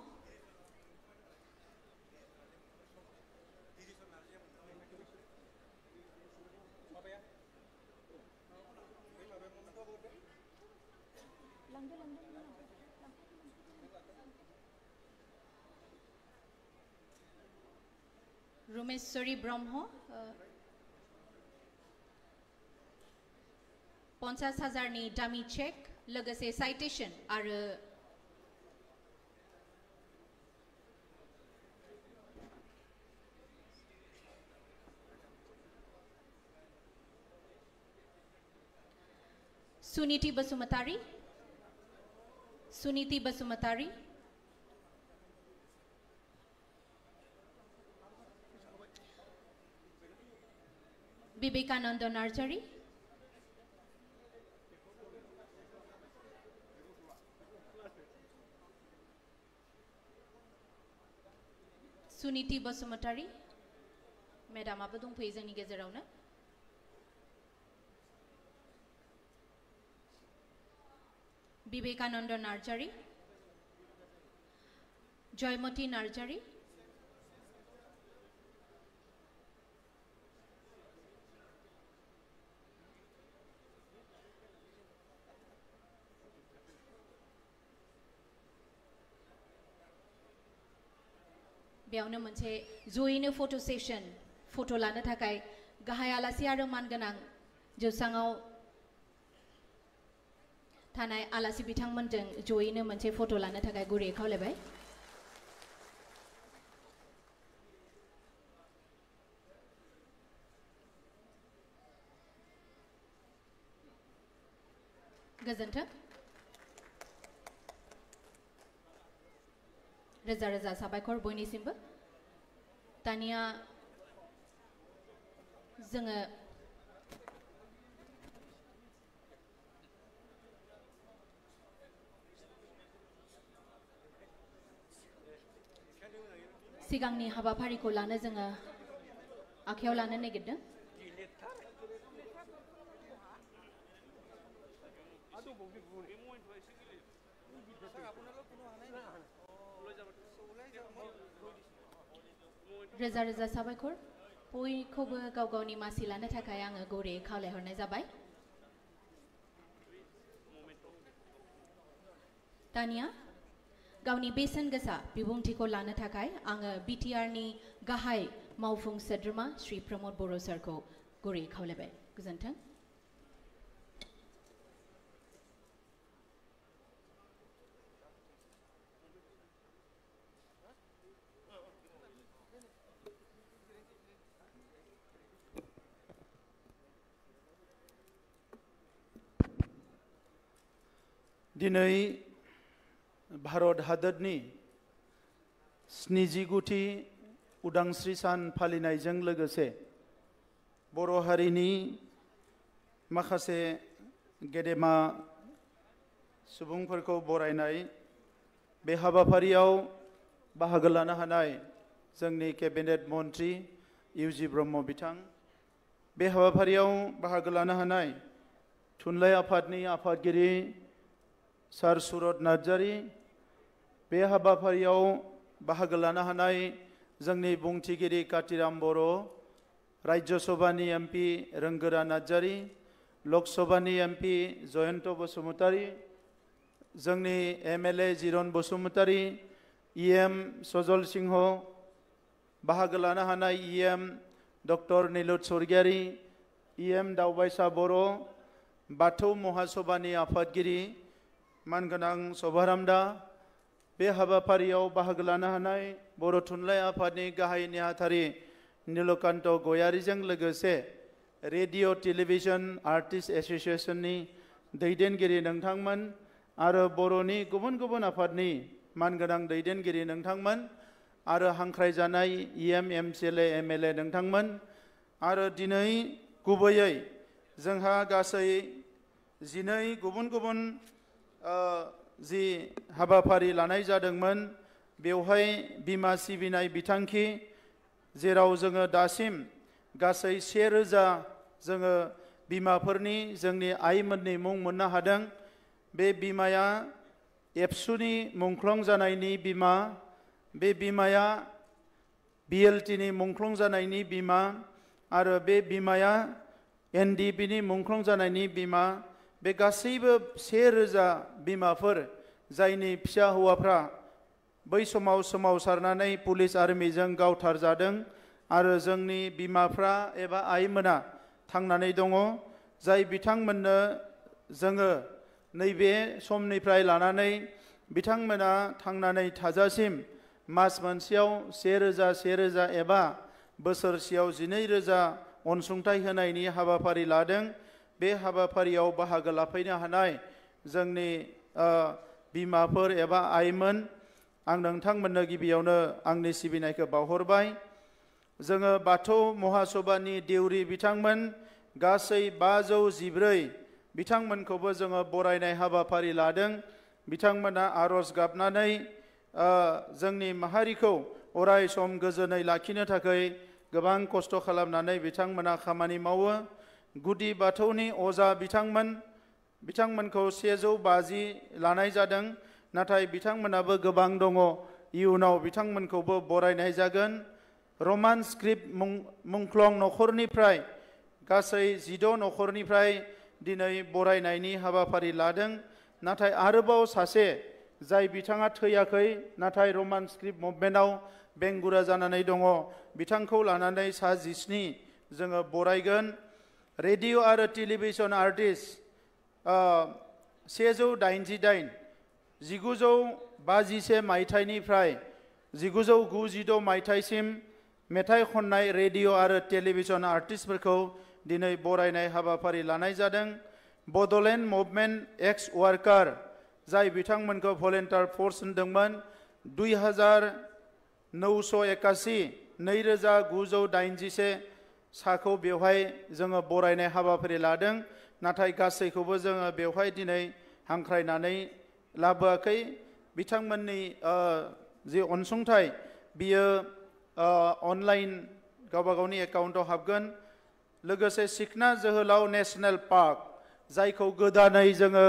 B: रुमेश्वरी ब्रह्म 50,000 नि डामी चेक लोगोसे साइटेशन आरो सुनीति बसुमतारी विवेकानंद नार्जारी सुनीति बसुमतारी मेडामाबो दंफैयो जोंनि गेजेरावनो विवेकानंद नार्जारी जयमती नार्जारी बेयावनो मोनसे जयैनो फटो सेशन फटो लानो थाखाय गाहाय आलासि आरो मानगोनां जौस्राङाव थानाय आलासि बिथांमोनजों जयैनो मोनसे फटो लानो थाखाय गुरैयै खावलायबाय गोजोन्थों रोजा रोजा साबायखर बयनिसिमबो दानिया जोङो सिगांनि हाबाफारिखौ लानो जोङो आखायाव लानो नागिरदों रोजा रोजा साबायखर बयखौबो गाव गावनि मासि लानो थाखाय आङो गुरैयै खावलायहरनाय जाबाय दानिया गावनि बेसेन गोसा बिबुंथिखौ लानो थाखाय आङो बिटिआरनि गाहाय मावफुं सोद्रोमा श्री प्रमोद बर' सारखौ गुरैयै खावलायबाय गोजोन्थों
H: दिनै भारत हादरनि 79थि उदांस्रि सान फालिनायजों लोगोसे बर' हारिनि माखासे गेदेमा सुबुंफोरखौ बरायनाय बे हाबाफारियाव बाहागो लानो हानाय जोंनि केबिनेट मन्त्रि इउजि ब्रह्म बिथां बे हाबाफारियाव बाहागो लानो हानाय थुनलाइ आफादनि आफादगिरि सार सुरत नार्जारी बे हाबाफारियाव बाहागो लानो हानाय जोंनि बुंथिगिरि कातिराम बर' राज्य सभानि एमपि रोंगोरा नार्जारी लक सभानि एमपि जयन्त बसुमतारी जोंनि एमएलए जिरन बसुमतारी इएम सजल सिंह बाहागो लानो हानाय EM doctor नीलुत Swargiary EM Daobaisa बर' बाथौ महासभानि आफादगिरि मानगोनां सभारामदा बे हाबाफारियाव बाहागो लानो हानाय बर' थुनलाइ आफादनि गाहाय नेहाथारि नीलकान्त गयारीजों लोगोसे रेडिअ टेलिभिजन आर्टिस्ट एसोसिएशननि दैदेनगिरि नोंथांमोन आरो बर'नि गुबुन गुबुन आफादनि मानगोनां दैदेनगिरि नोंथांमोन आरो हांख्रायजानाय इएम एमसिएलए एमएलए नोंथांमोन आरो दिनै गुबैयै जोंहा गासै 12 गुबुन गुबुन जि हाबाफारि लानाय जादोंमोन बेवहाय बिमा सिबिनाय बिथांखि जेराव जोङो दासिम गासै 1000 जोङो बिमाफोरनि जोंनि आइमोननि मुं मोननो हादों बे बिमाया एबसुनि मुंख्लं जानायनि बिमा बे बिमाया बिएलटिनि मुंख्लं जानायनि बिमा आरो बे बिमाया एनडिपिनि मुंख्लं जानायनि बिमा बे गासैबो 1000 बिमाफोर जायनि फिसा हौवाफ्रा बै समाव सोमावसारनानै पुलिस आर्मिजों गावथारजादों आरो जोंनि बिमाफ्रा एबा आइमोना थांनानै दङ जाय बिथांमोननो जोङो नैबे समनिफ्राय लानानै बिथांमोना थांनानै थाजासिम मास मोनसेयाव 1000 एबा बोसोरसेयाव 12000 अनसुंथाइ होनायनि हाबाफारि लादों बे हाबाफारियाव बाहागो लाफैनो हानाय जोंनि बिमाफोर एबा आइमोन आं नोंथांमोननो गिबियावनो आंनि सिबिनायखौ बावहरबाय जोङो बाथौ महासभानि देउरि बिथांमोन गासै 514 बिथांमोनखौबो जोङो बरायनाय हाबाफारि लादों बिथांमोना आरज गाबनानै जोंनि माहारिखौ अराय सम गोजोनै लाखिनो थाखाय गोबां खस्थ' खालामनानै बिथांमोना खामानि मावो गुदि बाथौनि अजा बिथांमोनखौ 150 लानाय जादों नाथाय बिथांमोनाबो गोबां दङ इयुनाव बिथांमोनखौबो बरायनाय जागोन रमान स्क्रिप्ट मुंख्लं नखरनिफ्राय गासै 16 नखरनिफ्राय दिनै बरायनायनि हाबाफारि लादों नाथाय आरोबाव सासे जाय बिथाङा थैयाखै नाथाय रमान स्क्रिप्ट मुभमेन्टआव बेंगुरा जानानै दङ बिथांखौ लानानै सा 17 जोङो बरायगोन रेडिअ आरो टेलिभिजन आर्टिस्ट 188 1951 मायथाइनिफ्राय 1996 मायथाइसिम मेथाइ खननाय रेडिअ आरो टेलिभिजन आर्टिस्टफोरखौ दिनै बरायनाय हाबाफारि लानाय जादों बड'लेण्ड मुभमेन्ट एक्स वार्कार जाय बिथांमोनखौ भलेन्टियार फर्स होनदोंमोन 2981 2981 साखौ बेवहाय जोङो बरायनाय हाबाफारि लादों नाथाय गासैखौबो जोङो बेवहाय दिनै हांख्रायनानै लाबोआखै बिथांमोननि जि अनसुंथाइ बियो अनलाइन गावबा गावनि एकाउन्टाव हाबगोन लोगोसे सिखना जोहोलाव नेशनेल पार्क जायखौ गोदानै जोङो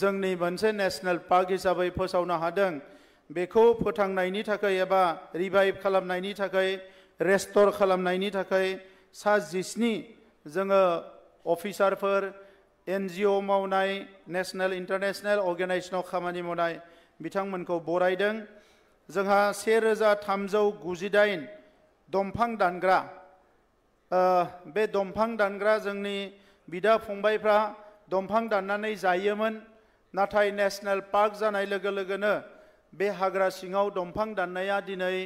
H: जोंनि मोनसे नेशनेल पार्क हिसाबै फोसावनो हादों बेखौ फोथांनायनि थाखाय एबा रिभाइभ खालामनायनि थाखाय रेस्ट'र खालामनायनि थाखाय सा 17 जोङो अफिसारफोर एनजिअ मावनाय नेशनेल इन्टारनेशनेल अर्गेनाइजेसनाव खामानि मावनाय बिथांमोनखौ बरायदों जोंहा 1398 दंफां दानग्रा बे दंफां दानग्रा जोंनि बिदा फंबायफ्रा दंफां दाननानै जायोमोन नाथाय नेशनेल पार्क जानाय लोगो लोगोनो बे हाग्रा सिङाव दंफां दाननाया दिनै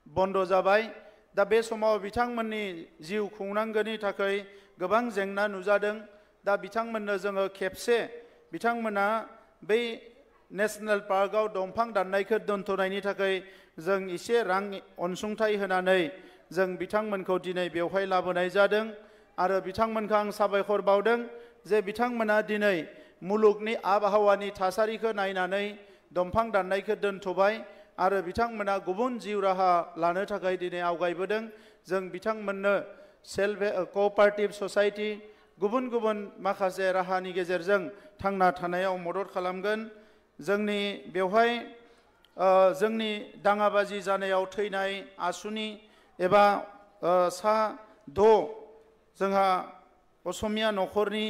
H: बन्द जाबाय दा बे समाव बिथांमोननि जिउ खुंनांगौनि थाखाय गोबां जेंना नुजादों दा बिथांमोननो जोङो खेबसे बिथांमोना बै नेशनेल पार्कआव दंफां दाननायखौ दोनथ'नायनि थाखाय जों एसे रां अनसुंथाइ होनानै जों बिथांमोनखौ दिनै बेवहाय लाबोनाय जादों आरो बिथांमोनखौ आं साबायखर बावदों जे बिथांमोना दिनै मुलुगनि आबहावानि थासारिखौ नायनानै दंफां दाननायखौ दोनथ'बाय आरो बिथांमोना गुबुन जिउ राहा लानो थाखाय दिनै आवगायबोदों जों बिथांमोननो सेल्फ क'अपारेटिभ ससाइटि गुबुन गुबुन माखासे राहानि गेजेरजों थांना थानायाव मदद खालामगोन। जोंनि बेवहाय जोंनि दाङाबाजि जानायाव थैनाय आसुनि एबा सा 6 जोंहा असमिया न'खरनि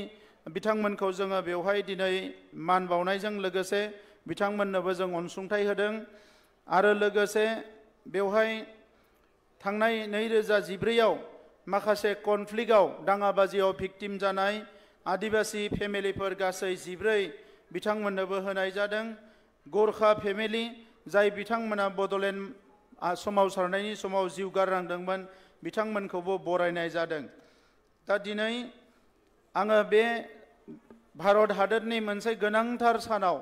H: बिथांमोनखौ जोङो बेवहाय दिनै मान बावनायजों लोगोसे बिथांमोननोबो जों अनसुंथाइ होदों। आरो लोगोसे बेवहाय थांनाय 2014आव माखासे कनफ्लिक्टआव दाङाबाजियाव भिक्टिम जानाय आदिबासी फेमिलिफोर गासै 14 बिथांमोननोबो होनाय जादों। गोरखा फेमिलि जाय बिथांमोना बड'लेण्ड सोमावसारनायनि समाव जिउ गारनांदोंमोन बिथांमोनखौबो बरायनाय जादों। दा दिनै आङो बे भारत हादरनि मोनसे गोनांथार सानाव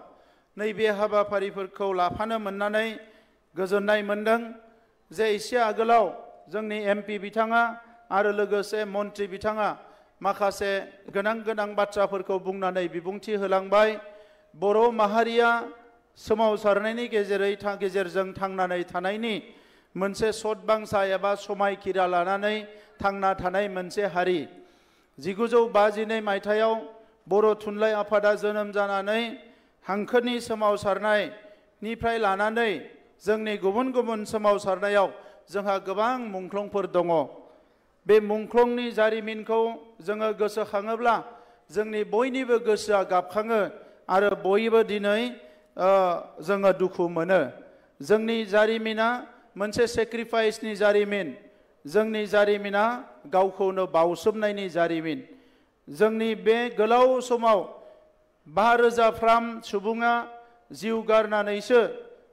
H: नैबे हाबाफारिफोरखौ लाफानो मोननानै गोजोननाय मोनदों जे एसे आगोलाव जोंनि MP बिथाङा आरो लोगोसे मन्त्रि बिथाङा माखासे गोनां बाथ्राफोरखौ बुंनानै बिबुंथि होलांबाय। बर' माहारिया सोमावसारनायनि गेजेरजों थांनानै थानायनि मोनसे सदबांसा एबा समायखिरा लानानै थांना थानाय मोनसे हारि। 1952 मायथाइयाव बर' थुनलाइ आफादा जोनोम जानानै हांखोनि सोमावसारनायनिफ्राय लानानै जोंनि गुबुन गुबुन सोमावसारनायाव जोंहा गोबां मुंख्लंफोर दङ। बे मुंख्लंनि जारिमिनखौ जोङो गोसोखाङोब्ला जोंनि बयनिबो गोसोआ गाबखाङो आरो बयबो दिनै जोङो दुखु मोनो। जोंनि जारिमिना मोनसे सेक्रिफाइसनि जारिमिन। जोंनि जारिमिना गावखौनो बावसोमनायनि जारिमिन। जोंनि बे गोलाव समाव 5000 सुबुङा जिउ गारनानैसो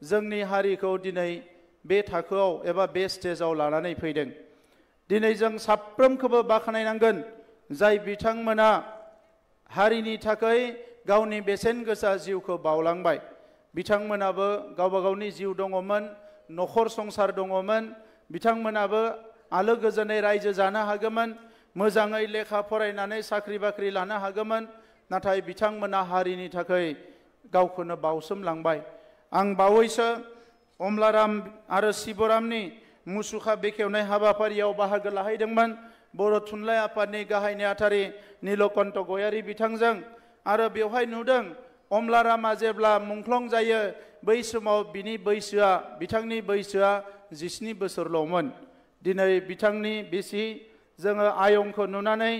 H: जोंनि हारिखौ दिनै बे थाखोआव एबा बे स्टेजाव लानानै फैदों। दिनै जों साफ्रोमखौबो बाख्नायनांगोन जाय बिथांमोना हारिनि थाखाय गावनि बेसेन गोसा जिउखौ बावलांबाय। बिथांमोनाबो गावबा गावनि जिउ दङमोन, न'खर संसार दङमोन। बिथांमोनाबो आलो गोजोनै रायजो जानो हागौमोन, मोजाङै लेखा फरायनानै साख्रि बाख्रि लानो हागौमोन। नाथाय बिथांमोना हारिनि थाखाय गावखौनो बावसोमलांबाय। आं बावैसो अमलाराम आरो शिबरामनि मुसुखा बेखेवनाय हाबाफारियाव बाहागो लाहैदोंमोन बर' थुनलाइ आफादनि गाहाय नेहाथारि नीलकण्ठ गयारी बिथांजों। आरो बेवहाय नुदों अमलारामा जेब्ला मुंख्लं जायो बै समाव बिथांनि बैसोआ 17 बोसोरल'मोन। दिनै बिथांनि बिसि जोङो आयंखौ नुनानै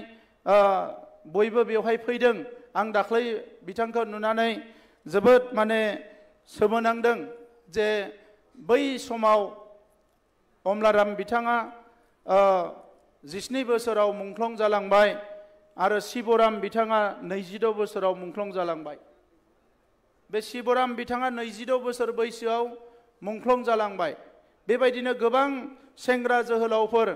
H: बयबो बेवहाय फैदों। आं दाख्लै बिथांखौ नुनानै जोबोद सोमोनांदों जे बै समाव अमलाराम बिथाङा 17 बोसोराव मुंख्लं जालांबाय आरो शिबराम बिथाङा 26 बोसोराव मुंख्लं जालांबाय। बे शिबराम बिथाङा 26 बोसोर बैसोआव मुंख्लं जालांबाय। बेबायदिनो गोबां सेंग्रा जोहोलावफोर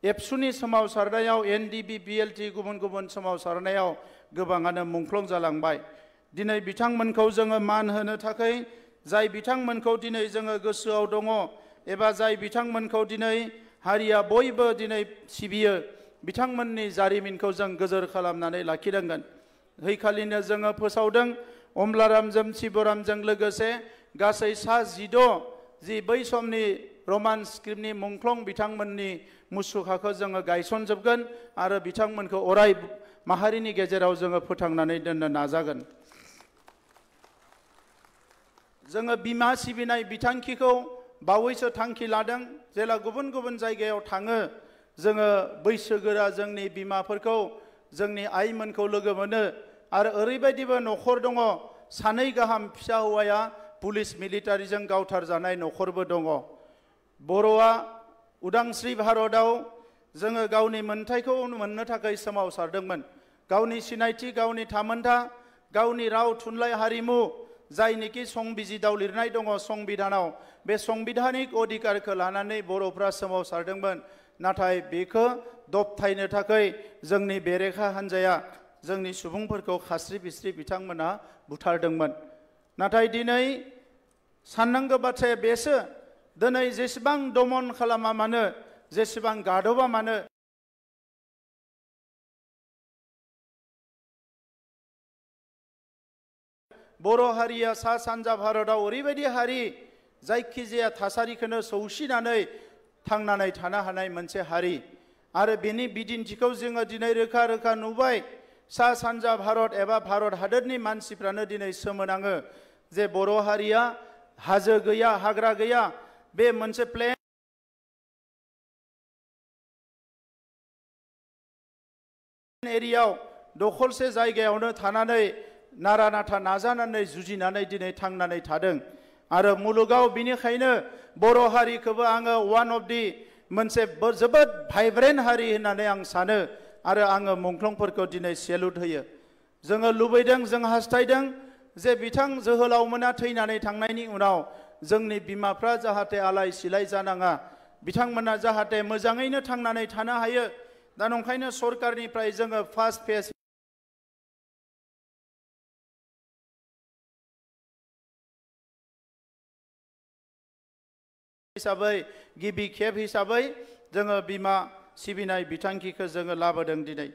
H: एबसुनि सोमावसारनायाव NDB BLT गुबुन गुबुन सोमावसारनायाव गोबाङानो मुंख्लं जालांबाय। दिनै बिथांमोनखौ जोङो मान होनो थाखाय जाय बिथांमोनखौ दिनै जोङो गोसोआव दङ एबा जाय बिथांमोनखौ दिनै हारिया बयबो दिनै सिबियो बिथांमोननि जारिमिनखौ जों गोजोर खालामनानै लाखिनांगोन। हैखालिनो जोङो फोसावदों अमलारामजों शिबरामजों लोगोसे गासै सा 16 जि बै समनि रमान स्क्रिप्टनि मुंख्लं बिथांमोननि मुसुखाखौ जोङो गायसनजोबगोन आरो बिथांमोनखौ अराय माहारिनि गेजेराव जोङो फोथांनानै दोननो नाजागोन। जोङो बिमा सिबिनाय बिथांखिखौ बावैसो थांखि लादों। जेला गुबुन गुबुन जायगायाव थाङो जोङो बैसोगोरा जोंनि बिमाफोरखौ जोंनि आइमोनखौ लोगो मोनो आरो ओरैबायदिबो न'खर दङ 2 गाहाम फिसा हौवाया पुलिस मिलिटारिजों गावथारजानाय न'खरबो दङ। बर'आ उदांस्रि भारतआव जोङो गावनि मोनथायखौ मोननो थाखाय सोमावसारदोंमोन। गावनि सिनायथि, गावनि थामोनथा, गावनि राव थुनलाइ हारिमु जायनिखि संबिजिदाव लिरनाय दङ संबिधानाव बे संबिधानिक अधिकारखौ लानानै बर'फ्रा सोमावसारदोंमोन। नाथाय बेखौ दबथायनो थाखाय जोंनि बेरेखा हान्जाया जोंनि सुबुंफोरखौ खास्रि बिस्रि बिथांमोना बुथारदोंमोन। नाथाय दिनै साननांगौ बाथ्राया बेसो दिनै जेसेबां दमन खालामा मानो जेसेबां गादबा मानो बर' हारिया सा सानजा भारतआव ओरैबायदि हारि जायखिजाया थासारिखौनो सौसिनानै थांनानै थानो हानाय मोनसे हारि आरो बेनि बिदिन्थिखौ जोङो दिनै रोखा रोखा नुबाय सा सानजा भारत एबा भारत हादरनि मानसिफ्रानो दिनै सोमोनाङो जे बर' हारिया हाजो गैया हाग्रा गैया बे मोनसे प्लेन एरियायाव दखलसे जायगायावनो थानानै नारा नाथा नाजानानै जुजिनानै दिनै थांनानै थादों आरो मुलुगाव बिनिखायनो बर' हारिखौबो आङो वान अफ दि मोनसे जोबोद भाइब्रेन्ट हारि होननानै आं सानो आरो आङो मुंख्लंफोरखौ दिनै सेलुट होयो जोङो लुबैदों जों हास्थायदों जे बिथां जोहोलावमोना थैनानै थांनायनि उनाव जोंनि बिमाफ्रा जाहाथे आलाय सिलाय जानाङा बिथांमोना जाहाथे मोजाङैनो थांनानै थानो हायो दा नंखायनो सरकारनिफ्राय जोङो फार्स्ट फेज हिसाबै गिबि खेब हिसाबै जोङो बिमा सिबिनाय बिथांखिखौ जोङो लाबोदों दिनै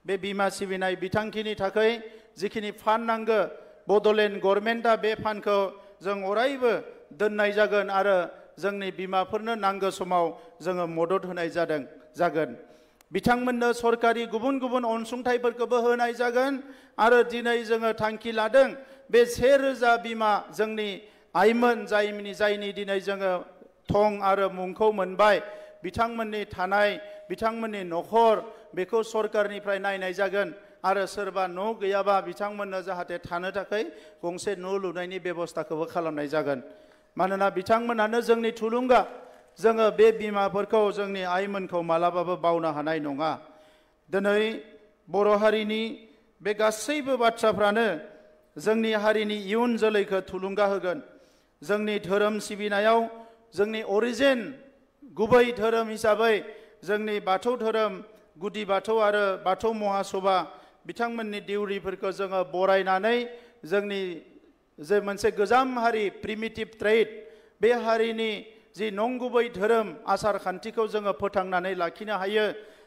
H: बे बिमा सिबिनाय बिथांखिनि थाखाय जिखिनि फान्ड नांगौ बड'लेण्ड गभर्नमेन्टआ बे फान्डखौ जों अरायबो दोननाय जागोन आरो जोंनि बिमाफोरनो नांगौ समाव जोङो मदद होनाय जागोन बिथांमोननो सरकारि गुबुन गुबुन अनसुंथाइफोरखौबो होनाय जागोन आरो दिनै जोङो थांखि लादों बे 1000 बिमा जोंनि आइमोन जायनि दिनै जोङो थं आरो मुंखौ मोनबाय बिथांमोननि थानाय बिथांमोननि न'खर बेखौ सरकारनिफ्राय नायनाय जागोन आरो सोरबा न' गैयाबा बिथांमोननो जाहाथे थानो थाखाय गंसे न' लुनायनि बेबस्थाखौबो खालामनाय जागोन मानोना बिथांमोनानो जोंनि थुलुंगा जोङो बे बिमाफोरखौ जोंनि आइमोनखौ मालाबाबो बावनो हानाय नङा दिनै बर' हारिनि बे गासैबो बाथ्राफ्रानो जोंनि हारिनि इयुन जोलैखौ थुलुंगा होगोन जोंनि धोरोम सिबिनायाव जोंनि अरिजिन गुबै धोरोम हिसाबै जोंनि बाथौ धोरोम गुदि बाथौ आरो बाथौ महासभा बिथांमोननि दिउरिफोरखौ जोङो बरायनानै जोंनि जे मोनसे गोजाम हारि प्रिमिटिभ ट्रेड बे हारिनि जि नंगुबै धोरोम आसार खान्थिखौ जोङो फोथांनानै लाखिनो हायो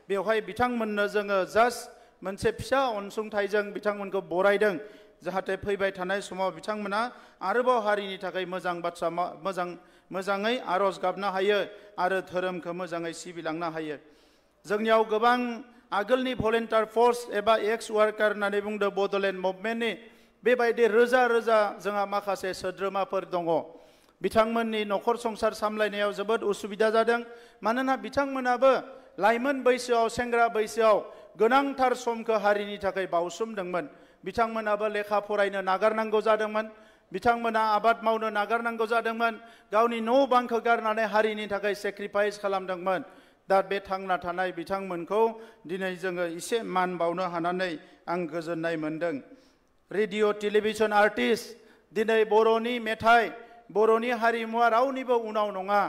H: बेवहाय बिथांमोननो जोङो जास्ट मोनसे फिसा अनसुंथाइजों बिथांमोनखौ बरायदों जाहाथे फैबाय थानाय समाव बिथांमोना आरोबाव हारिनि थाखाय मोजां बाथ्रा मोजाङै आरज गाबनो हायो आरो धोरोमखौ मोजाङै सिबिलांनो हायो जोंनियाव गोबां आगोलनि भलेन्टियार फर्स एबा एक्स वार्कार होननानै बुंदों बड'लेण्ड मुभमेन्टनि बेबायदि रोजा रोजा जोंहा माखासे सोद्रोमाफोर दङ बिथांमोननि न'खर संसार सामलायनायाव जोबोद उसुबिदा जादों मानोना बिथांमोनाबो लाइमोन बैसोआव सेंग्रा बैसोआव गोनांथार समखौ हारिनि थाखाय बावसोमदोंमोन बिथांमोनाबो लेखा फरायनो नागारनांगौ जादोंमोन बिथांमोना आबाद मावनो नागारनांगौ जादोंमोन गावनि न' बांखौ गारनानै हारिनि थाखाय सेक्रिफाइस खालामदोंमोन दा बे थांना थानाय बिथांमोनखौ दिनै जोङो एसे मान बावनो हानानै आं गोजोननाय मोनदों रेडिअ टेलिभिजन आर्टिस्ट दिनै बर'नि मेथाइ बर'नि हारिमुवा रावनिबो उनाव नङा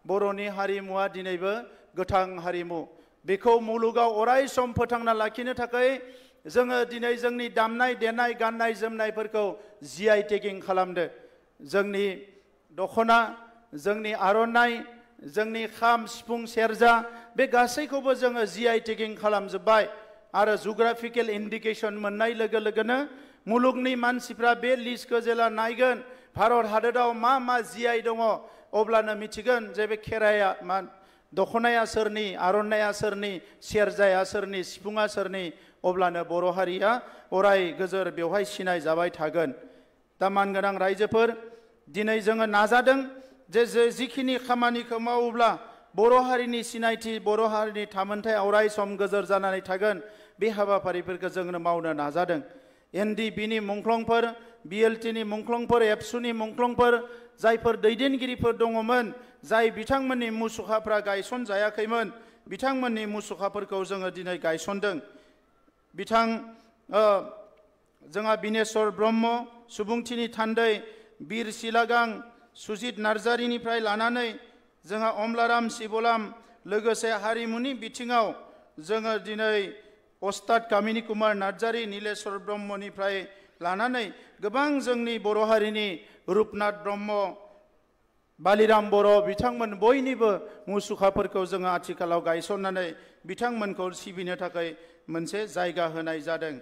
H: बर'नि हारिमुवा दिनैबो गोथां हारिमु बेखौ मुलुगाव अराय सम फोथांना लाखिनो थाखाय जोङो दिनै जोंनि दामनाय देनाय गाननाय जोमनायफोरखौ GI टेगिं खालामदो जोंनि दख'ना जोंनि आर'नाइ जोंनि खाम सिफुं सेरजा बे गासैखौबो जोङो GI टेगिं खालामजोब्बाय आरो जुग्राफिकेल इन्डिकेसन मोननाय लोगो लोगोनो मुलुगनि मानसिफ्रा बे लिस्टखौ जेला नायगोन भारत हादराव मा GI दङ अब्लानो मिथिगोन जे बे खेराइया मा दख'नाया सोरनि आर'नाइया सोरनि सेरजाया सोरनि सिफुङा सोरनि अब्लानो बर' हारिया अराय गोजोर बेवहाय सिनाय जाबाय थागोन दा मानगोनां रायजोफोर दिनै जोङो नाजादों जे जिखिनि खामानिखौ मावोब्ला बर' हारिनि सिनायथि बर' हारिनि थामोनथाय अराय सम गोजोर जानानै थागोन बे हाबाफारिफोरखौ जोङो मावनो नाजादों NDBनि मुंख्लंफोर BLTनि मुंख्लंफोर एबसुनि मुंख्लंफोर जायफोर दैदेनगिरिफोर दङमोन जाय बिथांमोननि मुसुखाफ्रा गायसन जायाखैमोन बिथांमोननि मुसुखाफोरखौ जोङो दिनै गायसनदों बिथां जोंहा बिनेश्वर ब्रह्म सुबुंथिनि थान्दै बिर सिलागां सुजित नार्जारिनिफ्राय लानानै जोंहा अमलाराम शिबलाम लोगोसे हारिमुनि बिथिङाव जोङो दिनै अस्ताद कामिनी कुमार नार्जारी नीलेश्वर ब्रह्मनिफ्राय लानानै गोबां जोंनि बर' हारिनि रुपनाथ ब्रह्म बालिराम बर' बिथांमोन बयनिबो मुसुखाफोरखौ जोङो आथिखालाव गायसननानै बिथांमोनखौ सिबिनो थाखाय मोनसे जायगा होनाय जादों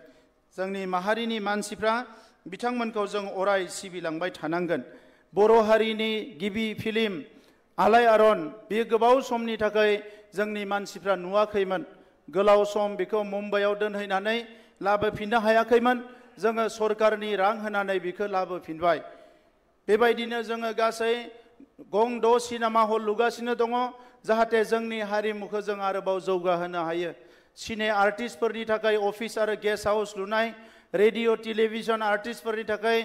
H: जोंनि माहारिनि मानसिफ्रा बिथांमोनखौ जों अराय सिबिलांबाय थानांगोन बर' हारिनि गिबि फिल्म आलायारन बेयो गोबाव समनि थाखाय जोंनि मानसिफ्रा नुवाखैमोन गोलाव सम बेखौ मुम्बाइआव दोनहैनानै लाबोफिननो हायाखैमोन जोङो सरकारनि रां होनानै बेखौ लाबोफिनबाय बेबायदिनो जोङो गासै गं 6 सिनेमा हल लुगासिनो दङ जाहाथे जोंनि हारिमुखौ जों आरोबाव जौगाहोनो हायो सिने आर्टिस्टफोरनि थाखाय अफिस आरो गेस्ट हाउस लुनाय रेडिअ टेलिभिजन आर्टिस्टफोरनि थाखाय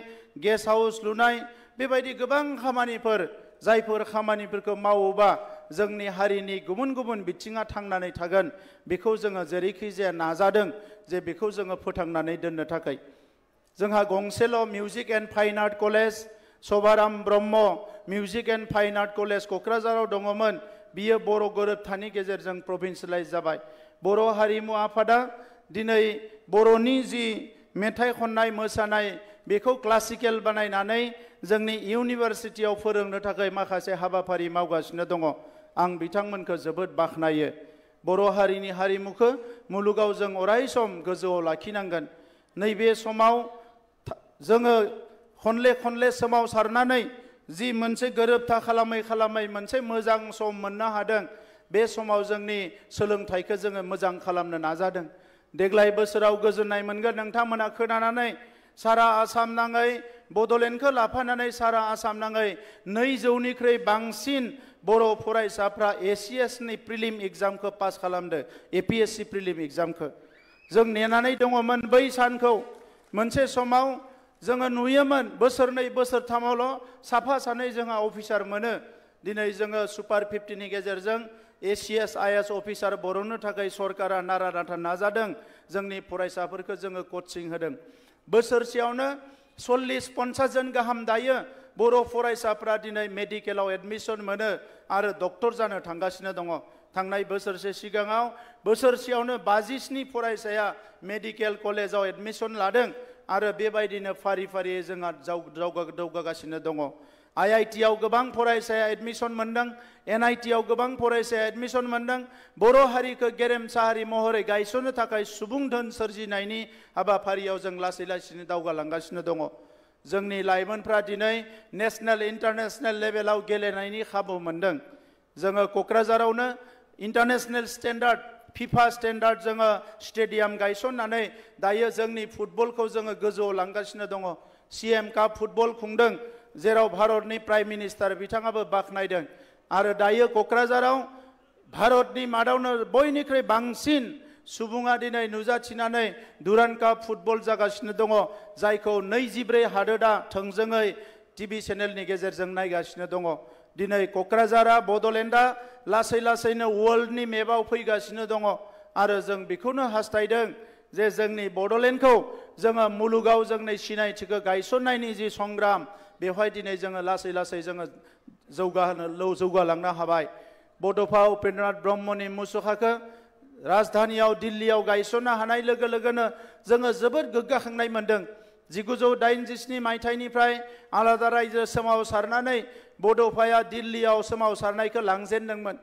H: गेस्ट हाउस लुनाय बेबायदि गोबां खामानिफोर जायफोर खामानिफोरखौ मावोबा जोंनि हारिनि गुबुन गुबुन बिथिङा थांनानै थागोन बेखौ जोङो जेरैखि जाया नाजादों जे बेखौ जोङो फोथांनानै दोननो थाखाय जोंहा गंसेल' music and fine art college Sabharam Brahma music and fine art college क'क्राझाराव दङमोन बियो बर' गोरोबथानि गेजेरजों प्रभिन्सियेलाइज जाबाय बर' हारिमु आफादा दिनै बर'नि जि मेथाइ खननाय मोसानाय बेखौ क्लासिकेल बानायनानै जोंनि इउनिभारसिटियाव फोरोंनो थाखाय माखासे हाबाफारि मावगासिनो दङ आं बिथांमोनखौ जोबोद बाख्नायो बर' हारिनि हारिमुखौ मुलुगाव जों अराय सम गोजौआव लाखिनांगोन नैबे समाव जोङो खनले सोमावसारनानै जि मोनसे गोरोबथा खालामै मोनसे मोजां सम मोननो हादों बे समाव जोंनि सोलोंथाइखौ जोङो मोजां खालामनो नाजादों देग्लाय बोसोराव गोजोननाय मोनगोन नोंथांमोना खोनानानै सारा आसाम नाङै बड'लेण्डखौ लाफानानै सारा आसाम नाङै 200निख्रुइ बांसिन बर' फरायसाफ्रा ACS नि प्रिलिम एग्जामखौ पास खालामदो APSC प्रिलिम एग्जामखौ जों नेनानै दङमोन बै सानखौ मोनसे समाव जोङो नुयोमोन बोसोरनै बोसोरथामावल' साफा सानै जोंहा अफिसार मोनो दिनै जोङो सुपार 50 नि गेजेरजों ACS IAS अफिसार बर'नो थाखाय सरकारा नारा नाथा नाजादों जोंनि फरायसाफोरखौ जोङो कचिं होदों बोसोरसेयावनो 40-50 जन गाहाम दायो बर' फरायसाफ्रा दिनै मेडिकेलाव एडमिशन मोनो आरो डक्टर जानो थांगासिनो दङ थांनाय बोसोरसे सिगाङाव बोसोरसेयावनो 57 फरायसाया मेडिकेल कलेजाव एडमिशन लादों आरो बेबायदिनो फारि फारियै जोंहा दावगागासिनो दङ IIT आव गोबां फरायसाया एडमिशन मोनदों NIT आव गोबां फरायसाया एडमिशन मोनदों बर' हारिखौ गेरेमसा हारि महरै गायसननो थाखाय सुबुं धोन सोरजिनायनि हाबाफारियाव जों लासै दावगालांगासिनो दङ जोंनि लाइमोनफ्रा दिनै नेशनेल इन्टारनेशनेल लेभेलाव गेलेनायनि खाबु मोनदों जोङो क'क्राझारावनो इन्टारनेशनेल स्टेन्डार्ड FIFA स्टेन्डार्ड जोङो स्टेडियाम गायसननानै दायो जोंनि फुटबलखौ जोङो गोजौआव लांगासिनो दङ CM काप फुटबल खुंदों जेराव भारतनि प्राइम मिनिस्टार बिथाङाबो बाख्नायदों आरो दायो क'क्राझाराव भारतनि मादावनो बयनिख्रुइ बांसिन सुबुङा दिनै नुजाथिनानै दुरान्ड काप फुटबल जागासिनो दङ जायखौ 24 हादोरा थोंजोङै टिभि चेनेलनि गेजेरजों नायगासिनो दङ दिनै क'क्राझारा बड'लेण्डआ लासैनो वर्ल्डनि मेपआव फैगासिनो दङ आरो जों बेखौनो हास्थायदों जे जोंनि बड'लेण्डखौ जोङो मुलुगाव जोंनि सिनायथिखौ गायसननायनि जि संग्राम बेवहाय दिनै जोङो लासै जोङो जौगालांनो हाबाय बड'फा उपेन्द्रनाथ ब्रह्मनि मुसुखाखौ राजधानियाव दिल्लीयाव गायसननो हानाय लोगो लोगोनो जोङो जोबोद गोग्गाखांनाय मोनदों 1987 मायथाइनिफ्राय आलादा रायजो सोमावसारनानै बड'फाया दिल्लीयाव सोमावसारनायखौ लांजेनदोंमोन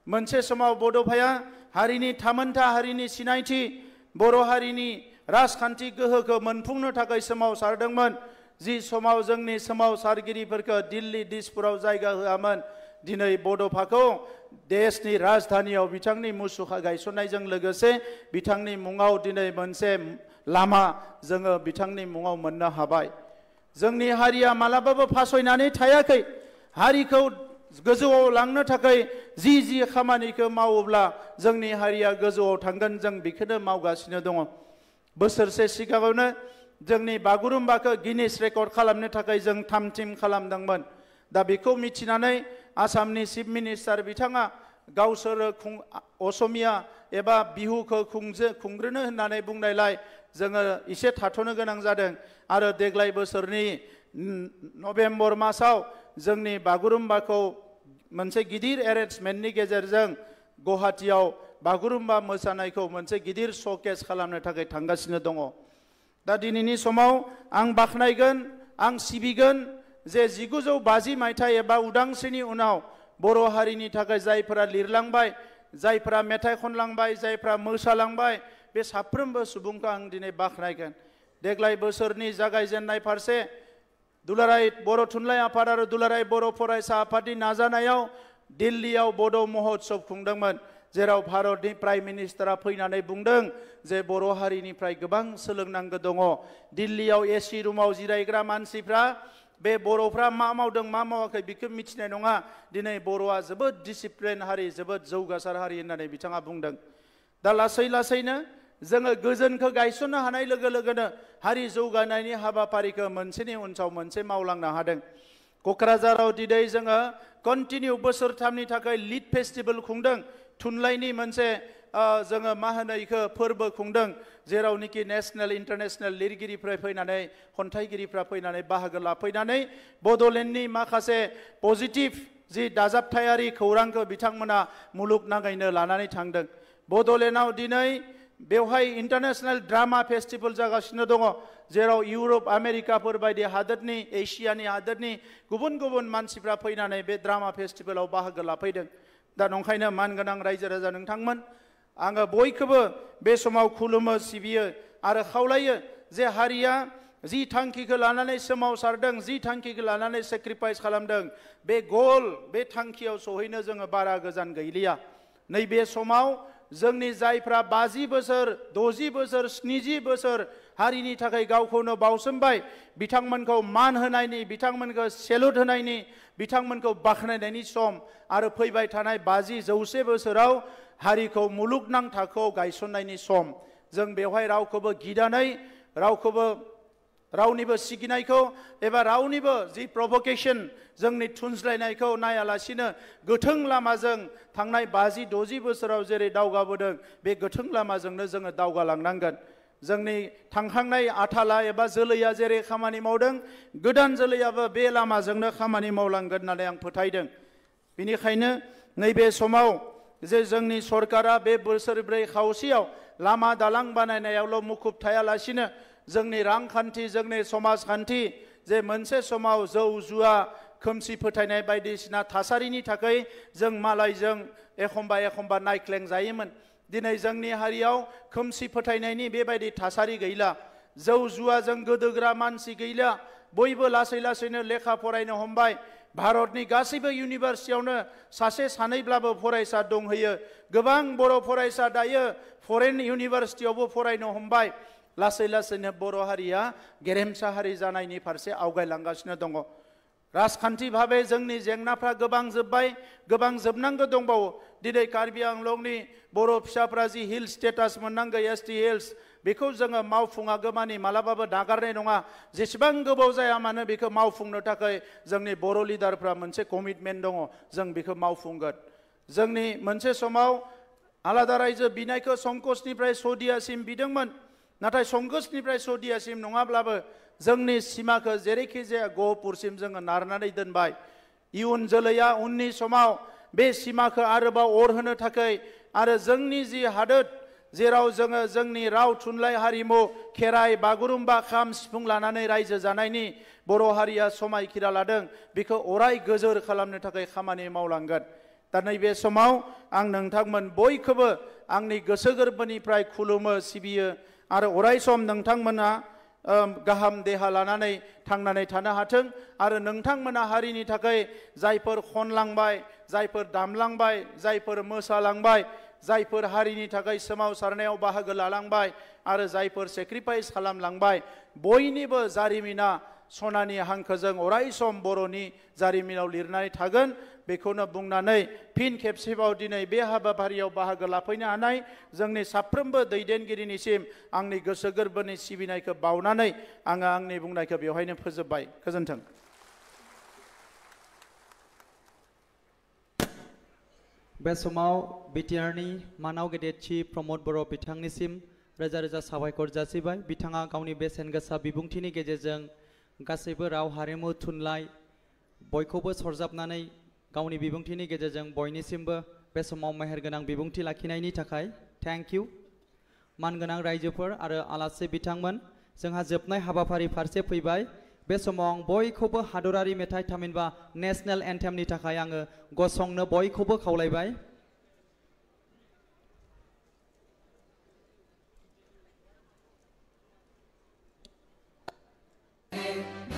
H: मोनसे समाव बड'फाया हारिनि थामोनथा हारिनि सिनायथि बर' हारिनि राजखान्थि गोहोखौ मोनफुंनो थाखाय सोमावसारदोंमोन जि समाव जोंनि सोमावसारगिरिफोरखौ दिल्ली दिसपुराव जायगा होआमोन दिनै बड'फाखौ देशनि राजधानियाव बिथांनि मुसुखा गायसननायजों लोगोसे बिथांनि मुङाव दिनै मोनसे लामा जोङो बिथांनि मुङाव मोननो हाबाय जोंनि हारिया मालाबाबो फासयनानै थायाखै हारिखौ गोजौआव लांनो थाखाय जि खामानिखौ मावोब्ला जोंनि हारिया गोजौआव थांगोन जों बेखौनो मावगासिनो दङ बोसोरसे सिगाङावनो जोंनि बागुरुम्बाखौ गिनिस रेकर्ड खालामनो थाखाय जों थाम-थिम खालामदोंमोन दा बेखौ मिथिनानै आसामनि चिफ मिनिस्टार बिथाङा गावसोर असमिया एबा बिहुखौ खुंग्रोनो होननानै बुंनायलाय जोङो एसे थाथ'नो गोनां जादों आरो देग्लाय बोसोरनि नभेम्बर मासाव जोंनि बागुरुम्बाखौ मोनसे गिदिर एरेन्जमेन्टनि गेजेरजों गुवाहाटीयाव बागुरुम्बा मोसानायखौ मोनसे गिदिर श'केस खालामनो थाखाय थांगासिनो दङ दा दिनैनि समाव आं बाख्नायगोन आं सिबिगोन जे 1950 मायथाइ एबा उदांस्रिनि उनाव बर' हारिनि थाखाय जायफोरा लिरलांबाय जायफोरा मेथाइ खनलांबाय जायफोरा मोसालांबाय बे साफ्रोमबो सुबुंखौ आं दिनै बाख्नायगोन देग्लाय बोसोरनि जागायजेननाय फारसे दुलाराय बर' थुनलाइ आफाद आरो दुलाराय बर' फरायसा आफादनि नाजानायाव दिल्लीयाव बड' महोत्सव खुंदोंमोन जेराव भारतनि प्राइम मिनिस्टारा फैनानै बुंदों जे बर' हारिनिफ्राय गोबां सोलोंनांगौ दङ दिल्लीयाव एसि रुमाव जिरायग्रा मानसिफ्रा बे बर'फ्रा मा मावदों मा मावाखै बेखौ मिथिनाय नङा दिनै बर'आ जोबोद डिसिप्लिन हारि जोबोद जौगासार हारि होननानै बिथाङा बुंदों दा लासै लासैनो जोङो गोजोनखौ गायसननो हानाय लोगो लोगोनो हारि जौगानायनि हाबाफारिखौ मोनसेनि उनाव मोनसे मावलांनो हादों क'क्राझाराव दिनै जोङो कन्टिनिउ बोसोरथामनि थाखाय लिड फेस्टिभेल खुंदों थुनलाइनि मोनसे जोङो मा होनो इखो फोरबो खुंदों जेरावनोखि नेशनेल इन्टारनेशनेल लिरगिरिफ्रा फैनानै खन्थाइगिरिफ्रा फैनानै बाहागो लाफैनानै बड'लेण्डनि माखासे पजिटिभ जि दाजाबथायारि खौरांखौ बिथांमोना मुलुगनाङैनो लानानै थांदों बड'लेण्डआव दिनै बेवहाय इन्टारनेशनेल ड्रामा फेस्टिभेल जागासिनो दङ जेराव इउरप आमेरिकाफोर बायदि हादोरनि एशियानि हादोरनि गुबुन गुबुन मानसिफ्रा फैनानै बे ड्रामा फेस्टिभेलाव बाहागो लाफैदों दा नंखायनो मानगोनां रायजो राजा नोंथांमोन आङो बयखौबो बे समाव खुलुमो सिबियो आरो खावलायो जे हारिया जि थांखिखौ लानानै सोमावसारदों जि थांखिखौ लानानै सेक्रिफाइस खालामदों बे गल बे थांखियाव सहैनो जोङो बारा गोजान गैलिया नैबे समाव जोंनि जायफ्रा 50 बोसोर 60 बोसोर 70 बोसोर हारिनि थाखाय गावखौनो बावसोमबाय बिथांमोनखौ मान होनायनि बिथांमोनखौ सेलुट होनायनि बिथांमोनखौ बाख्नायनायनि सम आरो फैबाय थानाय 50-100 बोसोराव हारिखौ मुलुगनां थाखोआव गायसननायनि सम जों बेवहाय रावखौबो गिनानै रावखौबो रावनिबो सिगिनायखौ एबा रावनिबो जि प्रभकेशन जोंनि थुनज्लायनायखौ नायालासिनो गोथों लामाजों थांनाय 50-60 बोसोराव जेरै दावगाबोदों बे गोथों लामाजोंनो जोङो दावगालांनांगोन जोंनि थांखांनाय आथाला एबा जोलैया जेरै खामानि मावदों गोदान जोलैयाबो बे लामाजोंनो खामानि मावलांगोन होननानै आं फोथायदों बेनिखायनो नैबे समाव जे जोंनि सरकारा बे बोसोरब्रै खावसेयाव लामा दालां बानायनायावल' मुखुब थायालासिनो जोंनि रांखान्थि जोंनि समाजखान्थि जे मोनसे समाव जौ जुवा खोमसि फोथायनाय बायदिसिना थासारिनि थाखाय जों मालायजों एखमबा नायख्लें जायोमोन दिनै जोंनि हारियाव खोमसि फोथायनायनि बेबायदि थासारि गैला जौ जुवाजों गोदोग्रा मानसि गैला बयबो लासै लासैनो लेखा फरायनो हमबाय भारतनि गासैबो इउनिभारसिटियावनो सासे सानैब्लाबो फरायसा दंहैयो गोबां बर' फरायसा दायो फरेन इउनिभारसिटियावबो फरायनो हमबाय लासै लासैनो बर' हारिया गेरेमसा हारि जानायनि फारसे आवगायलांगासिनो दङ राजखान्थि भाबै जोंनि जेंनाफ्रा गोबां जोब्बाय गोबां जोबनांगौ दंबावो दिनै कार्बि आंलंनि बर' फिसाफ्रा जि हिल स्टेटास मोननांगौ एसटि हिल्स बेखौ जोङो मावफुङागौमानि मालाबाबो नागारनाय नङा जेसेबां गोबाव जाया मानो बेखौ मावफुंनो थाखाय जोंनि बर' लिडारफ्रा मोनसे कमिटमेन्ट दङ जों बेखौ मावफुंगोन जोंनि मोनसे समाव आलादा रायजो बिनायखौ संकसनिफ्राय सदियासिम बिदोंमोन नाथाय संकसनिफ्राय सदियासिम नङाब्लाबो जोंनि सिमाखौ जेरैखि जाया गहपुरसिम जोङो नारनानै दोनबाय इयुन जोलैया उननि समाव बे सिमाखौ आरोबाव अर होनो थाखाय आरो जोंनि जि हादोर जेराव जोङो जोंनि राव थुनलाइ हारिमु खेराइ बागुरुम्बा खाम सिफुं लानानै रायजो जानायनि बर' हारिया समायखिरा लादों बेखौ अराय गोजोर खालामनो थाखाय खामानि मावलांगोन दा नैबे समाव आं नोंथांमोन बयखौबो आंनि गोसो गोरबोनिफ्राय खुलुमो सिबियो आरो अराय सम नोंथांमोना गाहाम देहा लानानै थांनानै थानो हाथों आरो नोंथांमोना हारिनि थाखाय जायफोर खनलांबाय जायफोर दामलांबाय जायफोर मोसालांबाय जायफोर हारिनि थाखाय सोमावसारनायाव बाहागो लालांबाय आरो जायफोर सेक्रिफाइस खालामलांबाय बयनिबो जारिमिना सनानि हांखोजों अराय सम बर'नि जारिमिनाव लिरनानै थागोन बेखौनो बुंनानै फिन खेबसेबाव दिनै बे हाबाफारियाव बाहागो लाफैनो हानाय जोंनि साफ्रोमबो दैदेनगिरिनिसिम आंनि गोसो गोरबोनि सिबिनायखौ बावनानै आङो आंनि बुंनायखौ बेवहायनो फोजोबबाय गोजोन्थों
A: बे समाव बिटिआरनि मानाव गेदेरथि प्रमद बर' बिथांनिसिम रोजा रोजा साबायखर जासिबाय बिथाङा गावनि बेसेन गोसा बिबुंथिनि गेजेरजों गासैबो राव हारिमु थुनलाइ बयखौबो सरजाबनानै गावनि बिबुंथिनि गेजेरजों बयनिसिमबो बे समाव मेहेरगोनां बिबुंथि लाखिनायनि थाखाय थेंक इउ मानगोनां रायजोफोर आरो आलासि बिथांमोन जोंहा जोबनाय हाबाफारि फारसे फैबाय बे समाव आं बयखौबो हादरारि मेथाइ थामहिनबा नेशनेल एन्थेमनि थाखाय आङो गसंनो बयखौबो खावलायबाय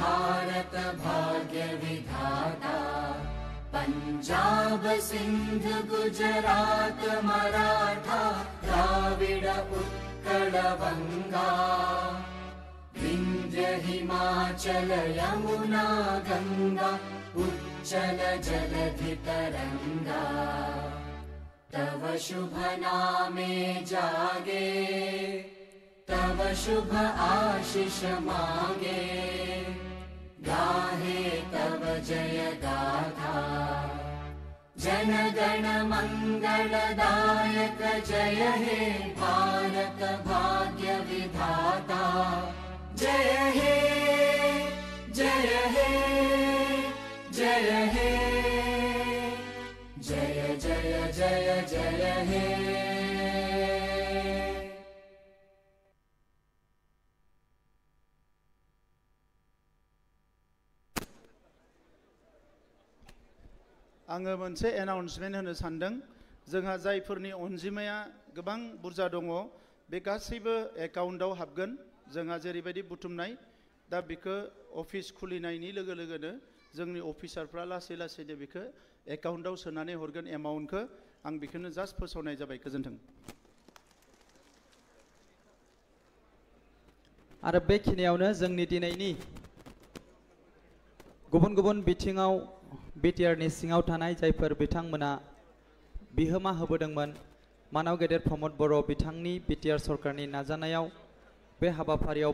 I: भारत भाग्य विधाता पंजाब सिंध गुजरात मराठा द्राविड उत्कल बंगा विंध्य हिमाचल यमुना गंगा उच्चल जलधि तरंगा तव शुभ नामे जागे तव शुभ आशीष मांगे गाहे तव जय गाथा जन गण मंगलदायक जय हे भारत भाग्य विधाता जय हे जय हे जय हे जय जय जय जय हे
H: आङो मोनसे एनाउन्समेन्ट होनो सानदों जोंहा जायफोरनि अनजिमाया गोबां बुरजा दङ बे गासैबो एकाउन्टआव हाबगोन जोंहा जेरैबायदि बुथुमनाय दा बेखौ अफिस खुलिनायनि लोगो लोगोनो जोंनि अफिसारफ्रा लासै लासैनो बेखौ एकाउन्टआव सोनानै हरगोन एमाउन्टखौ आं बेखौनो जास्ट फोसावनाय जाबाय गोजोन्थों
A: आरो बेखिनियावनो जोंनि दिनैनि गुबुन गुबुन बिथिङाव बिटिआरनि सिङाव थानाय जायफोर बिथांमोना बिहोमा होबोदोंमोन मानाव गेदेर प्रमद बर' बिथांनि बिटिआर सरकारनि नाजानायाव बे हाबाफारियाव